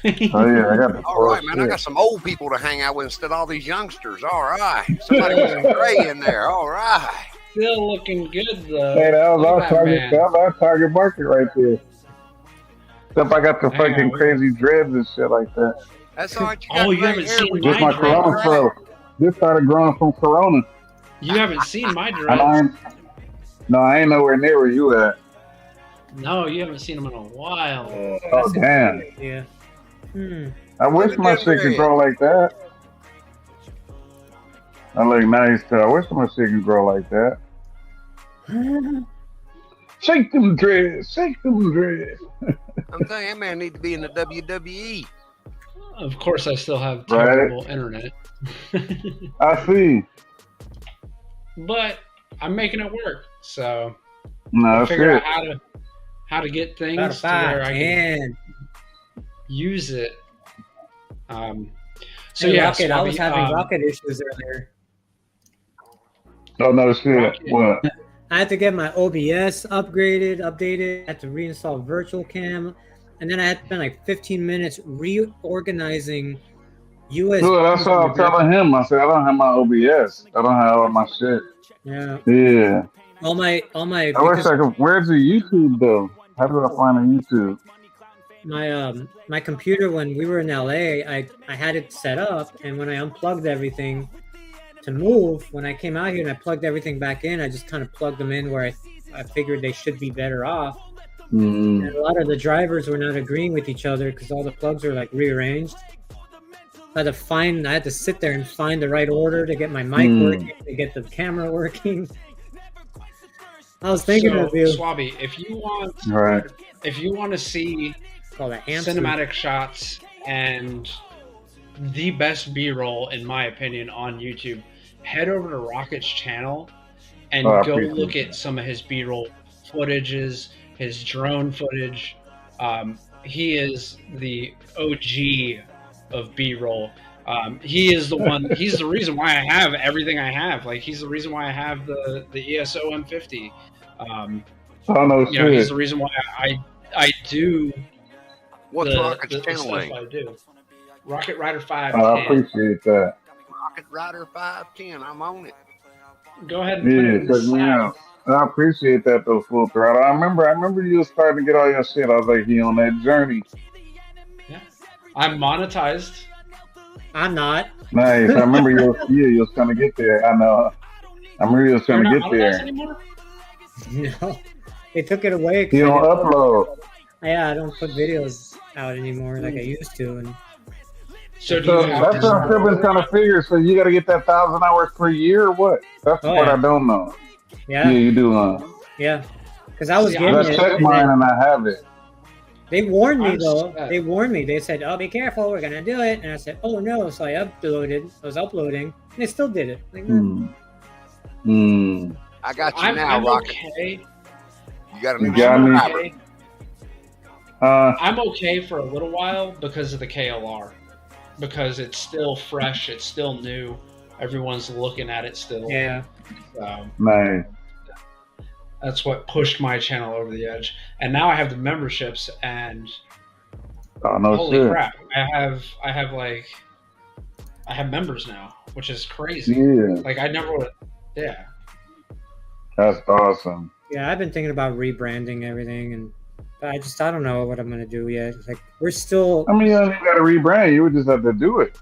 Oh yeah, I got the All right, man. I got some old people to hang out with instead of all these youngsters. All right, somebody with some gray in there. All right. Still looking good though. Hey, that was Look our at target. man. That was our target market right there. Except I got the Hang fucking on. crazy dreads and shit like that. That's all right. Oh, you haven't seen Just my my Corona dreads. fro. This started growing from Corona. You haven't seen my And I dreads. ain't nowhere near where you at. No, you haven't seen them in a while. Oh damn! Yeah. I wish my shit could grow like that. I look nice too. I wish my shit could grow like that. Shake them dreads. Shake them dreads. I'm telling you, that man need to be in the WWE. Of course, I still have terrible internet. I see. But I'm making it work. So No, I figure out how to get things to where I can use it. So hey, yeah, Rocket, I was having rocket issues earlier. Oh no, shit. Rocket. What? I had to get my OBS updated. I had to reinstall Virtual Cam, and then I had to spend like 15 minutes reorganizing USB. Good, that's what I was telling him. I said I don't have my OBS. I don't have all my shit. Yeah. Yeah. All my. I wish I could. Where's the YouTube though? How do I find a YouTube? My computer, when we were in LA, I had it set up, and when I unplugged everything to move, when I came out here and I plugged everything back in, I just kind of plugged them in where I figured they should be better off. And a lot of the drivers were not agreeing with each other because all the plugs were like rearranged. I had to sit there and find the right order to get my mic working, to get the camera working. I was thinking of you, Swabby. If you want to see cinematic shots and the best B-roll, in my opinion, on YouTube, head over to Rocket's channel and go look at some of his B-roll footages, his drone footage. He is the OG of B-roll. He is the one. He's the reason why I have everything I have. Like, he's the reason why I have the ESO M50. He's the reason why I do. What's Rocket's channel name? I do. Rocket Rider 510. I appreciate that. Rocket Rider 510. I'm on it. Go ahead and check me out. I appreciate that though, Full Throttle. I remember you was starting to get all your shit. I was like, he on that journey. Yeah. I'm monetized. I'm not. Nice. I remember you was trying to get there. I know. I remember you was trying to get there. Anymore? No. They took it away. You don't upload. Yeah, I don't put videos out anymore like I used to. And so that's what I'm still trying to figure. So you got to get that 1,000 hours per year or what? That's what I don't know. Yeah. Yeah, you do. Yeah. Because I was getting it. Check mine and I have it. They warned me though. They warned me. They said, "Oh, be careful. We're gonna do it." And I said, "Oh no!" So I was uploading, and they still did it. Like, I got you now, Rocket. Okay. You got a new driver. Okay. I'm okay for a little while because of the KLR, because it's still fresh, it's still new, everyone's looking at it still. Yeah. Nice. That's what pushed my channel over the edge, and now I have the memberships, and holy crap, I have members now, which is crazy. Yeah. Like I never would. Yeah. That's awesome. Yeah, I've been thinking about rebranding everything, and I don't know what I'm gonna do yet. Like we're still. I mean, you don't got to rebrand. You would just have to do it.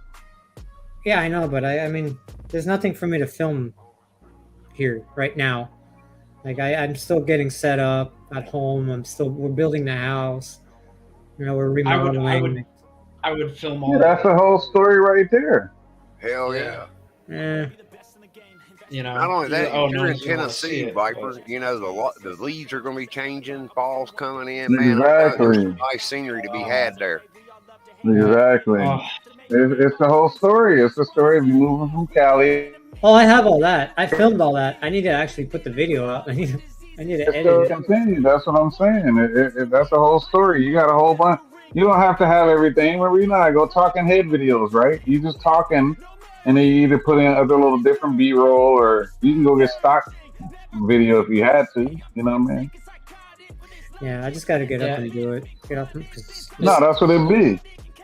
Yeah, I know, but I mean, there's nothing for me to film here right now. Like I'm still getting set up at home. We're building the house. You know, we're remodeling. I would film all. Yeah, that's the whole story right there. Hell yeah. You know, not only that, you're in Tennessee, Viper. You know, the leaves are going to be changing. Fall's coming in. Man, exactly. There's nice scenery to be had there. Exactly. It's the whole story. It's the story of you moving from Cali. Oh, I have all that. I filmed all that. I need to actually put the video out. I need to edit it. Continue. That's what I'm saying. That's the whole story. You got a whole bunch. You don't have to have everything. Remember, you know, I go talking head videos, right? You just talking, and then you either put in other little different B-roll, or you can go get stock video if you had to. You know what I mean? Yeah, I just got to get up and do it. No, that's what it be.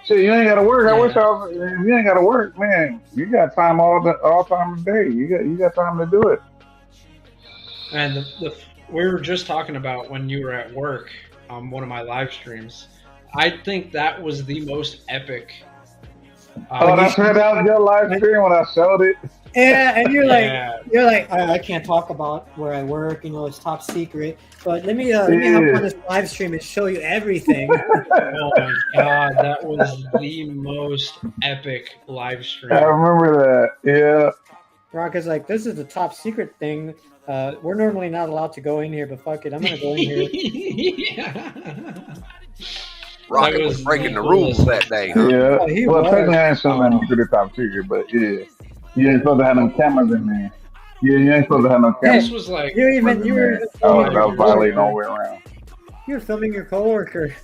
Shit, you ain't got to work. I wish if you ain't got to work, man. You got time all time of the day. You got time to do it. And we were just talking about when you were at work on one of my live streams. I think that was the most epic. That's right. That was your live stream when I showed it. Yeah, and you're like, I can't talk about where I work. You know, it's top secret. But let me hop on this live stream and show you everything. Oh my god, that was the most epic live stream. I remember that. Yeah. Rock is like, this is the top secret thing. We're normally not allowed to go in here, but fuck it, I'm gonna go in here. Yeah. Rocket was breaking the rules that day, huh? Yeah. Oh, he Well, was. technically, I ain't showing nothing to the top secret, but yeah. You ain't supposed to have no cameras in there. Yeah, you ain't supposed to have no cameras. This was like You were in there. I filming your was violating all coworker. the way around. You were filming your coworker.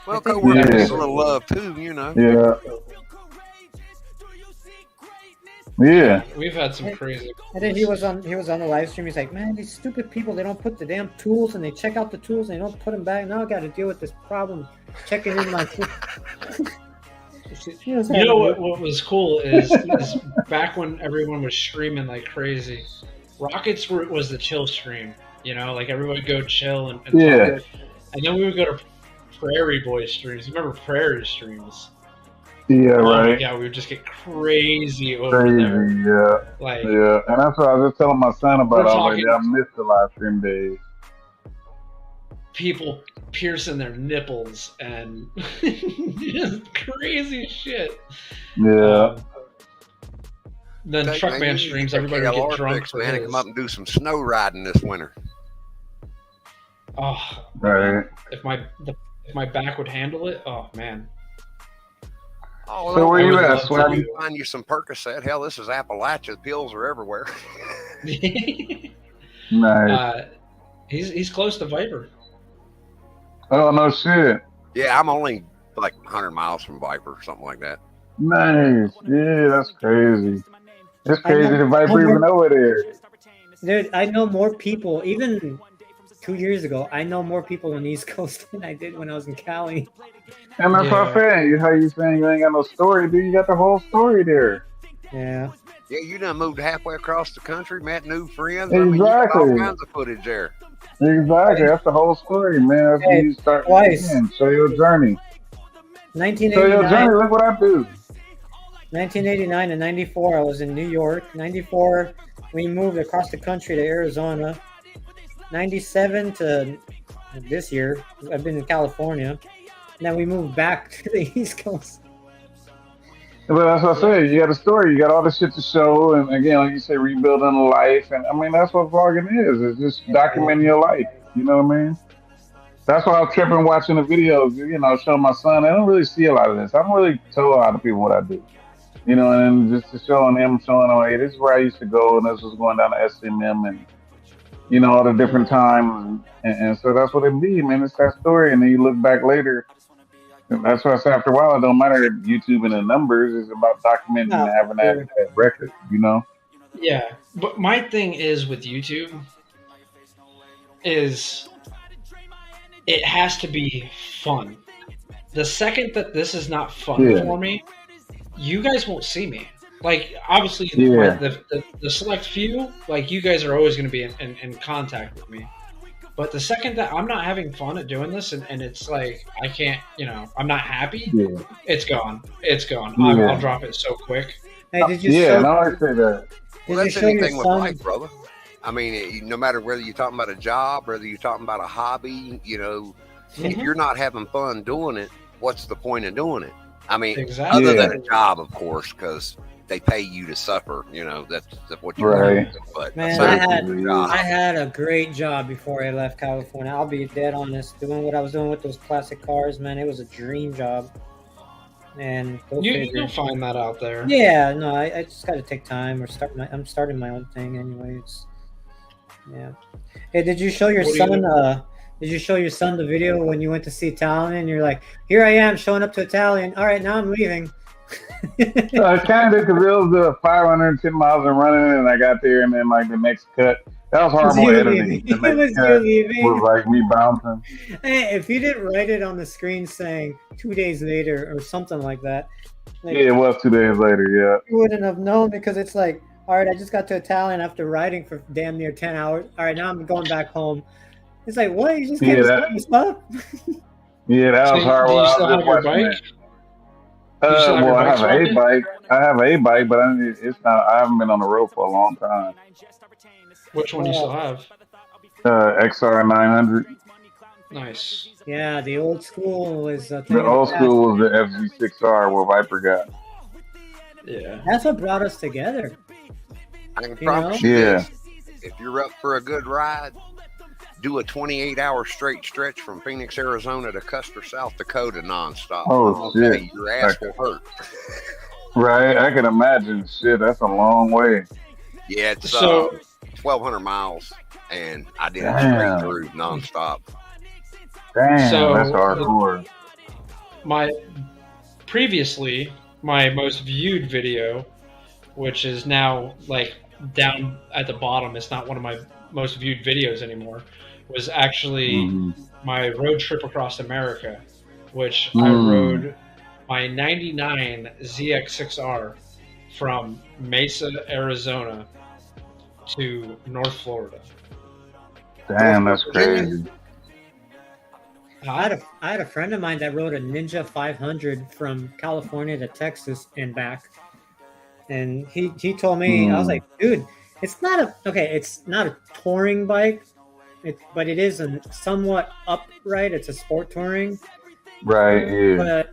Well, coworkers get a little love too, you know. Yeah. Yeah. We've had some crazy. And then he was on the live stream. He's like, man, these stupid people, they don't put the damn tools, and they check out the tools and they don't put them back. Now I got to deal with this problem checking in my. You know what was cool is back when everyone was streaming like crazy, Rockets was the chill stream. You know, like everyone would go chill and Yeah. talk. And then we would go to Prairie Boy streams. You remember Prairie streams? Yeah, right. Yeah, we would just get crazy over Crazy, there. yeah. Like, yeah. And that's what I was just telling my son about. We're I was like, talking- yeah, I missed the live stream days. people piercing their nipples and just crazy shit. Yeah. Then Take- Truckman man, you streams, need to everybody take would get LR drunk fix, for man, and his. come up and do some snow riding this winter. Oh, Right. if my back would handle it, oh man. Oh, So where I you would at, love to Swaggy? do- Find you some Percocet. Hell, this is Appalachia. Pills are everywhere. Nice. He's close to Viper. Oh, no shit. Yeah, I'm only like 100 miles from Viper, something like that. Nice. Yeah, that's crazy. It's I crazy know- the Viper even over there. Dude, I know more people, even 2 years ago, I know more people on the East Coast than I did when I was in Cali. And that's what I'm saying. How you saying you ain't got no story, dude? You got the whole story there. Yeah. Yeah, you done moved halfway across the country, met new friends. I mean, you got Exactly. all kinds of footage there. Exactly. That's the whole story, man. That's Hey, when you start twice. again. Show your journey. Show your 1989, journey. Look what I do. 1989 and 94, I was in New York. 94, we moved across the country to Arizona. 97 to this year, I've been in California. And then we moved back to the East Coast. But that's what I say. You got a story. You got all this shit to show. And again, like you say, rebuilding a life. And I mean, that's what vlogging is. It's just documenting your life. You know what I mean? That's why I'm tripping watching the videos, you know, showing my son. I don't really see a lot of this. I don't really tell a lot of people what I do. You know, and just to showing him, hey, this is where I used to go, and this was going down to SMM, and, you know, all the different times. And so that's what it be, man. It's that story. And then you look back later. And that's why I say after a while, it don't matter YouTube and the numbers. It's about documenting and having that record, you know? Yeah, but my thing is with YouTube is it has to be fun. The second that this is not fun for me, you guys won't see me. Like, obviously, the select few, like, you guys are always going to be in contact with me. But the second that I'm not having fun at doing this and it's like, I can't, you know, I'm not happy, it's gone. It's gone. I'll drop it so quick. Hey, did you no, I say that. Well, that's anything with life, brother. I mean, no matter whether you're talking about a job, whether you're talking about a hobby, you know, if you're not having fun doing it, what's the point of doing it? I mean, other than a job, of course, because they pay you to suffer. You know, that's what you're doing. But man, I had a great job before I left California. I'll be dead honest. Doing what I was doing with those classic cars, man, it was a dream job. And you'll find that out there. Yeah, no, I just got to take time or I'm starting my own thing anyway. Hey, did you show your son? Did you show your son the video when you went to see Italian? You're like, here I am showing up to Italian. All right, now I'm leaving. Kind of, because it was 510 miles and running, and I got there, and then like the next cut, that was horrible editing. The next cut was like me bouncing. Hey, if you didn't write it on the screen saying 2 days later or something like that, like, yeah, it was 2 days later. Yeah, you wouldn't have known because it's like, all right, I just got to Italian after riding for damn near 10 hours. All right, now I'm going back home. It's like, what? You just can't stop? Yeah, that was hard. Do you still have your bike? Well, I have an A-bike. I have an A-bike, but it's not. I haven't been on the road for a long time. Which one do you still have? XR 900. Nice. Yeah, the old school was. The old school was the FZ6R where Viper got. Yeah. That's what brought us together. I can promise you this. If you're up for a good ride, do a 28-hour straight stretch from Phoenix, Arizona to Custer, South Dakota nonstop. Oh, shit. Your ass will hurt. Right, I can imagine. Shit, that's a long way. Yeah, it's 1,200 miles, and I did it straight through nonstop. Damn, that's hardcore. My most viewed video, which is now like down at the bottom, it's not one of my most viewed videos anymore, was actually my road trip across America, which I rode my 99 ZX6R from Mesa, Arizona to North Florida. Damn, that's crazy. I had a friend of mine that rode a Ninja 500 from California to Texas and back, and he told me, I was like, dude, it's not a touring bike, but it is a somewhat upright. It's a sport touring, right? Yeah. But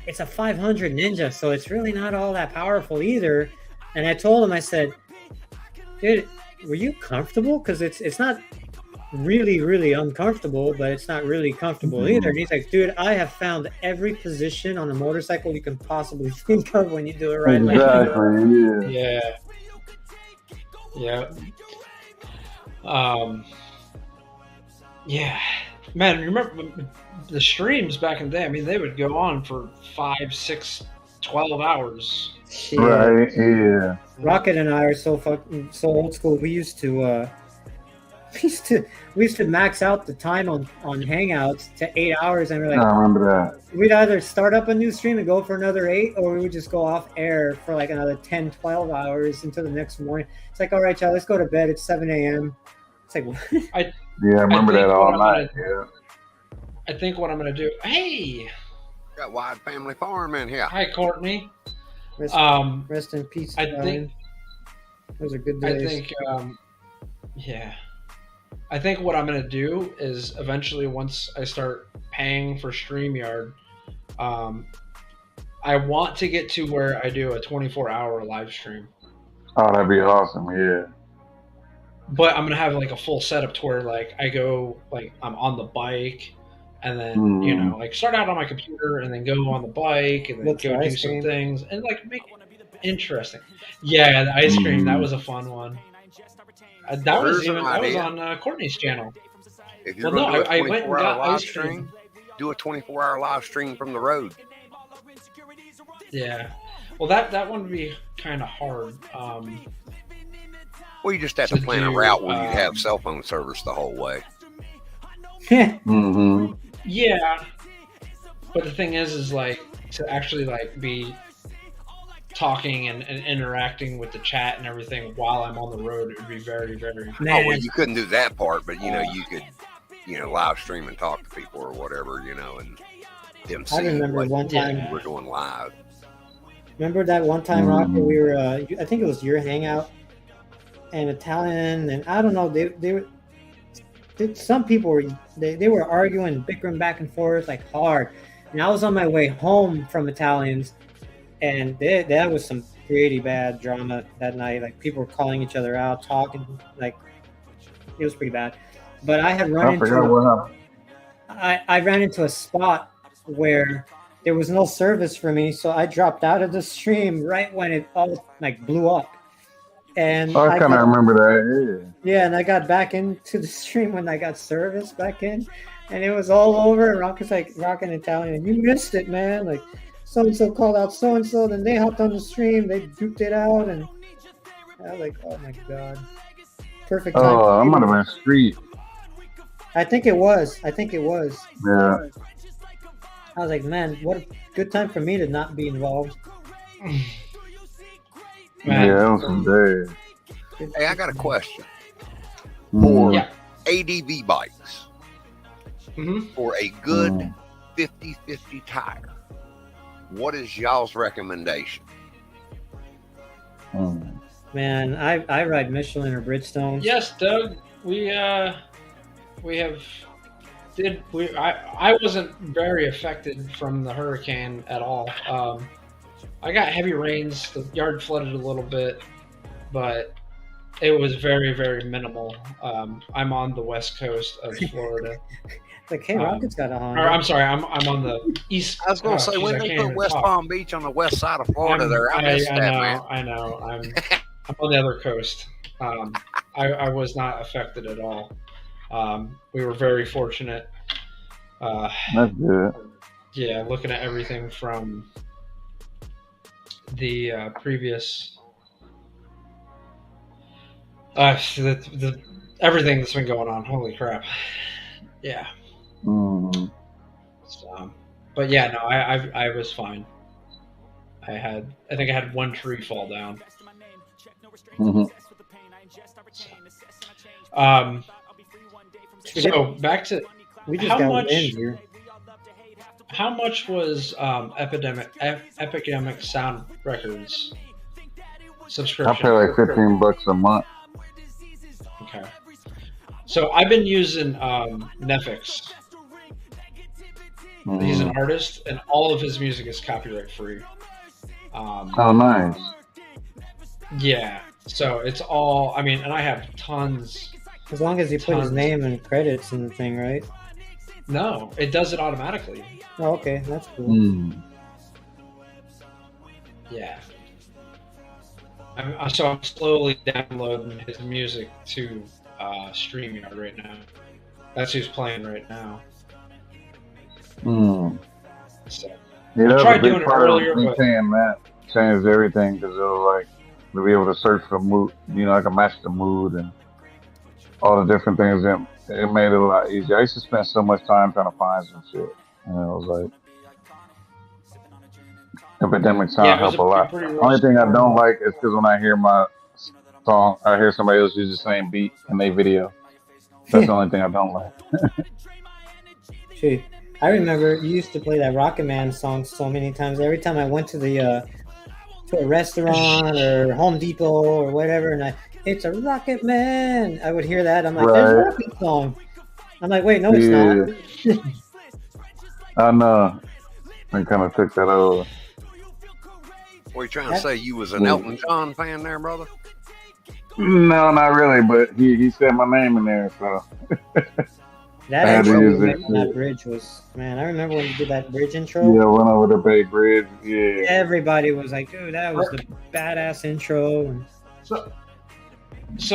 it's a 500 Ninja, so it's really not all that powerful either. And I told him, I said, dude, were you comfortable? Because it's not really, really uncomfortable, but it's not really comfortable either. And he's like, dude, I have found every position on a motorcycle you can possibly think of when you do it right. Exactly. Yeah. Yeah. Man, remember the streams back in the day? I mean, they would go on for 5, 6, 12 hours. Shit. Right, yeah. Rocket and I are so old school. We used to max out the time on Hangouts to 8 hours, and we're like, I remember that. We'd either start up a new stream and go for another 8, or we would just go off air for like another 10, 12 hours until the next morning. It's like, all right, y'all, let's go to bed. It's 7 a.m. It's like, I remember that all night. I think what I'm gonna do. Hey, got Wide Family Farm in here. Hi, Courtney. Rest in peace. I think those are good days. I think, I think what I'm gonna do is eventually, once I start paying for StreamYard, I want to get to where I do a 24-hour live stream. Oh, that'd be awesome. Yeah. But I'm gonna have like a full setup to where like I go, like I'm on the bike, and then you know, like start out on my computer and then go on the bike and then go do some things and like make it interesting. Yeah, the ice cream, that was a fun one. That was on Courtney's channel. If you're going to do a 24-hour live stream, do a 24-hour live stream from the road. Yeah. Well, that one would be kind of hard. Well, you just have to plan a route where you have cell phone service the whole way. Yeah. But the thing is like to actually like be talking and interacting with the chat and everything while I'm on the road, it would be very, very hard. Oh, well, you couldn't do that part, but you know, you could, live stream and talk to people or whatever, and them see remember one time we're doing live. Remember that one time, Rocket, we were, I think it was your hangout, and Italian, and I don't know, some people were arguing, bickering back and forth like hard, and I was on my way home from Italians, and that was some pretty bad drama that night. Like people were calling each other out, talking, like it was pretty bad. But I had I ran into a spot where there was no service for me, so I dropped out of the stream right when it all like blew up. And I kind of remember that. Yeah, and I got back into the stream when I got service back in, and it was all over. And Rocket's like, Rocket Italian, you missed it, man. Like so-and-so called out so-and-so, then they hopped on the stream, they duped it out, and I was like, oh my god. Perfect time. Oh, I'm gonna be street. I think it was. Yeah. I was like, man, what a good time for me to not be involved. Man. Yeah, that was some days. Hey, I got a question. For ADV bikes, for a good 50-50 tire, what is y'all's recommendation? Man, I ride Michelin or Bridgestone. Yes, Doug. I wasn't very affected from the hurricane at all. I got heavy rains. The yard flooded a little bit, but it was very, very minimal. I'm on the west coast of Florida. Like, hey, Rocket's got a Honda. Or, I'm sorry, I'm on the east. I was going to say, when they put West Palm Beach on the west side of Florida, I know. I'm on the other coast. I was not affected at all. We were very fortunate. That's good. Yeah, looking at everything from the previous, the everything that's been going on. Holy crap! Yeah. Mm-hmm. So, but yeah, no, I was fine. I think I had one tree fall down. Mm-hmm. So back to we just got wind here. How much was Epidemic Sound Records subscription? I pay like $15 a month. Okay. So I've been using Netflix. He's an artist, and all of his music is copyright free. Oh, nice. Yeah. So it's all. I mean, and I have tons. As long as you put his name and credits in the thing, right? No, it does it automatically. Oh, okay, that's cool. Yeah. So I'm slowly downloading his music to StreamYard right now. That's who's playing right now. So, yeah, that's tried a big doing it part earlier, of me but saying that changed everything because it was like to be able to search for mood, I can match the mood and all the different things. It made it a lot easier. I used to spend so much time trying to find some shit, and it was like Epidemic Sound help a lot. The only thing I don't like is because when I hear my song, I hear somebody else use the same beat in their video. That's the only thing I don't like. Shoot, I remember you used to play that Rocket Man song so many times. Every time I went to the to a restaurant or Home Depot or whatever, and it's a Rocket Man, I would hear that. I'm like, there's a Rocket song. I'm like, wait, no, it's not. I know. I kind of took that over. What are you trying to say? You was an Elton John fan there, brother? No, not really, but he said my name in there, so. That that bridge was, man, I remember when you did that bridge intro. Yeah, went over the Bay Bridge, yeah. Everybody was like, dude, that was the badass intro. So his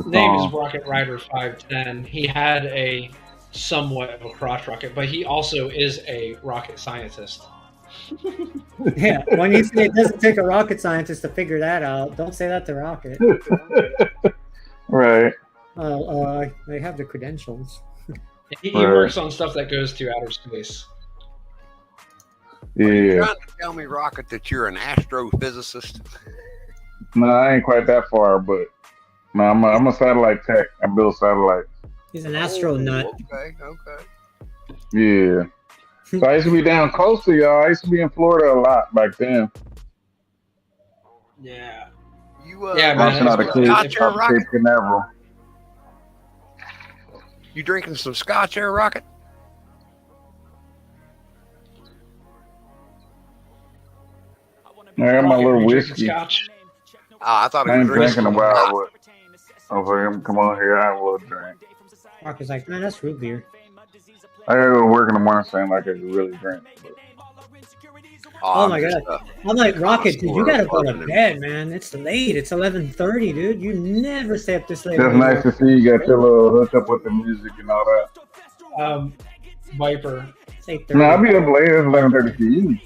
name is Rocket Rider 510. He had a somewhat of a crotch rocket, but he also is a rocket scientist. Yeah, when you say it doesn't take a rocket scientist to figure that out, don't say that to Rocket. Right. They have the credentials. He works on stuff that goes to outer space. Yeah. Are you trying to tell me, Rocket, that you're an astrophysicist? No, I ain't quite that far, but no, I'm a satellite tech. I build satellites. He's an astronaut. Okay. Yeah. So I used to be down close to y'all. I used to be in Florida a lot back then. Yeah. Man. Launching out of Cape Canaveral. You drinking some scotch there, Rocket? I got my little whiskey. I thought I ain't drinking a while, but I was like, come on here, I have a little drink. Rocket's like, man, that's root beer. I gotta go to work in the morning saying like I could really drink. But... Oh my god! I'm like, Rocket, dude, you gotta go to bed, man. It's late. It's 11:30, dude. You never stay up this late. It's nice to see you got your little hook up with the music and all that. Viper. It's 8:30. No, I'll be up late. It's 11:30 for you.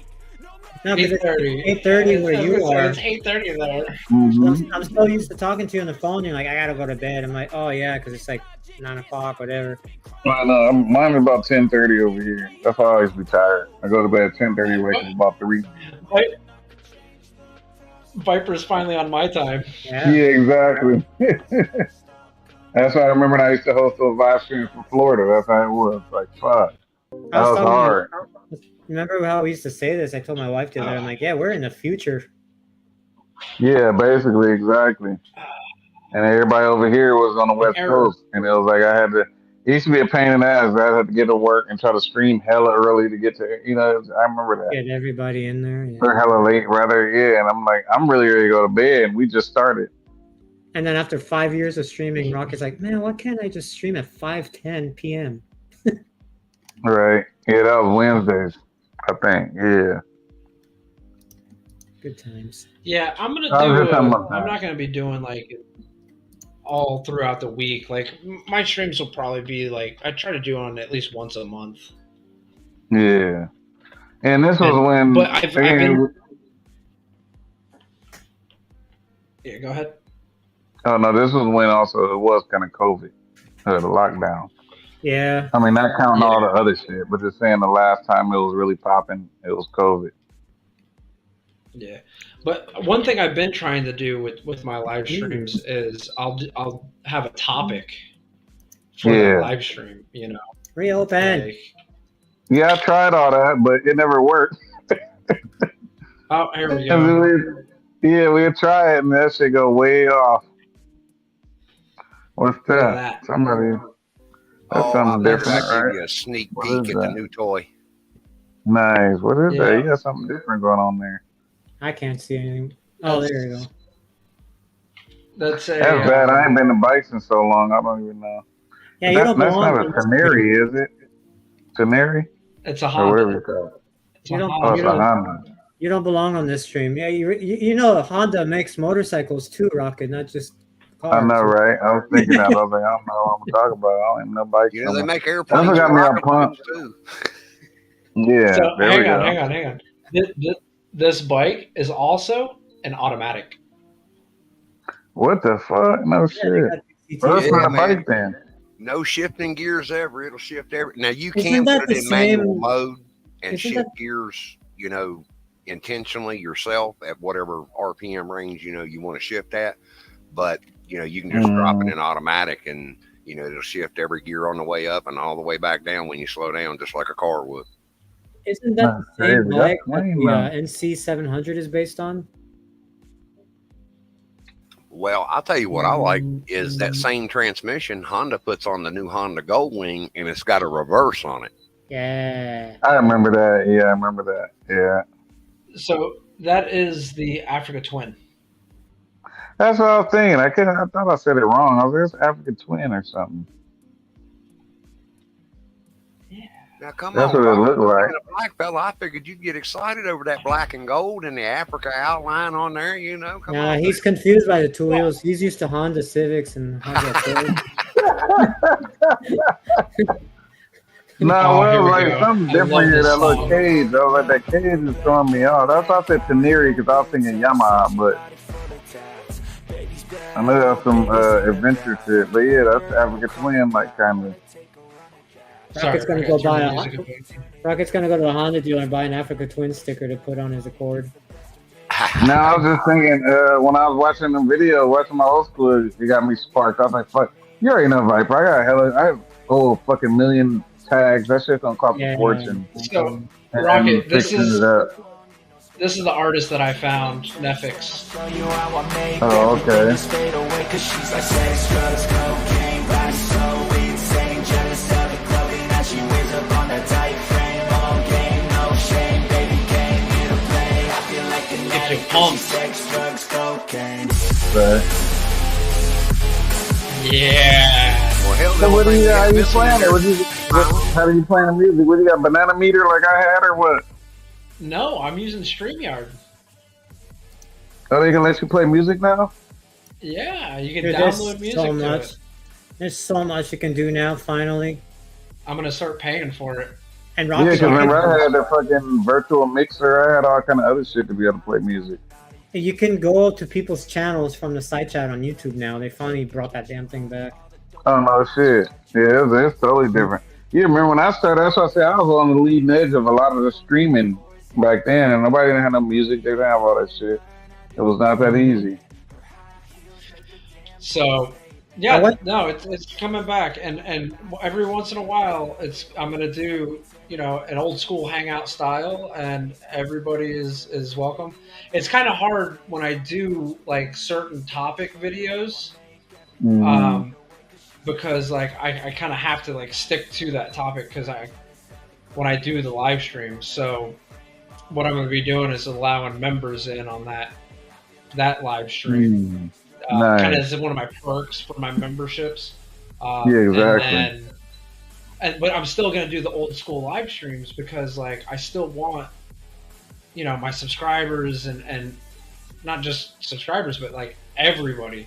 No, 8:30 where you are. It's 8:30 there. Mm-hmm. I'm so used to talking to you on the phone. You're like, I gotta go to bed. I'm like, oh yeah, because it's like 9 o'clock, whatever. Well, no, mine is about 10:30 over here. That's why I always be tired. I go to bed at 10:30, wake up about 3. Viper's finally on my time. Yeah, exactly. That's why I remember when I used to host those live streams from Florida. That's how it was. Like, fuck. That was hard. Remember how we used to say this? I told my wife the other day, I'm like, yeah, we're in the future. Yeah, basically, exactly. And everybody over here was on the West Coast. And it was like I had to It used to be a pain in the ass. I had to get to work and try to stream hella early to get to, I remember that. Get everybody in there. Yeah. Or hella late, rather, yeah. And I'm like, I'm really ready to go to bed. And we just started. And then after 5 years of streaming, Rocket's like, man, why can't I just stream at 5:10 p.m.? Right. Yeah, that was Wednesdays, I think. Yeah. Good times. Yeah, I'm gonna I'm not gonna be doing like all throughout the week. Like my streams will probably be like I try to do on at least once a month. Yeah. And this was when. But I've been. Yeah, go ahead. Oh no, this was when also it was kind of COVID, the lockdown. Yeah. I mean, not counting all the other shit, but just saying the last time it was really popping, it was COVID. Yeah, but one thing I've been trying to do with my live streams is I'll have a topic for the live stream. Reopen. Like, yeah, I tried all that, but it never worked. Oh, here we go. We'd try it, and that shit go way off. What's that? Somebody. That's something different, right? right? Give you a sneak peek at the new toy. Nice. What is that? You got something different going on there. I can't see anything. Oh, there you go. That's bad. I ain't been to bikes in so long. I don't even know. Yeah, that's not a Canary, is it? Canary? It's a Honda. Or whatever it's called. It's a Honda. You don't belong on this stream. Yeah, you know Honda makes motorcycles too, Rocket, not just cars. I know, right? I was thinking that. I was like, I don't know what I'm talking about. I don't even know bikes. They make airplanes. That's what got me on pump too. Yeah. So hang on. This bike is also an automatic. What the fuck? No shit. That's not a bike then. No shifting gears ever. It'll shift every. Now you can put it in manual mode and shift gears, intentionally yourself at whatever RPM range you want to shift at. But you can just drop it in automatic, and it'll shift every gear on the way up and all the way back down when you slow down, just like a car would. Isn't that the same bike that the NC 700 is based on? Well, I'll tell you what I like is that same transmission Honda puts on the new Honda Goldwing, and it's got a reverse on it. Yeah. I remember that. Yeah, I remember that. Yeah. So that is the Africa Twin. That's what I was thinking. I thought I said it wrong. I was like, it's Africa Twin or something. Now come That's on, what it looked like. A black fella, I figured you'd get excited over that black and gold and the Africa outline on there. Come on. He's confused by the two wheels. He's used to Honda Civics and Honda Accord. No, like something different here. That little cage, though. Like that cage is throwing me off. That's why I said Teneri because I was thinking Yamaha, but I know that's some adventure shit. But yeah, that's the Africa Twin, like kind of. Rocket's gonna go to the Honda dealer and buy an Africa Twin sticker to put on his Accord. No, I was just thinking when I was watching the video, watching my old school, it got me sparked. I was like, "Fuck, you already know Viper. I have fucking million tags. That shit's gonna cost a fortune." So, Rocket, this is the artist that I found, Nefix. Oh, okay. If you're pumped. Right. Yeah. So what do you? How you playing it? How do you playing the music? What do you got? Banana meter like I had, or what? No, I'm using StreamYard. Oh, they can let you play music now? Yeah, you can download music to it. There's so much you can do now, finally. I'm going to start paying for it. And yeah, because remember I had the fucking virtual mixer. I had all kind of other shit to be able to play music. You can go to people's channels from the side chat on YouTube now. They finally brought that damn thing back. Oh, no shit. Yeah, it's totally different. You remember when I started, that's why I said I was on the leading edge of a lot of the streaming back then, and nobody didn't have no music. They didn't have all that shit. It was not that easy. So, yeah, no, it's coming back, and every once in a while, I'm gonna do an old school hangout style, and everybody is welcome. It's kind of hard when I do like certain topic videos, because like I kind of have to like stick to that topic because when I do the live stream. So what I'm going to be doing is allowing members in on that live stream. Nice. Kind of as one of my perks for my memberships. Yeah, exactly. But I'm still going to do the old school live streams because like I still want, you know, my subscribers and not just subscribers, but like everybody.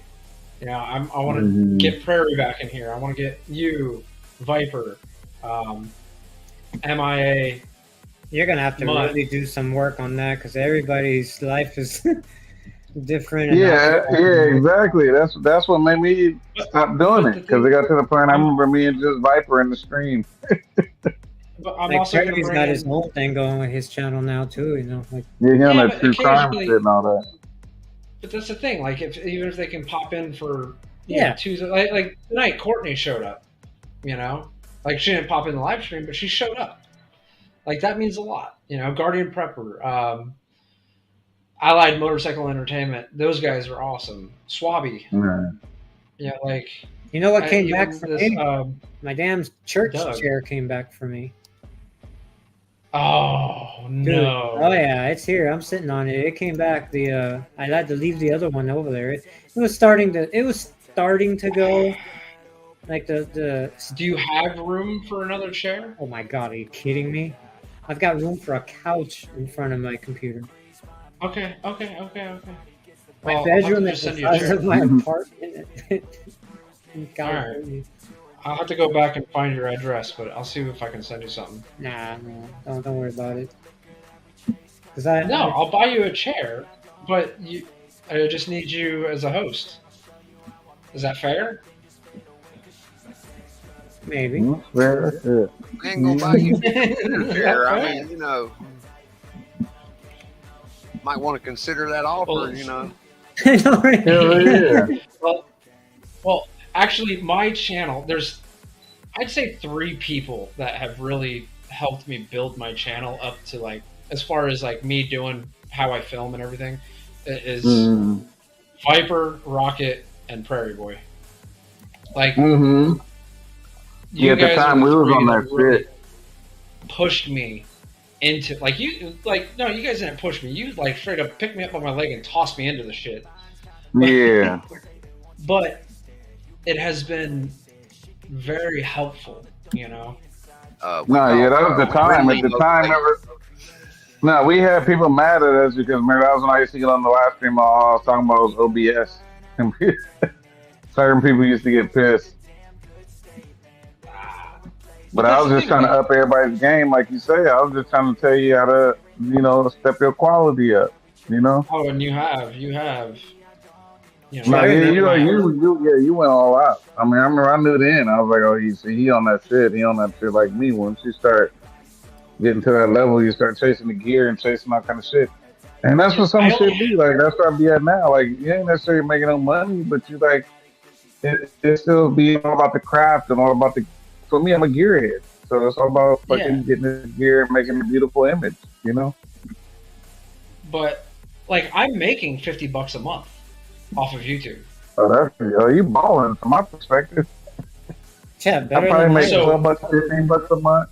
You know, I want to get Prairie back in here. I want to get you, Viper, MIA. You're gonna have to really do some work on that because everybody's life is different. Yeah, exactly. That's what made me stop doing it because it got to the point. I remember me and just Viper in the stream. But I'm like also Terry's got his whole thing going with his channel now too. You know, like that true crime shit and all that. But that's the thing. Like, even if they can pop in for Tuesday, like tonight, Courtney showed up. You know, like she didn't pop in the live stream, but she showed up. Like that means a lot. You know, Guardian Prepper, Allied Motorcycle Entertainment. Those guys were awesome. Swabby. Yeah, like you know what came back for me? My damn church chair came back for me. Oh Dude, no! Oh yeah, it's here. I'm sitting on it. It came back. I had to leave the other one over there. It was starting to go. Like the. Do you have room for another chair? Oh my god, are you kidding me? I've got room for a couch in front of my computer. Okay. My bedroom is the size of my apartment. All right. I'll have to go back and find your address, but I'll see if I can send you something. Nah, don't worry about it. I'll buy you a chair, but I just need you as a host. Is that fair? Maybe. Fair. I ain't gonna buy you a chair. I mean, you know, might want to consider that offer. You know. Well, actually, my channel, I'd say 3 people that have really helped me build my channel up to like, as far as like me doing how I film and everything, is Viper, Rocket, and Prairie Boy. Like, at the time we was on that really pushed me into you guys didn't push me. You like straight up picked me up on my leg and tossed me into the shit. Yeah. But it has been very helpful, you know. That was the time. At the time, we had people mad at us because remember that was when I used to get on the live stream. I was talking about those OBS computers. Certain people used to get pissed. But I was just trying to up everybody's game, like you say. I was just trying to tell you how to, you know, step your quality up. You know. Oh, and you have. You went all out. I mean, I remember I knew then. I was like, oh, he on that shit. He on that shit like me. Once you start getting to that level, you start chasing the gear and chasing all kind of shit. And that's what some shit be like. That's where I be at now. Like, you ain't necessarily making no money, but you like, it still be all about the craft and all about the. For me, I'm a gearhead, so it's all about fucking getting the gear and making a beautiful image, you know. But like, I'm making $50 a month off of YouTube. Oh, you balling from my perspective. Yeah, better. I probably make $12, $15 a month.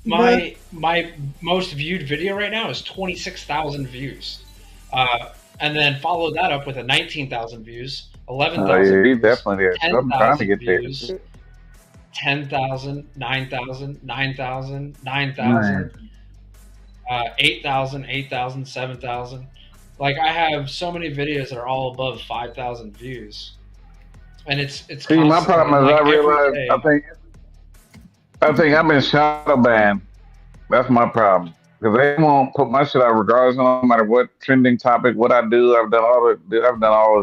My most viewed video right now is 26,000 views, and then follow that up with a 19,000 views, 11,000. You definitely have. I'm trying to get views. There. 10,000, 9,000, 9,000, 9,000, 8,000, 8,000, 7,000. Like, I have so many videos that are all above 5,000 views, and it's. See, my problem is I realize I think I've been shadow banned. That's my problem because they won't put my shit out regardless, no matter what trending topic, what I do. I've done all of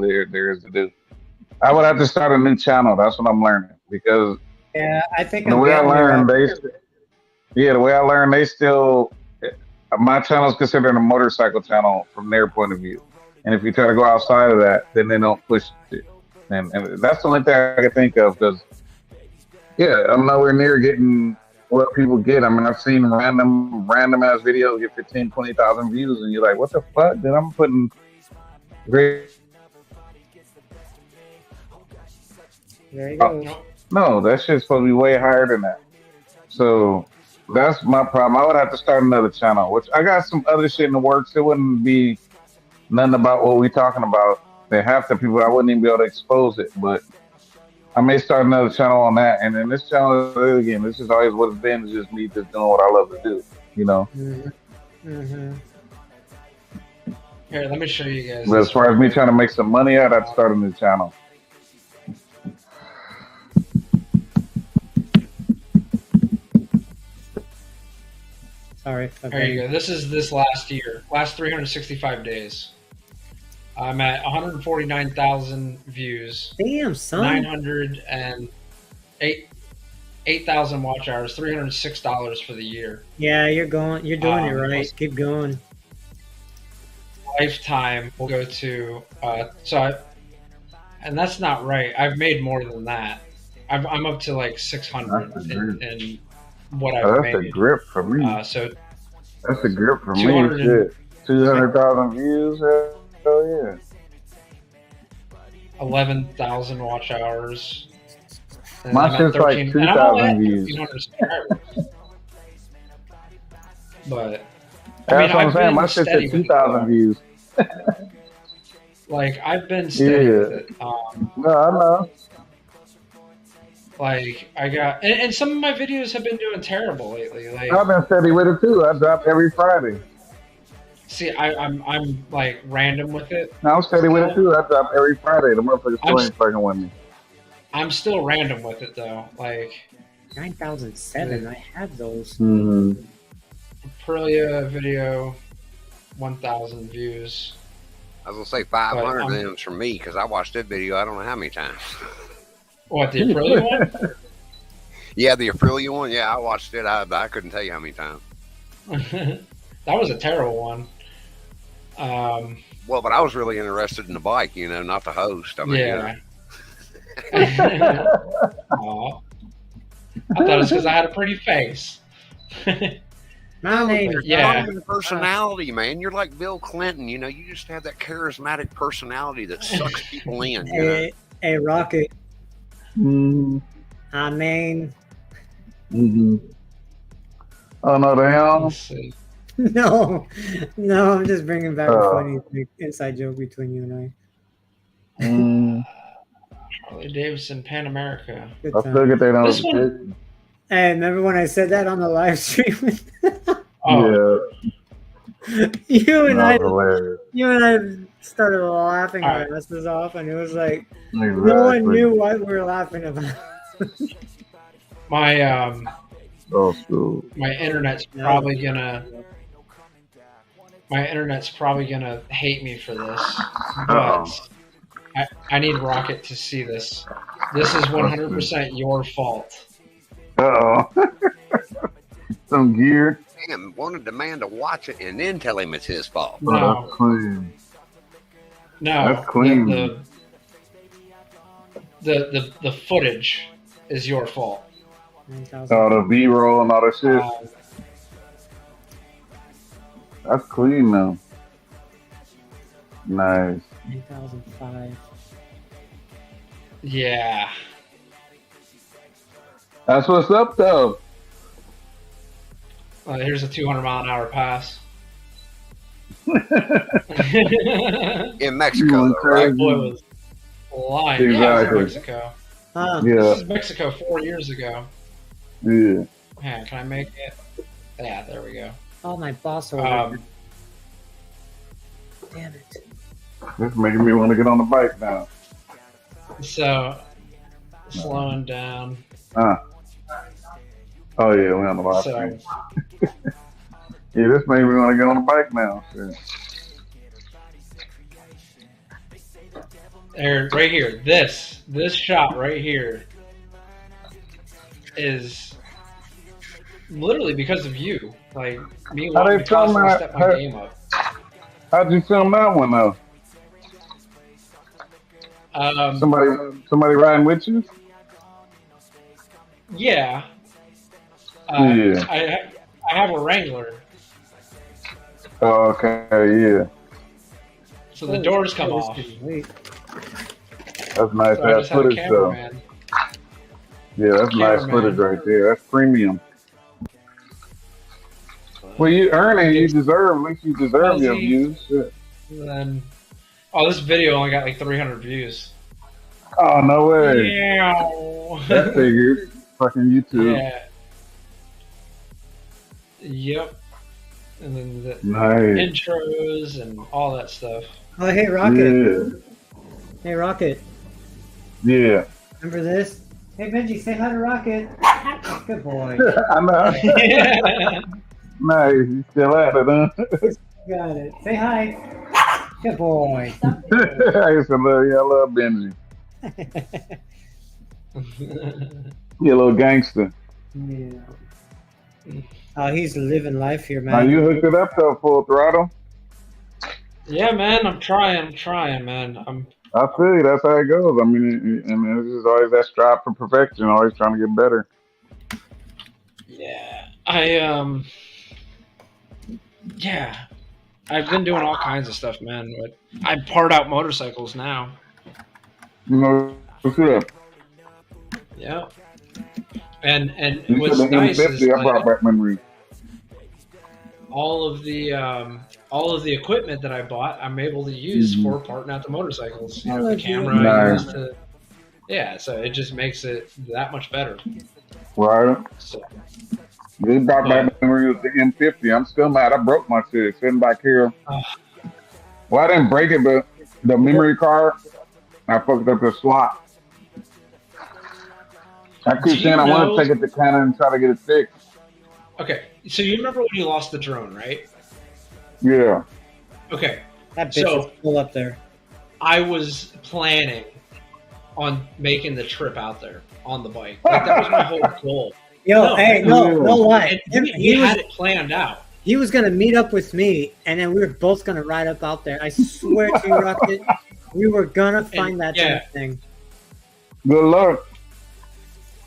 there is to do. I would have to start a new channel. That's what I'm learning because. Yeah, I think the way I learned, they still. My channel is considered a motorcycle channel from their point of view, and if you try to go outside of that, then they don't push it. And that's the only thing I can think of because, I'm nowhere near getting what people get. I mean, I've seen random ass videos get 15, 20,000 views, and you're like, what the fuck? Then I'm putting great. There you go. No, that shit's supposed to be way higher than that. So that's my problem. I would have to start another channel, which I got some other shit in the works. It wouldn't be nothing about what we talking about. They half the people I wouldn't even be able to expose it, but I may start another channel on that. And then this channel again, this is always what it's been. It's just me just doing what I love to do, you know. Here, let me show you guys. But as far as me trying to make some money, I'd have to start a new channel. Sorry. There you go. This is this last year, last 365 days. I'm at 149,000 views. Damn, son. 8,000 watch hours, $306 for the year. Yeah, you're doing it right. Keep going. Lifetime will go to and that's not right. I've made more than that. I'm up to like 600 in what I've made. That's a grip for me. So that's a grip for me. Shit, 200,000 views. Hell yeah. 11,000 watch hours. My shit's like 2,000 views. But that's what I'm saying. My shit's at 2,000 views. Like I've been steady with it. No, I know. Like I got, and some of my videos have been doing terrible lately. Like I've been steady with it too. I drop every Friday. See, I'm like random with it. No, I'm steady with it too. I drop every Friday. The motherfuckers still ain't fucking with me. I'm still random with it though. Like 9,007. I had those. Aprilia video, 1,000 views. I was gonna say 500 of them from me because I watched that video I don't know how many times. What, the Aprilia one? Yeah, the Aprilia one. Yeah, I watched it. I couldn't tell you how many times. That was a terrible one. Well, but I was really interested in the bike, you know, not the host. I mean, yeah. Aw. I thought it was because I had a pretty face. My name is your personality, man. You're like Bill Clinton, you know. You just have that charismatic personality that sucks people in. Hey, Rocket. I mean. Oh no, the hell. No, I'm just bringing back a funny inside joke between you and I. Harley Davidson Pan America. I still get that on. Hey, remember when I said that on the live stream? Yeah. You and I started laughing our asses off, and it was like no one knew what we were laughing about. My my internet's probably gonna hate me for this, but I need Rocket to see this. This is 100% your fault. Some gear. Damn, wanted the man to watch it and then tell him it's his fault. No, that's clean. No, that's clean. The footage is your fault. Oh, the B-roll and all that shit. That's clean now. Nice. 9,005. Yeah. That's what's up, though. Here's a 200-mile-an-hour pass. In Mexico, though, right? Boy was lying. Exactly. Yeah, Mexico. Yeah. This is Mexico 4 years ago. Yeah. Man, can I make it? Yeah, there we go. Oh, my boss ordered. Damn it. This is making me want to get on the bike now. So, slowing down. Oh, yeah, we're on the live stream. Yeah, this made me want to get on the bike now. Shit. There, right here. This shot right here is literally because of you. Like, me wanting to constantly step my game up. How'd you film that one, though? Somebody riding with you? Yeah. Yeah. I have a Wrangler. Oh, okay, yeah. So the doors come off. That's nice So I just had a footage, though. cameraman. Yeah, that's nice footage right there. That's premium. Well, you earn it. You deserve. At least you deserve your views. Shit. And then, this video only got like 300 views. Oh no way! Yeah. That figured. Fucking YouTube. Yeah. Yep. And then the intros and all that stuff. Oh, hey, Rocket. Yeah. Hey, Rocket. Yeah. Remember this? Hey, Benji, say hi to Rocket. Good boy. I know. Nice. You still at it, huh? Got it. Say hi. Good boy. I used to love you. I love Benji. You a little gangster. Yeah. Oh, he's living life here, man. Now you hooked it up though, Full Throttle. Yeah, man. I'm trying, man. I feel you. That's how it goes. I mean, it's just always that strive for perfection, always trying to get better. Yeah, yeah, I've been doing all kinds of stuff, man. But I part out motorcycles now. You know, yeah. And you what's nice is I brought back memories. all of the equipment that I bought, I'm able to use for parting out the motorcycles. You know, the camera I use to, so it just makes it that much better. Right. So, we brought back memories with the M50. I'm still mad. I broke my shit sitting back here. Well, I didn't break it, but the memory card, I fucked up the slot. I keep saying I want to take it to Canada and try to get it fixed. Okay, so you remember when you lost the drone, right? Yeah. Okay. That bitch is still up there. I was planning on making the trip out there on the bike. Like, that was my whole goal. No lie. He had it planned out. He was gonna meet up with me, and then we were both gonna ride up out there. I swear to you, Rocket, we were gonna find that damn thing. Good luck.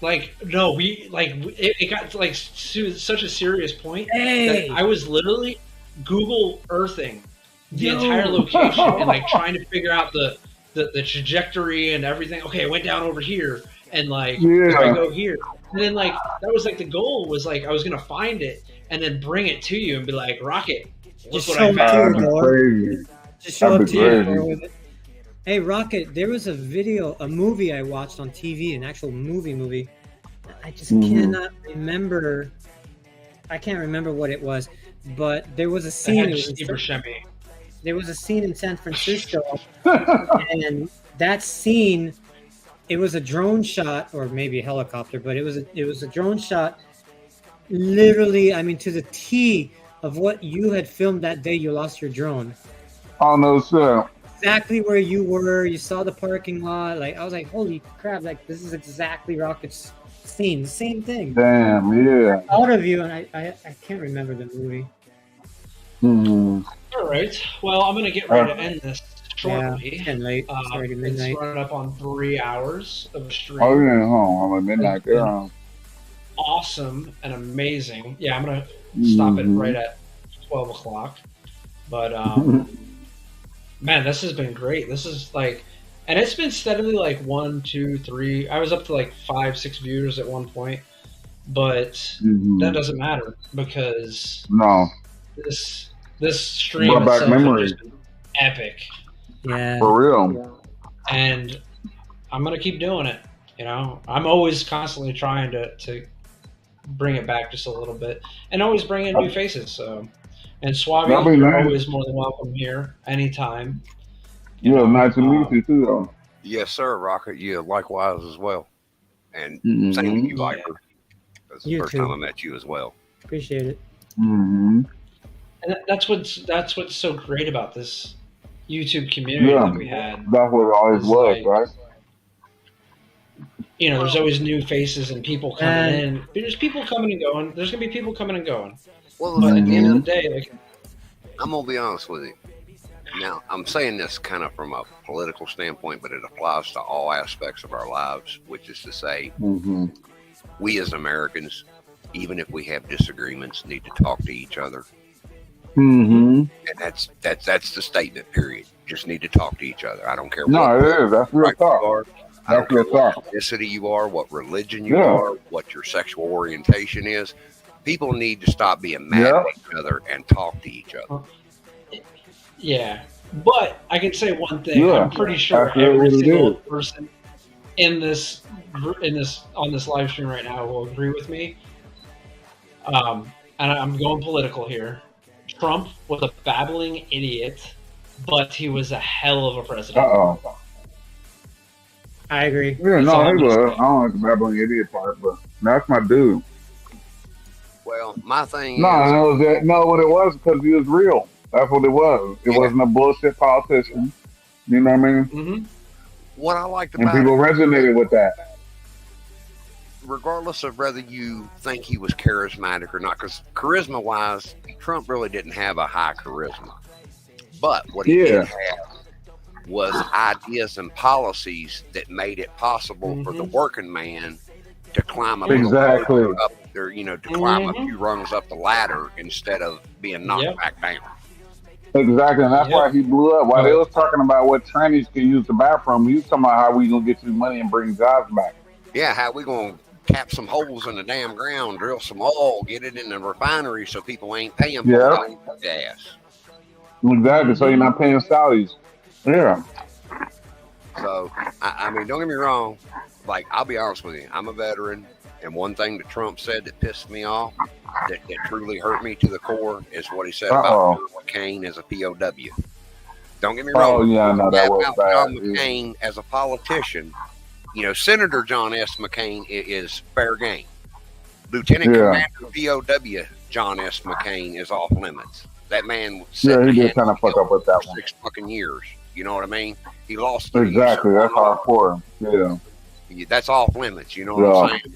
Like, no, it got to like such a serious point that I was literally Google Earthing the entire location and like trying to figure out the trajectory and everything. Okay, I went down over here and like if I go here, and then like that was like the goal was like I was gonna find it and then bring it to you and be like, Rocket, look what I found. Just show up to you with it. Hey, Rocket, there was a movie I watched on TV, an actual movie. I just cannot remember. I can't remember what it was, but there was a scene. There was a scene in San Francisco, and that scene, it was a drone shot, or maybe a helicopter, but it was a drone shot. Literally, I mean, to the T of what you had filmed that day you lost your drone. Oh no, sir. Exactly where you were. You saw the parking lot. Like, I was like, holy crap! Like, this is exactly Rocket's scene. The same thing. Damn, yeah. I thought of you, and I can't remember the movie. All right. Well, I'm gonna get ready to end this shortly. Yeah, and late. It's already midnight. It's running up on 3 hours of stream. Oh yeah, I'm at midnight there. Awesome and amazing. Yeah, I'm gonna stop it right at 12 o'clock. But man, this has been great. This is like, and it's been steadily like 1, 2, 3. I was up to like 5, 6 viewers at one point, but that doesn't matter because this stream itself has been epic. Yeah, for real. And I'm gonna keep doing it. You know, I'm always constantly trying to bring it back just a little bit, and always bring in new faces. So, and Suave, you're always more than welcome here anytime. Yeah, nice to meet you too, though. Yes, sir, Rocket. Yeah, likewise as well. And same with you, Viper. That's the first time I met you as well. Appreciate it. And that's what's so great about this YouTube community that we had. That's what it always was, right? You know, there's always new faces and people coming in. There's people coming and going. There's gonna be people coming and going. Well, but at the end of the day, like, I'm gonna be honest with you. Now, I'm saying this kind of from a political standpoint, but it applies to all aspects of our lives, which is to say, we as Americans, even if we have disagreements, need to talk to each other. And that's the statement. Period. Just need to talk to each other. I don't care. No, it is. That's real talk. I don't care what ethnicity you are, what religion you are, what your sexual orientation is. People need to stop being mad at each other and talk to each other. Yeah, but I can say one thing. I'm pretty sure every single person on this live stream right now will agree with me. And I'm going political here. Trump was a babbling idiot, but he was a hell of a president. I agree. Yeah, no, he was. I don't like the babbling idiot part, but that's my dude. Well, my thing is... No, what it was, because he was real. That's what it was. It wasn't a bullshit politician. You know what I mean? Mm-hmm. What I liked about it... And people resonated with that. Regardless of whether you think he was charismatic or not, because charisma-wise, Trump really didn't have a high charisma. But what he did have was ideas and policies that made it possible for the working man to climb a up there, to climb a few rungs up the ladder instead of being knocked back down. Exactly, and that's why he blew up. While they was talking about what trannies can use the bathroom, he was talking about how we gonna get you money and bring jobs back. Yeah, how we gonna tap some holes in the damn ground, drill some oil, get it in the refinery so people ain't paying for gas. Exactly, so you're not paying salaries. Yeah. So, I mean, don't get me wrong. Like, I'll be honest with you. I'm a veteran, and one thing that Trump said that pissed me off, that truly hurt me to the core, is what he said about John McCain as a POW. Don't get me wrong. Oh, yeah, no, that was bad. John McCain as a politician, Senator John S. McCain is fair game. Lieutenant Commander POW John S. McCain is off limits. That man said he did kind of fuck up with that one. 6 fucking years. You know what I mean? He lost. Exactly. That's hardcore. Yeah. That's off limits. You know what I'm saying?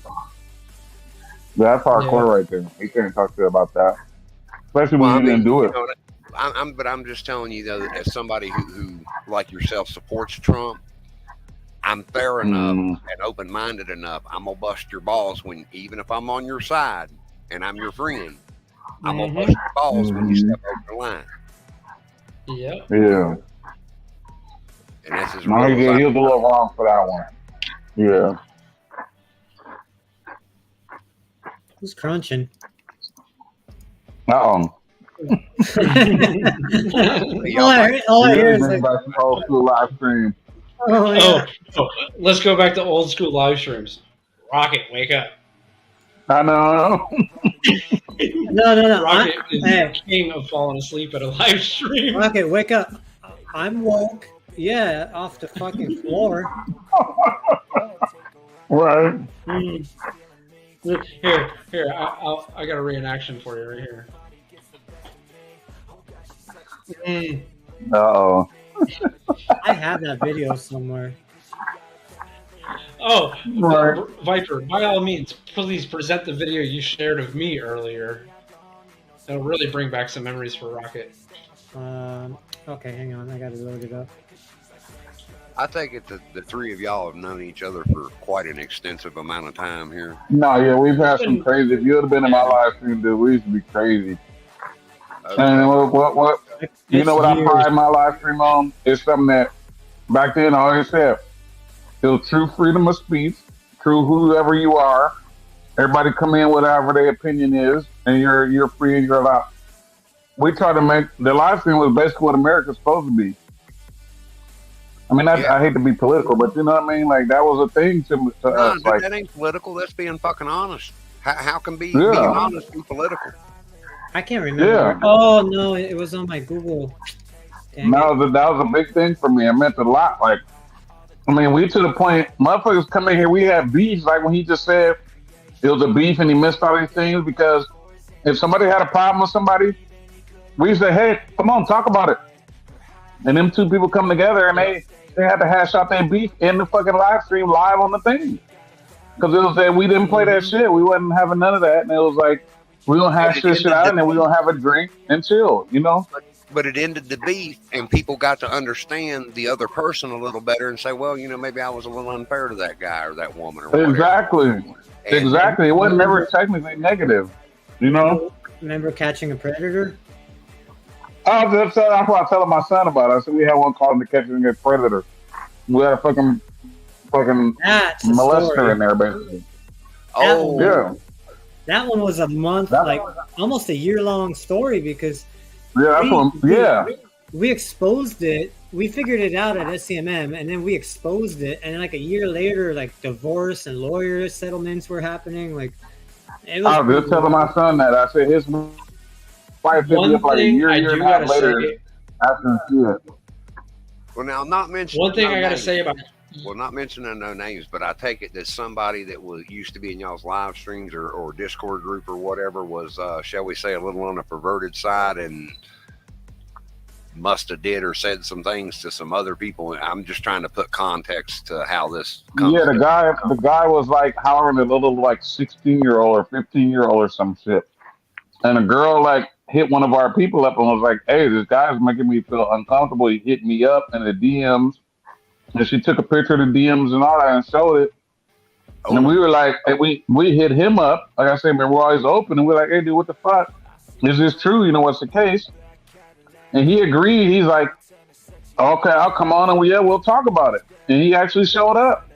That's hardcore right there. He can't talk to you about that, especially when you didn't do it. But I'm just telling you though, that as somebody who like yourself supports Trump, I'm fair enough and open-minded enough. I'm gonna bust your balls even if I'm on your side and I'm your friend. I'm gonna bust your balls when you step over the line. Yep. Yeah. And that's his he was a little wrong for that one. Yeah. Who's crunching? All I hear is like old school live stream. Let's go back to old school live streams. Rocket, wake up. I know. No. Rocket is the king of falling asleep at a live stream. Rocket, wake up. I'm woke. Yeah, off the fucking floor. Right. Here. I got a reenaction for you right here. Uh-oh. I have that video somewhere. Oh, right. Viper, by all means, please present the video you shared of me earlier. It'll really bring back some memories for Rocket. Okay, hang on. I gotta load it up. I think the three of y'all have known each other for quite an extensive amount of time here. No, yeah, we've had some crazy. If you would have been in my live stream, dude, we used to be crazy. Okay. And what? You know what I pride my live stream on? It's something that back then I always said. It was true freedom of speech, true whoever you are. Everybody come in whatever their opinion is, and you're free and you're allowed. We try to make the live stream was basically what America's supposed to be. I mean, I hate to be political, but you know what I mean? Like, that was a thing to us. Like, that ain't political. That's being fucking honest. How can being honest be political? I can't remember. Yeah. Oh, no, it was on my Google. That was a big thing for me. It meant a lot. Like, I mean, we to the point, motherfuckers come in here, we had beef. Like when he just said it was a beef and he missed all these things, because if somebody had a problem with somebody, we say, hey, come on, talk about it. And them two people come together and they had to hash out their beef in the fucking live stream, live on the thing. Because it was that we didn't play that shit. We wasn't having none of that. And it was like, we gonna hash this shit out and then we gonna have a drink and chill, you know? But it ended the beef and people got to understand the other person a little better and say, well, you know, maybe I was a little unfair to that guy or that woman or whatever. Exactly. It wasn't never technically negative, you know? Remember Catching a Predator? Oh, that's what I was telling my son about. I said we had one called the Catching a Predator. We had a fucking fucking That's a molester story. in there, basically. Oh, Yeah. That one was a month, like almost a year-long story because Yeah, that's one. Yeah. we exposed it. We figured it out at SCMM, and then we exposed it. And like a year later, like divorce and lawyer settlements were happening. Like it was. I was just telling my son that. I said his wife hit me up like a year and a half later after shit. well, now not mentioning One thing no I got to names. say about Well, not mentioning no names, but I take it that somebody that used to be in y'all's live streams or Discord group or whatever was, shall we say, a little on the perverted side and must have did or said some things to some other people. I'm just trying to put context to how this comes. Yeah, the guy was like hollering at a little like 16-year-old or 15-year-old or some shit. And a girl like hit one of our people up and was like, "Hey, this guy's making me feel uncomfortable." He hit me up in the DMs. And she took a picture of the DMs and all that and showed it. And we were like, and we hit him up. Like I said, man, we're always open. And we're like, "Hey, dude, what the fuck? Is this true? You know, what's the case?" And he agreed. He's like, "Okay, I'll come on and we'll talk about it." And he actually showed up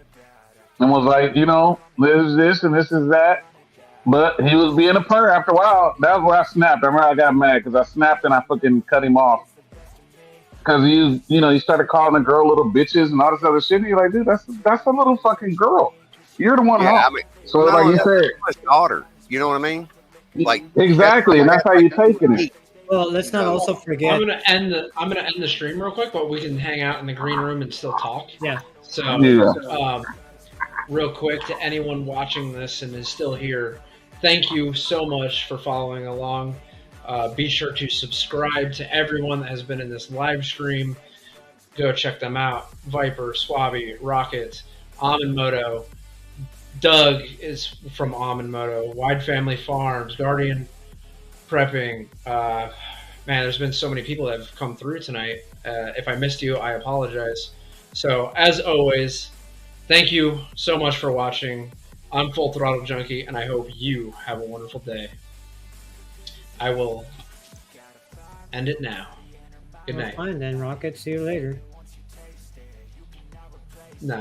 and was like, "You know, there's this and this is that." But he was being a perv after a while. That was where I snapped. I remember I got mad because I snapped and I fucking cut him off. Because he started calling the girl little bitches and all this other shit. And you're like, dude, that's a little fucking girl. You're the one. Yeah, home. So like you said, my daughter. You know what I mean? Like exactly, and that's how you taking it. Well, let's not also forget. I'm gonna end the stream real quick, but we can hang out in the green room and still talk. Yeah. So, Yeah. Real quick to anyone watching this and is still here, thank you so much for following along. Be sure to subscribe to everyone that has been in this live stream. Go check them out. Viper, Swabby, Rocket, Almond Moto. Doug is from Almond Moto. Wide Family Farms, Guardian Prepping. Man, there's been so many people that have come through tonight. If I missed you, I apologize. So, as always, thank you so much for watching. I'm Full Throttle Junkie, and I hope you have a wonderful day. I will end it now. Good night. Fine then, Rocket. See you later. Nah.